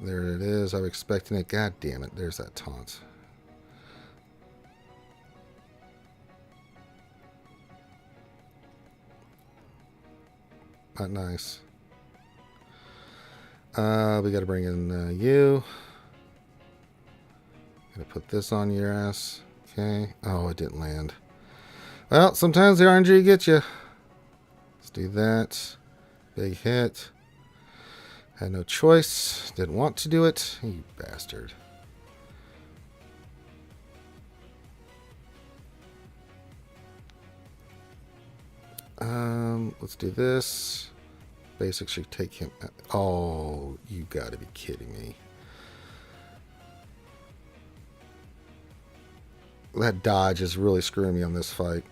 There it is. I'm expecting it. God damn it. There's that taunt. Not nice. We got to bring in you. Gonna put this on your ass. Okay. Oh, it didn't land. Well, sometimes the RNG gets you. Let's do that. Big hit. Had no choice. Didn't want to do it. You bastard. Let's do this. Basic should take him. Oh, you gotta be kidding me. That dodge is really screwing me on this fight.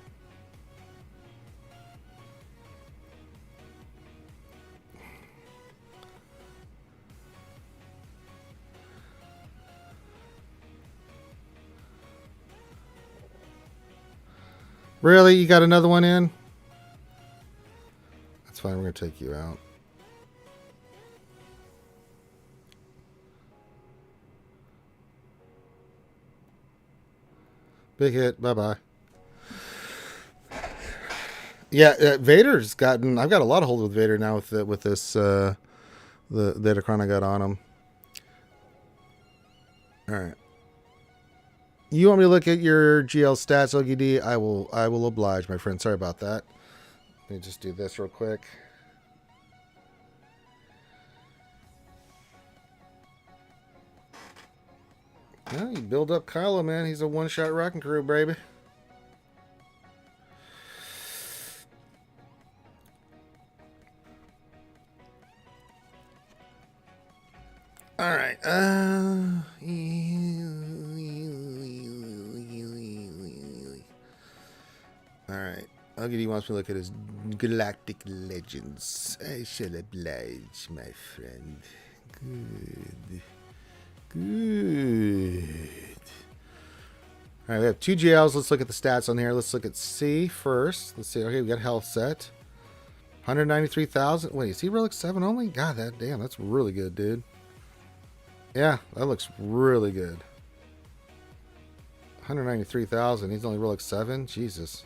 Really? You got another one in? That's fine. We're going to take you out. Big hit. Bye-bye. Yeah, Vader's gotten... I've got a lot of hold with Vader now with this... the Datacron I got on him. Alright. You want me to look at your GL stats, OGD? I will oblige, my friend. Sorry about that. Let me just do this real quick. Yeah, you build up Kylo, man. He's a one-shot wrecking crew, baby. All right. All right. Ugly wants me to look at his galactic legends. I shall oblige, my friend. Good. Good. All right, we have 2 GLs. Let's look at the stats on here. Let's look at C first. Let's see. Okay, we got health set. 193,000. Wait, is he Relic 7 only? God, that's really good, dude. Yeah, that looks really good. 193,000. He's only Relic 7. Jesus.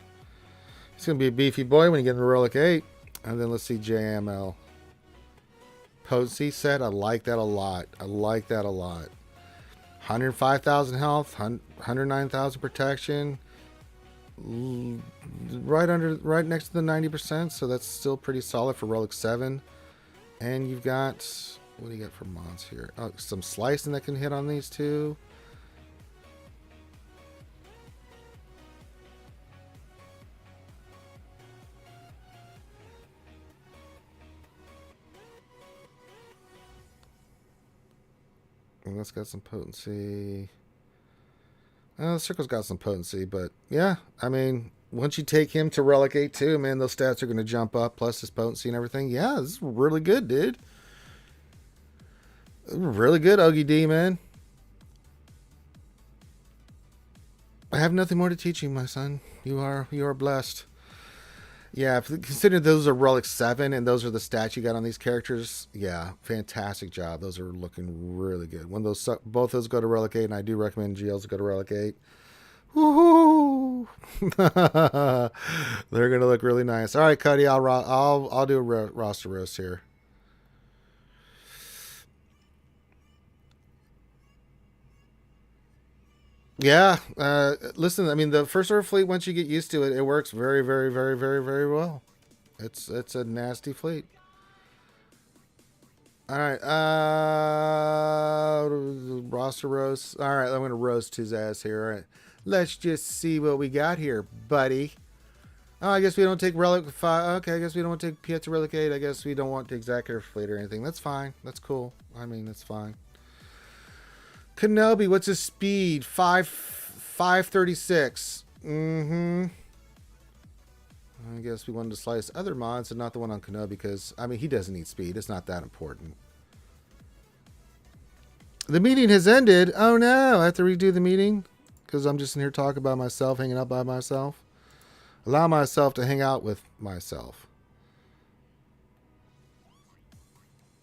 He's going to be a beefy boy when you get into Relic 8. And then let's see JML. Potency set. I like that a lot. 105,000 health, 109,000 protection. Right next to the 90%, so that's still pretty solid for Relic 7. And you've got, what do you got for mods here? Oh, some slicing that can hit on these two. And that's got some potency. The Circle's got some potency, but yeah, I mean, once you take him to Relic 8 too, man, those stats are going to jump up, plus his potency and everything. Yeah, this is really good, dude. Really good, Ogie D, man. I have nothing more to teach you, my son. You are blessed. Yeah, considering those are Relic 7 and those are the stats you got on these characters, yeah, fantastic job. Those are looking really good. When both those go to Relic 8, and I do recommend GLs to go to Relic 8. Woohoo! They're gonna look really nice. All right, Cuddy, I'll do a roster roast here. Yeah, listen, I mean, the first order fleet, once you get used to it, it works very, very, very, very, very well. It's a nasty fleet. All right, roster roast. All right, I'm gonna roast his ass here. All right, let's just see what we got here, buddy. Oh, I guess we don't take Relic 5. Okay, I guess we don't want to take Piet to Relic 8. I guess we don't want the Exactor fleet or anything. That's fine. That's cool. I mean, that's fine. Kenobi, what's his speed? 536. I guess we wanted to slice other mods and not the one on Kenobi because, I mean, he doesn't need speed. It's not that important. The meeting has ended. Oh, no. I have to redo the meeting because I'm just in here talking by myself, hanging out by myself. Allow myself to hang out with myself.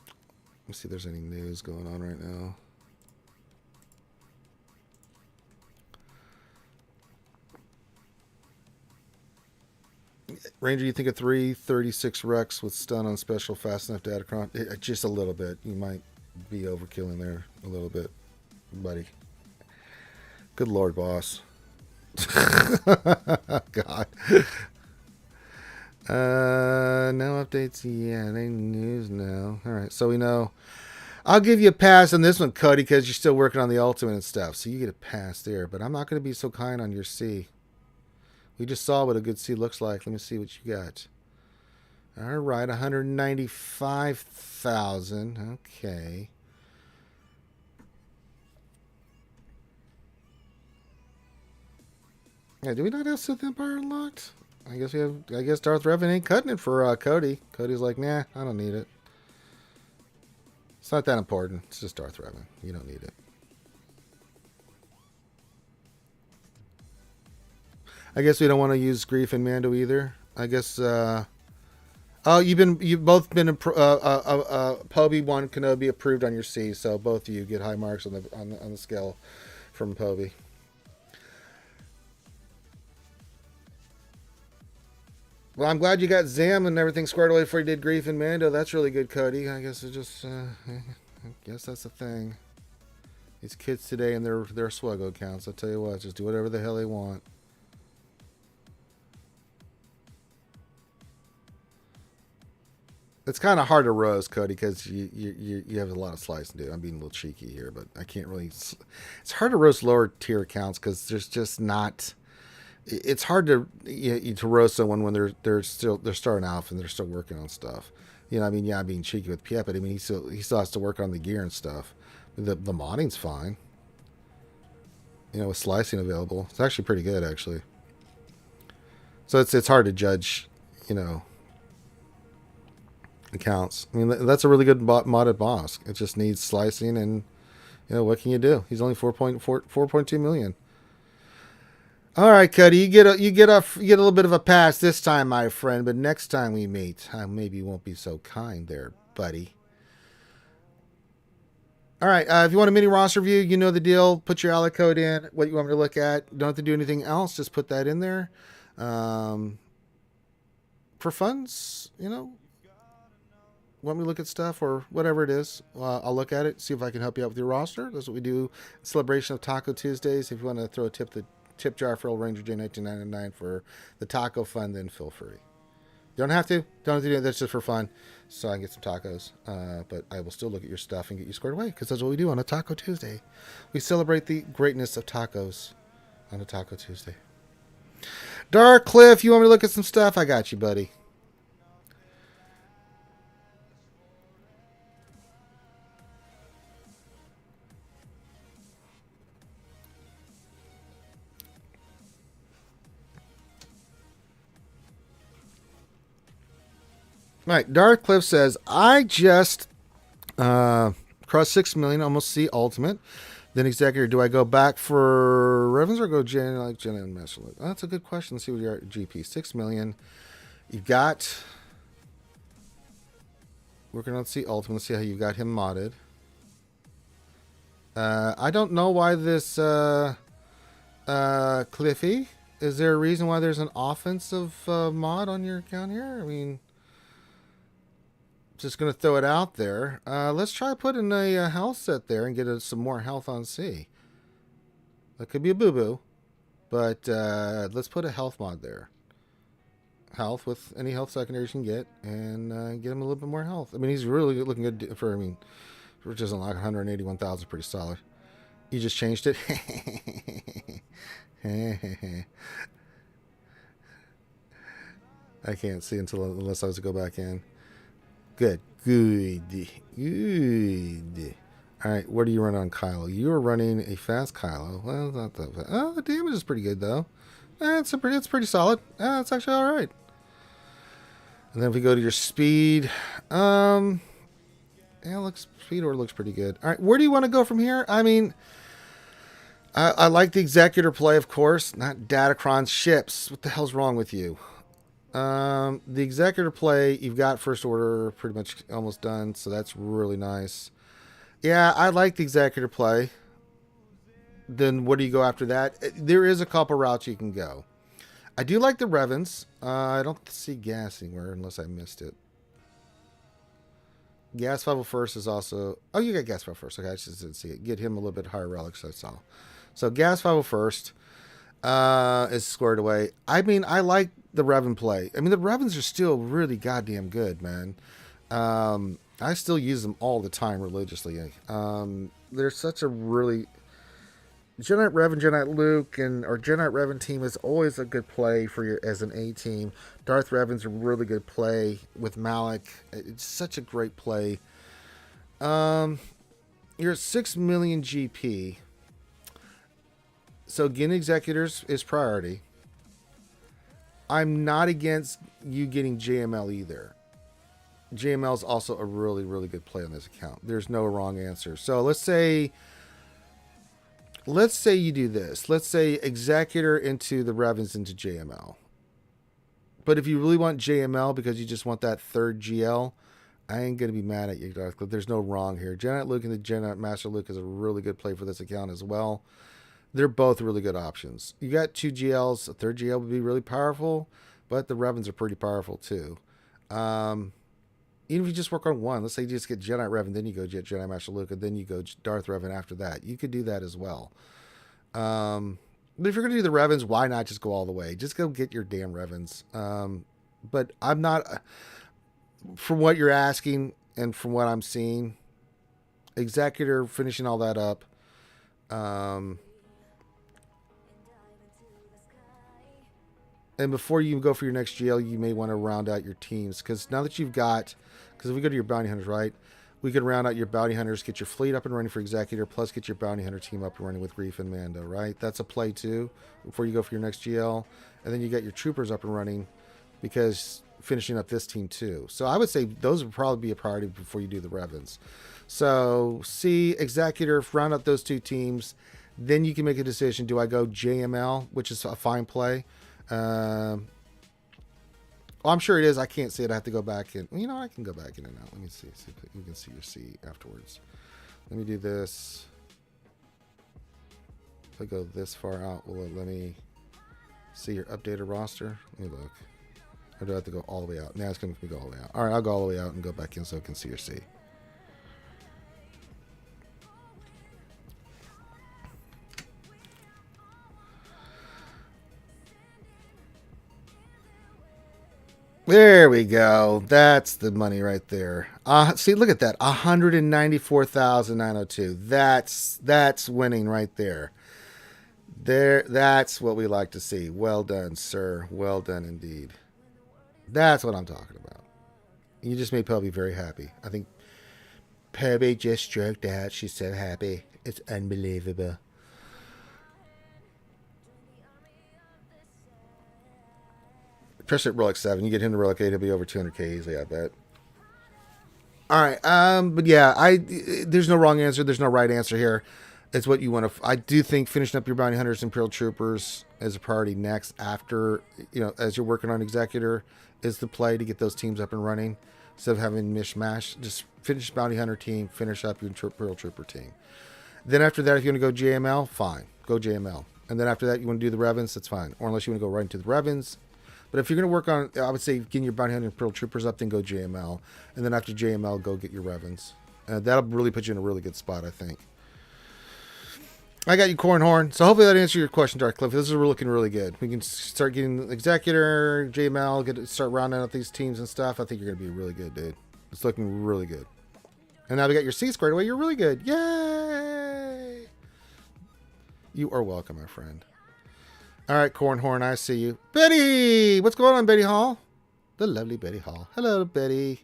Let me see if there's any news going on right now. Ranger, you think a 336 Rex with stun on special fast enough to add a cron? Just a little bit. You might be overkilling there a little bit, buddy. Good Lord, boss. God. No updates. Yeah, they news now. All right, so we know. I'll give you a pass on this one, Cuddy, because you're still working on the ultimate and stuff. So you get a pass there, but I'm not going to be so kind on your C. We just saw what a good C looks like. Let me see what you got. All right, 195,000. Okay. Yeah, do we not have Sith Empire unlocked? I guess we have. I guess Darth Revan ain't cutting it for Cody. Cody's like, nah, I don't need it. It's not that important. It's just Darth Revan. You don't need it. I guess we don't want to use Grief and Mando either. I guess. Oh, you've both been Poby 1 Kenobi approved on your C, so both of you get high marks on the scale from Poby. Well, I'm glad you got Zam and everything squared away before you did Grief and Mando. That's really good, Cody. I guess it just, I guess that's the thing. These kids today and their SWGOH accounts, I'll tell you what, just do whatever the hell they want. It's kind of hard to roast, Cody, because you have a lot of slicing to do. I'm being a little cheeky here, but I can't really. It's hard to roast lower tier accounts because there's just not. It's hard to roast someone when they're starting off and they're still working on stuff. You know, I mean, yeah, I'm being cheeky with Piet, but I mean, he still has to work on the gear and stuff. The modding's fine. You know, with slicing available, it's actually pretty good, actually. So it's hard to judge, you know, accounts. I mean, that's a really good modded boss. It just needs slicing, and you know, what can you do? He's only 4.2 million. All right, Cuddy, you get a little bit of a pass this time, my friend. But next time we meet, I maybe won't be so kind there, buddy. All right, if you want a mini roster review, you know the deal. Put your ally code in, what you want me to look at. Don't have to do anything else. Just put that in there. For funds, you know, want me to look at stuff or whatever it is, I'll look at it, see if I can help you out with your roster. That's what we do. Celebration of Taco Tuesdays. If you want to throw a tip jar for old Ranger J 1999 for the taco fund, then feel free. You don't have to. Don't have to do it. That's just for fun, so I can get some tacos. But I will still look at your stuff and get you squared away, because that's what we do on a Taco Tuesday. We celebrate the greatness of tacos on a Taco Tuesday. Dark Cliff, you want me to look at some stuff? I got you, buddy. All right, Dark Cliff says, I just crossed 6 million, almost see Ultimate. Then Executor, do I go back for Revens or go Jen and Master Luke? Oh, that's a good question. Let's see what your GP. 6 million. You've got, working on see Ultimate. Let's see how you got him modded. I don't know why this Cliffy. Is there a reason why there's an offensive mod on your account here? I mean, just going to throw it out there. Let's try putting a health set there and get some more health on C. That could be a boo-boo, but let's put a health mod there. Health with any health secondaries you can get, and get him a little bit more health. I mean, he's really looking good for, I mean, for just like 181,000, pretty solid. You just changed it? I can't see unless I was to go back in. Good. All right, what do you run on Kylo? You are running a fast Kylo. Well, not that fast. Oh, the damage is pretty good, though. It's pretty solid. It's actually all right. And then if we go to your speed, speed order looks pretty good. All right, where do you want to go from here? I mean, I like the Executor play, of course, not Datacron ships. What the hell's wrong with you? The Executor play, you've got First Order pretty much almost done, so that's really nice. Yeah, I like the Executor play. Then what do you go after that? There is a couple routes you can go. I do like the Revens. I don't see gas anywhere unless I missed it. Gas 501st is also... Oh, you got Gas 501st. Okay, I just didn't see it. Get him a little bit higher relics, that's all. So Gas 501st is squared away. I mean, I like the Revan play. I mean, the Revens are still really goddamn good, man. I still use them all the time religiously. They're such a really... Jedi Revan, Jedi Luke, or Jedi Revan team is always a good play for your as an A team. Darth Revan's a really good play with Malik. It's such a great play. You're at 6 million GP. So getting Executors is priority. I'm not against you getting JML either. JML is also a really, really good play on this account. There's no wrong answer. So let's say you do this. Let's say Executor into the Revens into JML. But if you really want JML because you just want that third GL, I ain't going to be mad at you, Darth Cliff. There's no wrong here. Jedi Luke and the Jedi Master Luke is a really good play for this account as well. They're both really good options. You got 2 GLs. A third GL would be really powerful, but the Revens are pretty powerful too. Even if you just work on one, let's say you just get Jedi Revan, then you go get Jedi Master Luke, and then you go Darth Revan after that. You could do that as well. But if you're going to do the Revens, why not just go all the way? Just go get your damn Revens. But I'm not, from what you're asking and from what I'm seeing, Executor finishing all that up. And before you go for your next GL, you may want to round out your teams. Because now that you've got... Because if we go to your bounty hunters, right? We could round out your bounty hunters, get your fleet up and running for Executor, plus get your bounty hunter team up and running with Grief and Mando, right? That's a play too, before you go for your next GL. And then you get your troopers up and running, because finishing up this team too. So I would say those would probably be a priority before you do the Revens. So see Executor, round up those 2 teams. Then you can make a decision. Do I go JML, which is a fine play? Well, I'm sure it is. I can't see it. I have to go back in. You know, I can go back in and out. Let me see. See if you can see your C afterwards. Let me do this. If I go this far out, will it let me see your updated roster? Let me look. Or do I have to go all the way out? Now it's going to make me go all the way out. All right, I'll go all the way out and go back in so I can see or see. There we go. That's the money right there. See, look at that. 194,902. That's winning right there. That's what we like to see. Well done, sir. Well done indeed. That's what I'm talking about. You just made Pelby very happy. I think Pelby just stroked out. She's so happy. It's unbelievable. Especially at Relic 7. You get him to Relic 8, he'll be over 200k easily, I bet. Alright, but yeah, there's no wrong answer, there's no right answer here. It's what you want to... I do think finishing up your Bounty Hunters and Imperial Troopers as a priority next after, as you're working on Executor, is the play to get those teams up and running. Instead of having mishmash, just finish Bounty Hunter team, finish up your Imperial Trooper team. Then after that, if you want to go JML, fine. Go JML. And then after that, you want to do the Revens, that's fine. Or unless you want to go right into the Revens... But if you're going to work on, I would say, getting your Bounty Hunter and Imperial Troopers up, then go JML. And then after JML, go get your Revens. That'll really put you in a really good spot, I think. I got you, Cornhorn. So hopefully that answers your question, Dark Cliff. This is looking really good. We can start getting Executor, JML, start rounding out these teams and stuff. I think you're going to be really good, dude. It's looking really good. And now we got your C squared away. You're really good. Yay! You are welcome, my friend. All right, Cornhorn, I see you. Betty! What's going on, Betty Hall? The lovely Betty Hall. Hello, Betty.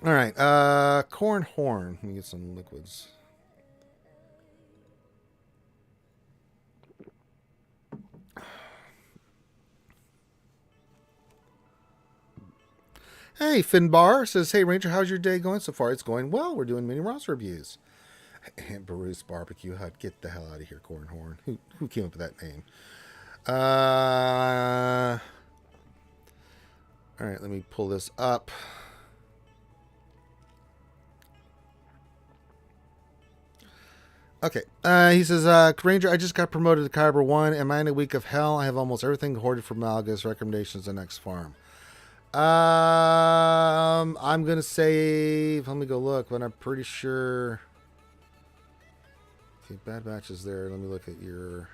All right, Cornhorn. Let me get some liquids. Hey, Finbar says, hey, Ranger, how's your day going so far? It's going well. We're doing mini Ross reviews. And Bruce Barbecue Hut. Get the hell out of here, Cornhorn. Who came up with that name? All right, let me pull this up. Okay. He says, Ranger, I just got promoted to Kyber 1. Am I in a week of hell? I have almost everything hoarded for Malgus. Recommendations the next farm. I'm gonna save. Let me go look, but I'm pretty sure. Okay, Bad Batch is there. Let me look at your.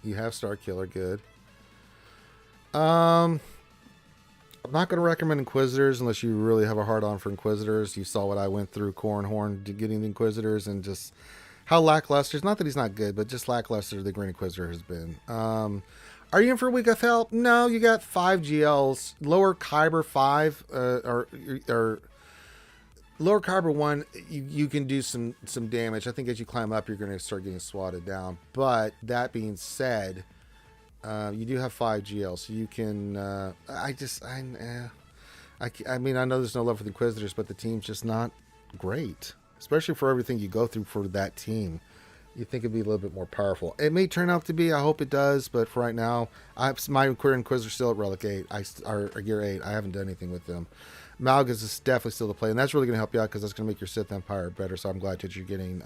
You have Star Killer, good. I'm not gonna recommend Inquisitors unless you really have a hard on for Inquisitors. You saw what I went through, Cornhorn, getting the Inquisitors, and just how lackluster. It's not that he's not good, but just lackluster the Green Inquisitor has been. Are you in for a week of help? No, you got 5 GLs. Lower Kyber 5 or lower Kyber 1, you can do some damage. I think as you climb up, you're going to start getting swatted down. But that being said, you do have 5 GLs, so you can. I mean, I know there's no love for the Inquisitors, but the team's just not great. Especially for everything you go through for that team. You think it'd be a little bit more powerful. It may turn out to be. I hope it does. But for right now, my Inquisitor still at Relic 8. Or Gear 8. I haven't done anything with them. Malgus is definitely still the play. And that's really going to help you out because that's going to make your Sith Empire better. So I'm glad that you're getting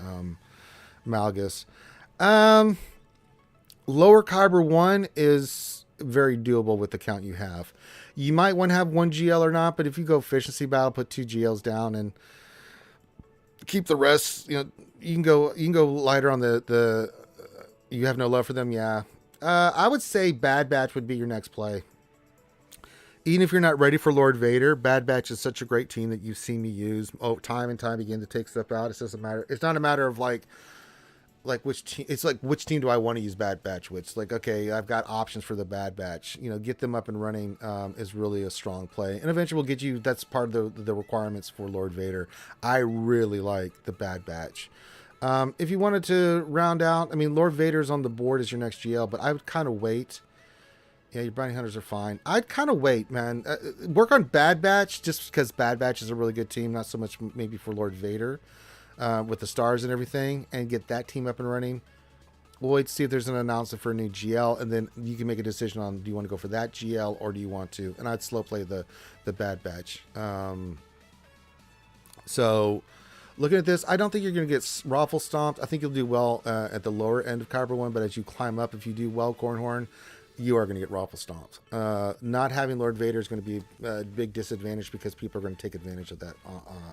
Malgus. Lower Kyber 1 is very doable with the count you have. You might want to have 1 GL or not. But if you go efficiency battle, put 2 GLs down and keep the rest. You can go lighter on the you have no love for them. Yeah. I would say Bad Batch would be your next play. Even if you're not ready for Lord Vader, Bad Batch is such a great team that you've seen me use time and time again to take stuff out. It doesn't matter. It's not a matter of like which team. It's like which team do I want to use Bad Batch with? Like, okay, I've got options for the Bad Batch. Get them up and running is really a strong play, and eventually we'll get you. That's part of the requirements for Lord Vader. I really like the Bad Batch. If you wanted to round out, I mean, Lord Vader's on the board as your next GL, but I would kind of wait. Yeah, your Bounty Hunters are fine. I'd kind of wait, man. Work on Bad Batch just because Bad Batch is a really good team, not so much maybe for Lord Vader with the stars and everything, and get that team up and running. We'll wait to see if there's an announcement for a new GL, and then you can make a decision on, do you want to go for that GL or do you want to, and I'd slow play the Bad Batch. So looking at this, I don't think you're going to get raffle stomped. I think you'll do well at the lower end of Kyber 1, but as you climb up, if you do well, Cornhorn, you are going to get raffle stomped. Not having Lord Vader is going to be a big disadvantage because people are going to take advantage of that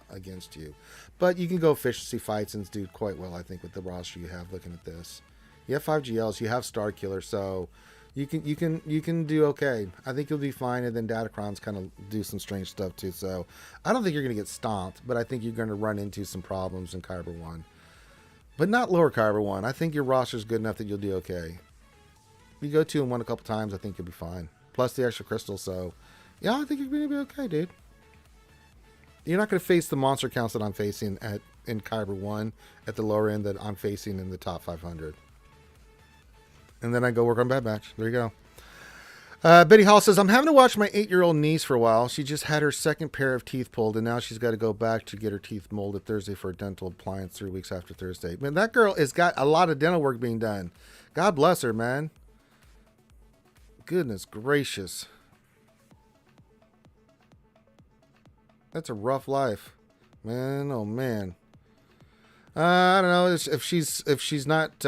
against you. But you can go efficiency fights and do quite well, I think, with the roster you have looking at this. You have 5 GLs, you have Star Killer, so you can do okay. I think you'll be fine, and then Datacrons kind of do some strange stuff too. So I don't think you're going to get stomped, but I think you're going to run into some problems in Kyber 1. But not lower Kyber 1. I think your roster's good enough that you'll do okay. You go 2 and 1 a couple times, I think you'll be fine. Plus the extra crystal, so yeah, I think you're going to be okay, dude. You're not going to face the monster counts that I'm facing in Kyber 1 at the lower end that I'm facing in the top 500. And then I go work on Bad Batch. There you go. Betty Hall says, I'm having to watch my 8-year-old niece for a while. She just had her second pair of teeth pulled, and now she's got to go back to get her teeth molded Thursday for a dental appliance 3 weeks after Thursday. Man, that girl has got a lot of dental work being done. God bless her, man. Goodness gracious. That's a rough life. Man, oh man. I don't know if she's not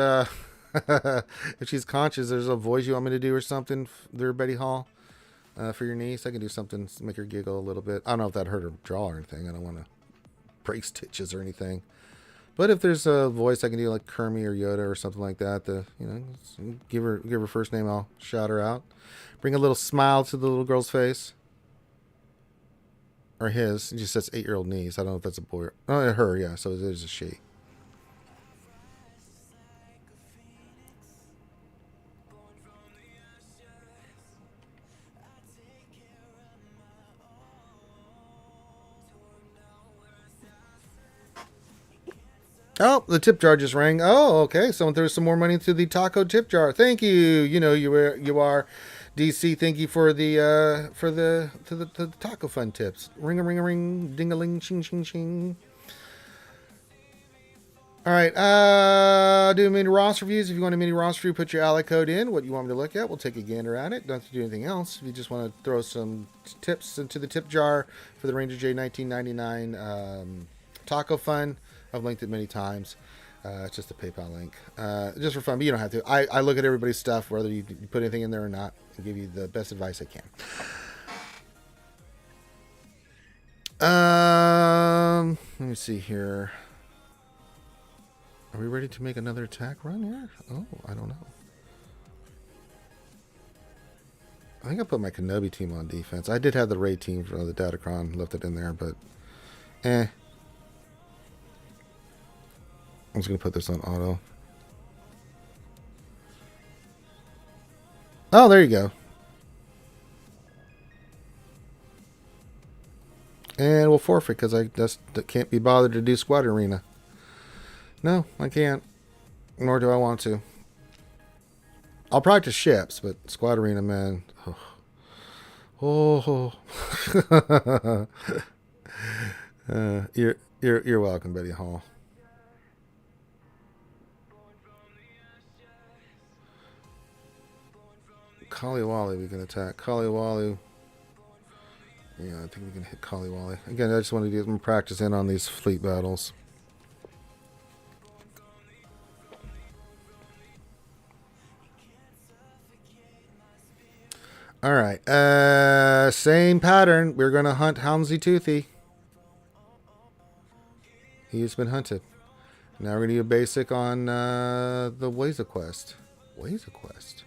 if she's conscious, there's a voice you want me to do or something there, Betty Hall, for your niece. I can do something to make her giggle a little bit. I don't know if that hurt her jaw or anything. I don't want to break stitches or anything. But if there's a voice I can do like Kermie or Yoda or something like that, give her first name, I'll shout her out. Bring a little smile to the little girl's face. Or his. It just says 8-year-old niece. I don't know if that's a boy or... Oh, her, yeah. So it is a she. Oh, the tip jar just rang. Oh, okay. Someone threw some more money into the taco tip jar. Thank you. You know you are DC. Thank you for the taco fun tips. Ring a ring a ring, ding a ling, ching ching ching. All right. Do mini Ross reviews. If you want a mini Ross review, put your ally code in. What you want me to look at, we'll take a gander at it. Don't have to do anything else. If you just want to throw some tips into the tip jar for the Ranger J 1999 taco fun. I've linked it many times. It's just a PayPal link. Just for fun, but you don't have to. I look at everybody's stuff, whether you put anything in there or not, and give you the best advice I can. Let me see here. Are we ready to make another attack run here? Oh, I don't know. I think I put my Kenobi team on defense. I did have the raid team for the Datacron, left it in there, but I'm just going to put this on auto. Oh, there you go. And we'll forfeit because I just can't be bothered to do Squad Arena. No, I can't. Nor do I want to. I'll practice ships, but Squad Arena, man. Oh. You're welcome, Betty Hall. Kaliwali we can attack. Kaliwali. Yeah, I think we can hit Kaliwali. Again, I just want to get some practice in on these fleet battles. Alright. Same pattern. We're going to hunt Houndsy Toothy. He's been hunted. Now we're going to do a basic on the Waza Quest. Waza Quest.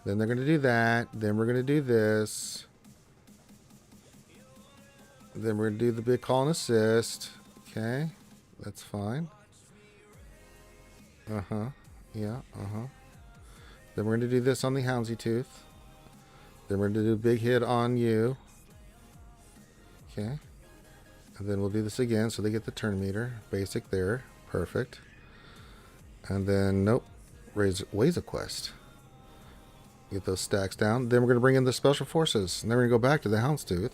Then they're going to do that. Then we're going to do this. Then we're going to do the big call and assist. Okay. That's fine. Uh-huh. Yeah, uh-huh. Then we're going to do this on the Houndsy Tooth. Then we're going to do a big hit on you. Okay. And then we'll do this again so they get the turn meter. Basic there. Perfect. And then, nope. Waza Quest. Get those stacks down. Then we're going to bring in the Special Forces. And then we're going to go back to the Houndstooth.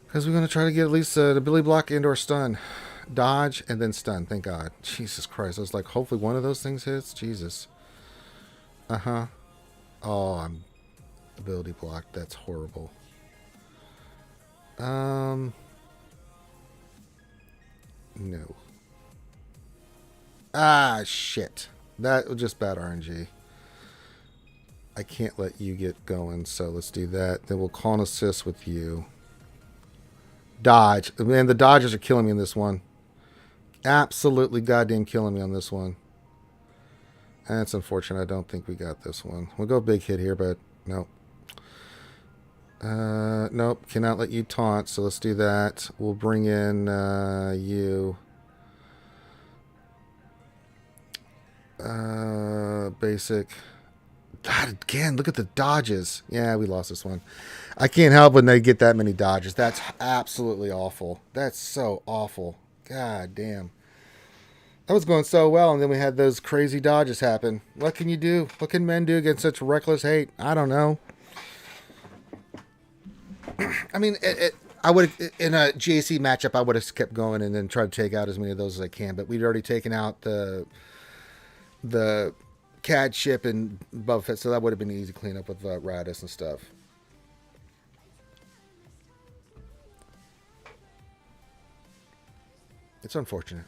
Because we're going to try to get at least the Billy Block indoor stun. dodge, and then stun. Thank God. Jesus Christ. I was like, hopefully one of those things hits. Jesus. Uh-huh. Oh, I'm ability blocked. That's horrible. No. Ah, shit. That was just bad RNG. I can't let you get going, so let's do that. Then we'll call an assist with you. Dodge. Man, the dodges are killing me in this one. Absolutely goddamn killing me on this one. That's unfortunate. I don't think we got this one. We'll go big hit here, but nope. Nope. Cannot let you taunt, so let's do that. We'll bring in you. Basic. God, again, look at the dodges. Yeah, we lost this one. I can't help when they get that many dodges. That's absolutely awful. That's so awful. God damn. That was going so well, and then we had those crazy dodges happen. What can you do? What can men do against such reckless hate? I don't know. I mean, I would in a GAC matchup, I would have kept going and then tried to take out as many of those as I can. But we'd already taken out the CAD ship and Boba Fett, so that would have been easy cleanup with Radis and stuff. It's unfortunate.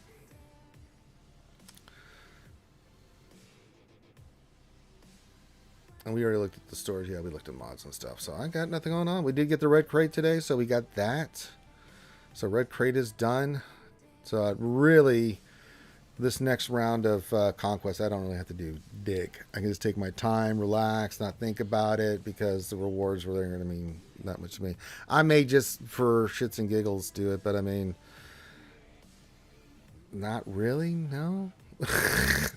And we already looked at the stores. Yeah, we looked at mods and stuff. So I got nothing going on. We did get the red crate today, so we got that. So red crate is done. So really, this next round of Conquest, I don't really have to do dig. I can just take my time, relax, not think about it, because the rewards were there. I mean, not much to me. I may just, for shits and giggles, do it, but I mean, not really, no. It's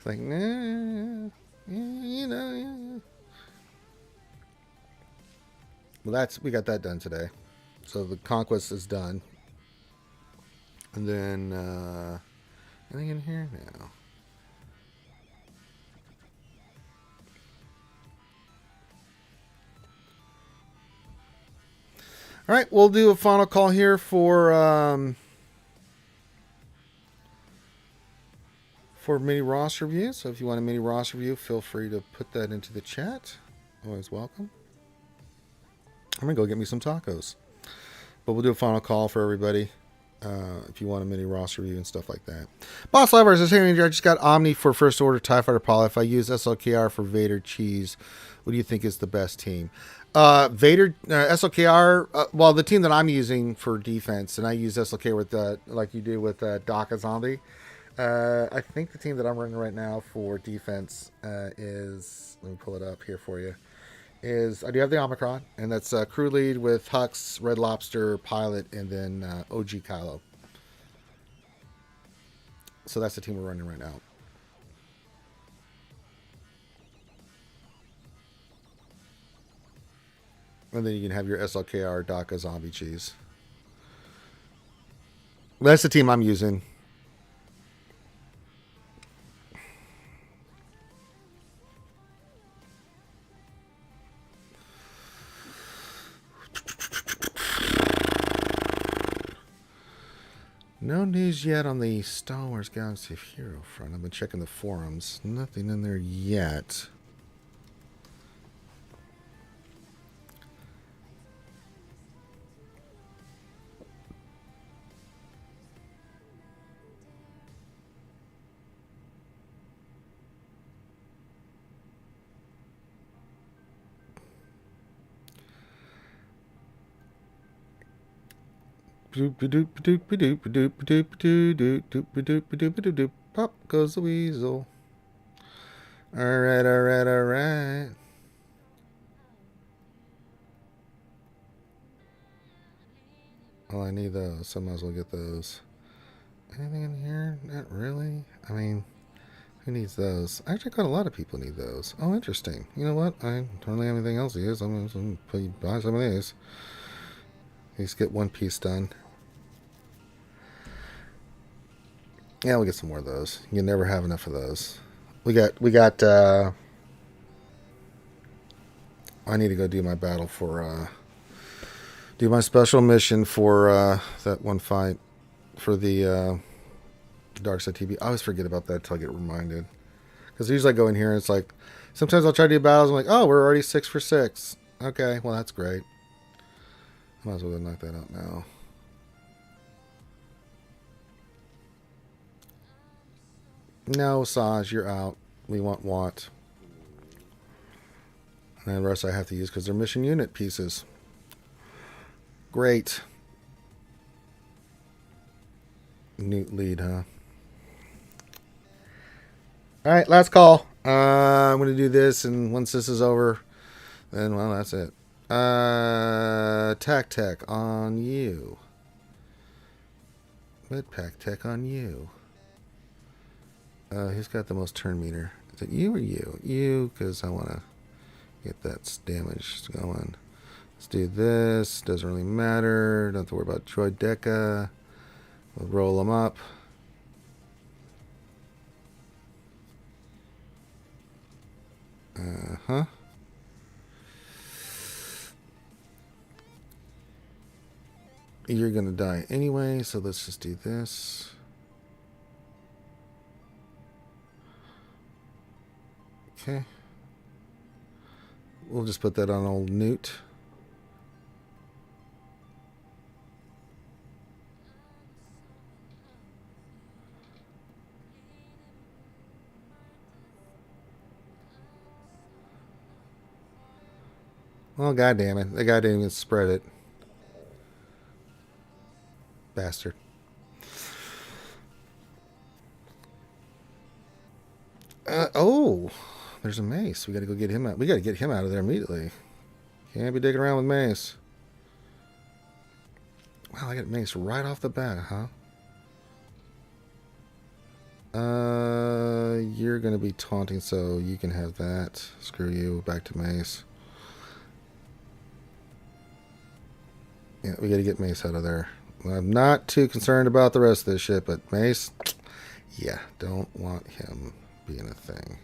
like, nah. You know, yeah. Well, we got that done today. So the Conquest is done. And then, anything in here? No. All right, we'll do a final call here for mini Ross review. So if you want a mini Ross review, feel free to put that into the chat. Always welcome. I'm gonna go get me some tacos, but we'll do a final call for everybody if you want a mini Ross review and stuff like that. Boss Lovers is here. I just got Omni for First Order TIE Fighter Poly. If I use SLKR for Vader Cheese, what do you think is the best team? Vader SLKR. Well, the team that I'm using for defense, and I use SLK with like you do with Daka Zombie. I think the team that I'm running right now for defense is, let me pull it up here for you, is I do have the Omicron, and that's crew lead with Hux, Red Lobster, Pilot, and then OG Kylo. So that's the team we're running right now. And then you can have your SLKR Daka Zombie Cheese. That's the team I'm using. No news yet on the Star Wars Galaxy of Hero front. I've been checking the forums. Nothing in there yet. Pop goes the weasel. Alright, alright, alright. Oh, I need those, so I might as well get those. Anything in here? Not really. I mean, who needs those? Actually, quite a lot of people need those. Oh, interesting. You know what? I don't really have anything else to use. I'm going to buy some of these. At least get one piece done. Yeah, we'll get some more of those. You never have enough of those. We got, I need to go do my battle for, do my special mission for, that one fight. for the Dark Side TB. I always forget about that until I get reminded. Because usually I go in here and it's like, sometimes I'll try to do battles. I'm like, oh, we're already 6 for 6. Okay, well, that's great. Might as well knock that out now. No, Saj, you're out. We want Want. And the rest I have to use because they're mission unit pieces. Great. Newt lead, huh? Alright, last call. I'm going to do this, and once this is over, then, well, that's it. Tech on you. Medpack Tech on you. Who's got the most turn meter? Is it you or you? You, because I want to get that damage going. Let's do this. Doesn't really matter. Don't have to worry about Droid Deca. We'll roll them up. Uh-huh. You're going to die anyway, so let's just do this. Okay. We'll just put that on old Newt. Oh, God damn it. The guy didn't even spread it. Bastard. Oh, there's a Mace. We got to go get him out. We got to get him out of there immediately. Can't be digging around with Mace. Wow, I got Mace right off the bat, huh? You're going to be taunting, so you can have that. Screw you. Back to Mace. Yeah, we got to get Mace out of there. I'm not too concerned about the rest of this shit, but Mace, yeah, don't want him being a thing.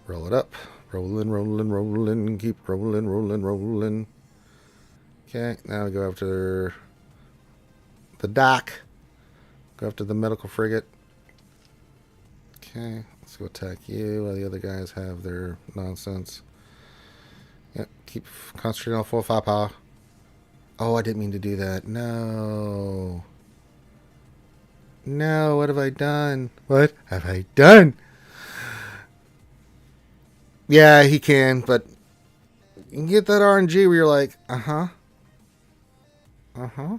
Roll it up. Rolling. Keep rolling. Okay, now we go after the dock. Go after the medical frigate. Okay, let's go attack you while the other guys have their nonsense. Yep, keep concentrating on full firepower. Oh, I didn't mean to do that. No. No, what have I done? What have I done? Yeah, he can, but you can get that RNG where you're like, uh-huh. Uh-huh.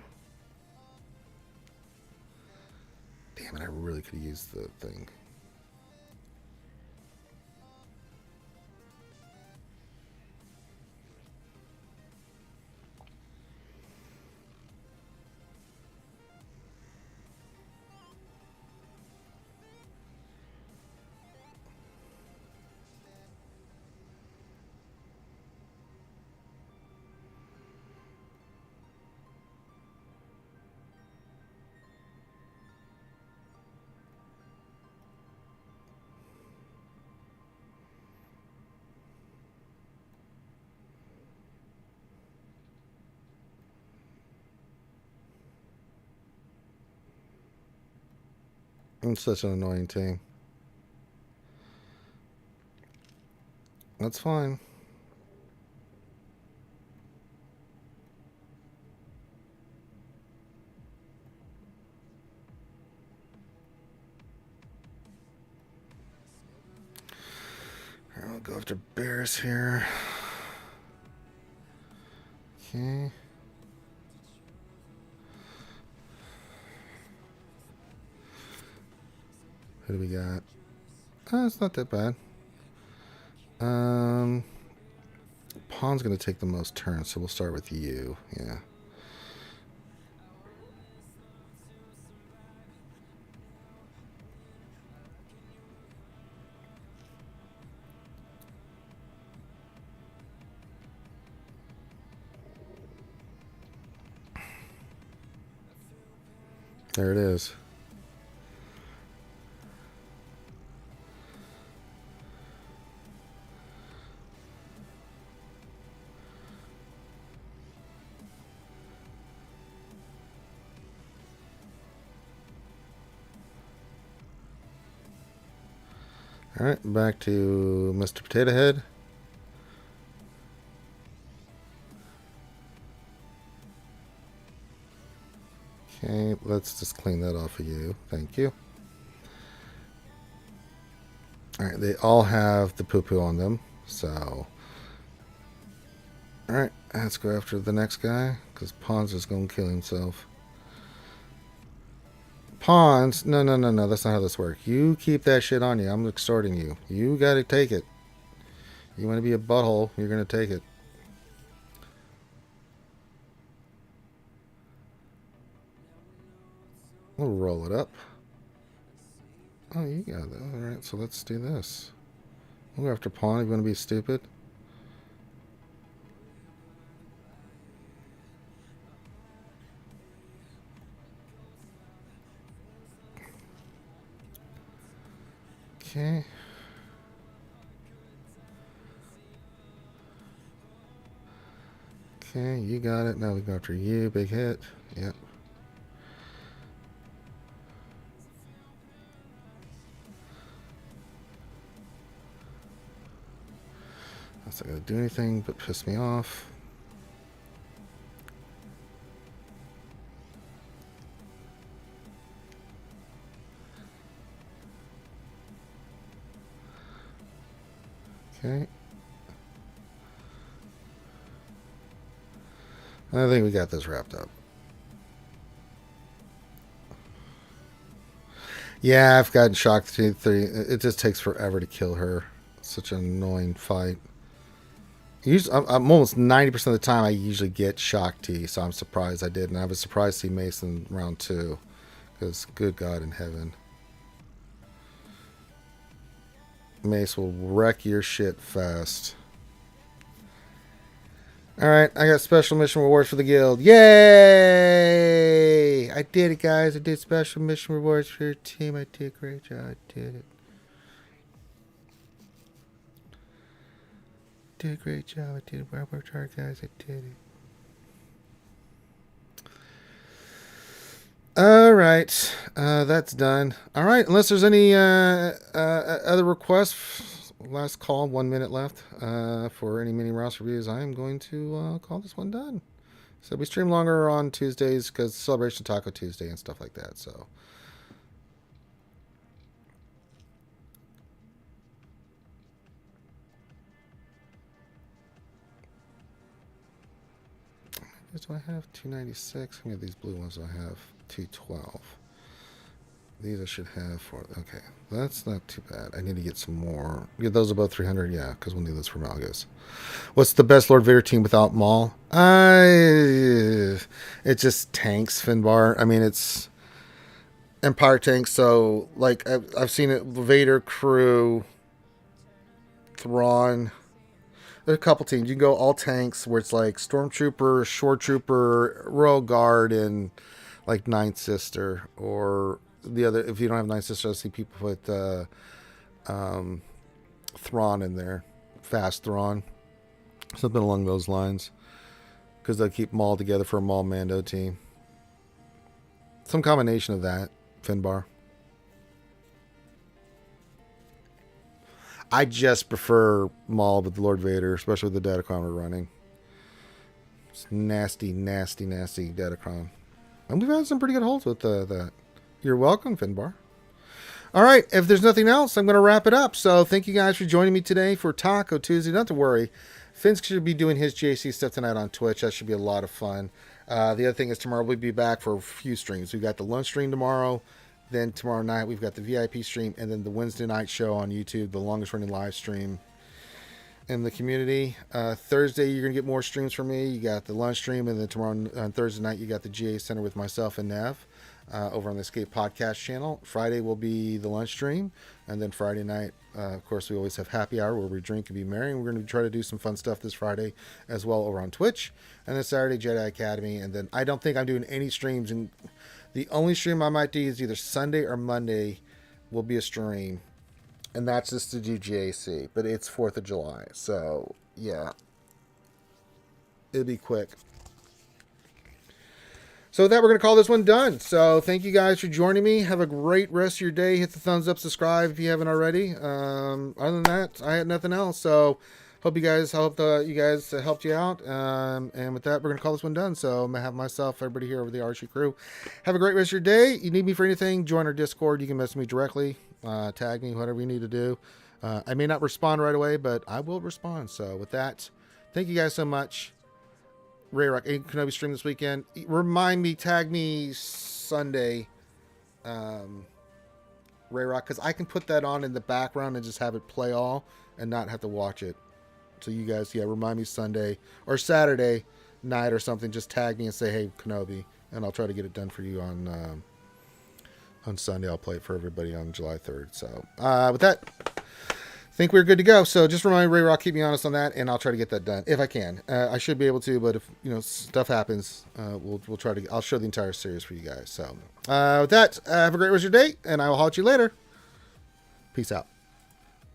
Damn it, I really could have used the thing. I'm such an annoying team. That's fine. I'll go after Bears here. Okay. Who do we got? Oh, it's not that bad. Pawn's going to take the most turns, so we'll start with you. Yeah. There it is. All right, back to Mr. Potato Head. Okay, let's just clean that off of you. Thank you. All right, they all have the poo-poo on them, so... All right, let's go after the next guy, because Pawns is going to kill himself. Pawns? No, that's not how this works. You keep that shit on you. I'm extorting you. You got to take it. You want to be a butthole, you're going to take it. We'll roll it up. Oh, you got it. Alright, so let's do this. We'll go after Pawn. You want to be stupid? Okay. Okay, you got it. Now we go after you. Big hit. Yep. That's not going to do anything but piss me off. Okay. I think we got this wrapped up. Yeah, I've gotten shocked to 3. It just takes forever to kill her. It's such an annoying fight. Usually, I'm almost 90% of the time I usually get shock T, so I'm surprised I did. And I was surprised to see Mason round 2. Because, good God in heaven. Mace will wreck your shit fast. Alright, I got special mission rewards for the guild. Yay! I did it, guys. I did special mission rewards for your team. I did a great job. I did it. Did a great job. I did it. I worked hard, guys. I did it. Alright, that's done. Alright, unless there's any other requests. Last call, 1 minute left for any mini Ross reviews. I am going to call this one done. So we stream longer on Tuesdays because Celebration Taco Tuesday and stuff like that. So do I have 296? How many of these blue ones do I have? 212. These I should have for... Okay, that's not too bad. I need to get some more. Get those above 300? Yeah, because we'll need this for Malgus. What's the best Lord Vader team without Maul? It just tanks, Finbar. I mean, it's Empire tanks, so, like, I've seen it, Vader, Crew, Thrawn. There's a couple teams. You can go all tanks, where it's like Stormtrooper, Shore Trooper, Royal Guard, and, like, Ninth Sister, or... The other, if you don't have Ninth Sister, I see people put Thrawn in there, fast Thrawn, something along those lines, because they'll keep them all together for a Maul Mando team. Some combination of that, Finbar. I just prefer Maul with Lord Vader, especially with the Datacron we're running. It's nasty Datacron, and we've had some pretty good holds with that. You're welcome, Finbar. All right, if there's nothing else, I'm going to wrap it up. So thank you guys for joining me today for Taco Tuesday. Not to worry, Finn's should be doing his JC stuff tonight on Twitch. That should be a lot of fun. The other thing is tomorrow we'll be back for a few streams. We've got the lunch stream tomorrow. Then tomorrow night we've got the VIP stream. And then the Wednesday night show on YouTube, the longest running live stream in the community. Thursday, you're going to get more streams from me. You got the lunch stream. And then tomorrow on Thursday night, you got the GA Center with myself and Nev. Over on the Escape Podcast channel. Friday will be the lunch stream. And then Friday night, of course, we always have happy hour where we drink and be merry. And we're going to try to do some fun stuff this Friday as well over on Twitch. And then Saturday, Jedi Academy. And then I don't think I'm doing any streams. And the only stream I might do is either Sunday or Monday will be a stream. And that's just to do JAC. But it's 4th of July. So, yeah. It'll be quick. So with that, we're going to call this one done. So thank you guys for joining me. Have a great rest of your day. Hit the thumbs up, subscribe if you haven't already. Other than that, I had nothing else. So hope you guys helped you out. And with that, we're going to call this one done. So I'm going to have myself, everybody here over the RSG crew. Have a great rest of your day. You need me for anything, join our Discord. You can message me directly, tag me, whatever you need to do. I may not respond right away, but I will respond. So with that, thank you guys so much. Ray Rock, Kenobi stream this weekend. Remind me, tag me Sunday, Ray Rock, because I can put that on in the background and just have it play all and not have to watch it. So you guys, remind me Sunday or Saturday night or something. Just tag me and say, hey, Kenobi, and I'll try to get it done for you on Sunday. I'll play it for everybody on July 3rd. So with that, I think we're good to go. So just remind Ray Rock, keep me honest on that, and I'll try to get that done if I can. I should be able to, but if stuff happens, we'll try to. I'll show the entire series for you guys. So with that, have a great rest of your day, and I will holler at you later. Peace out.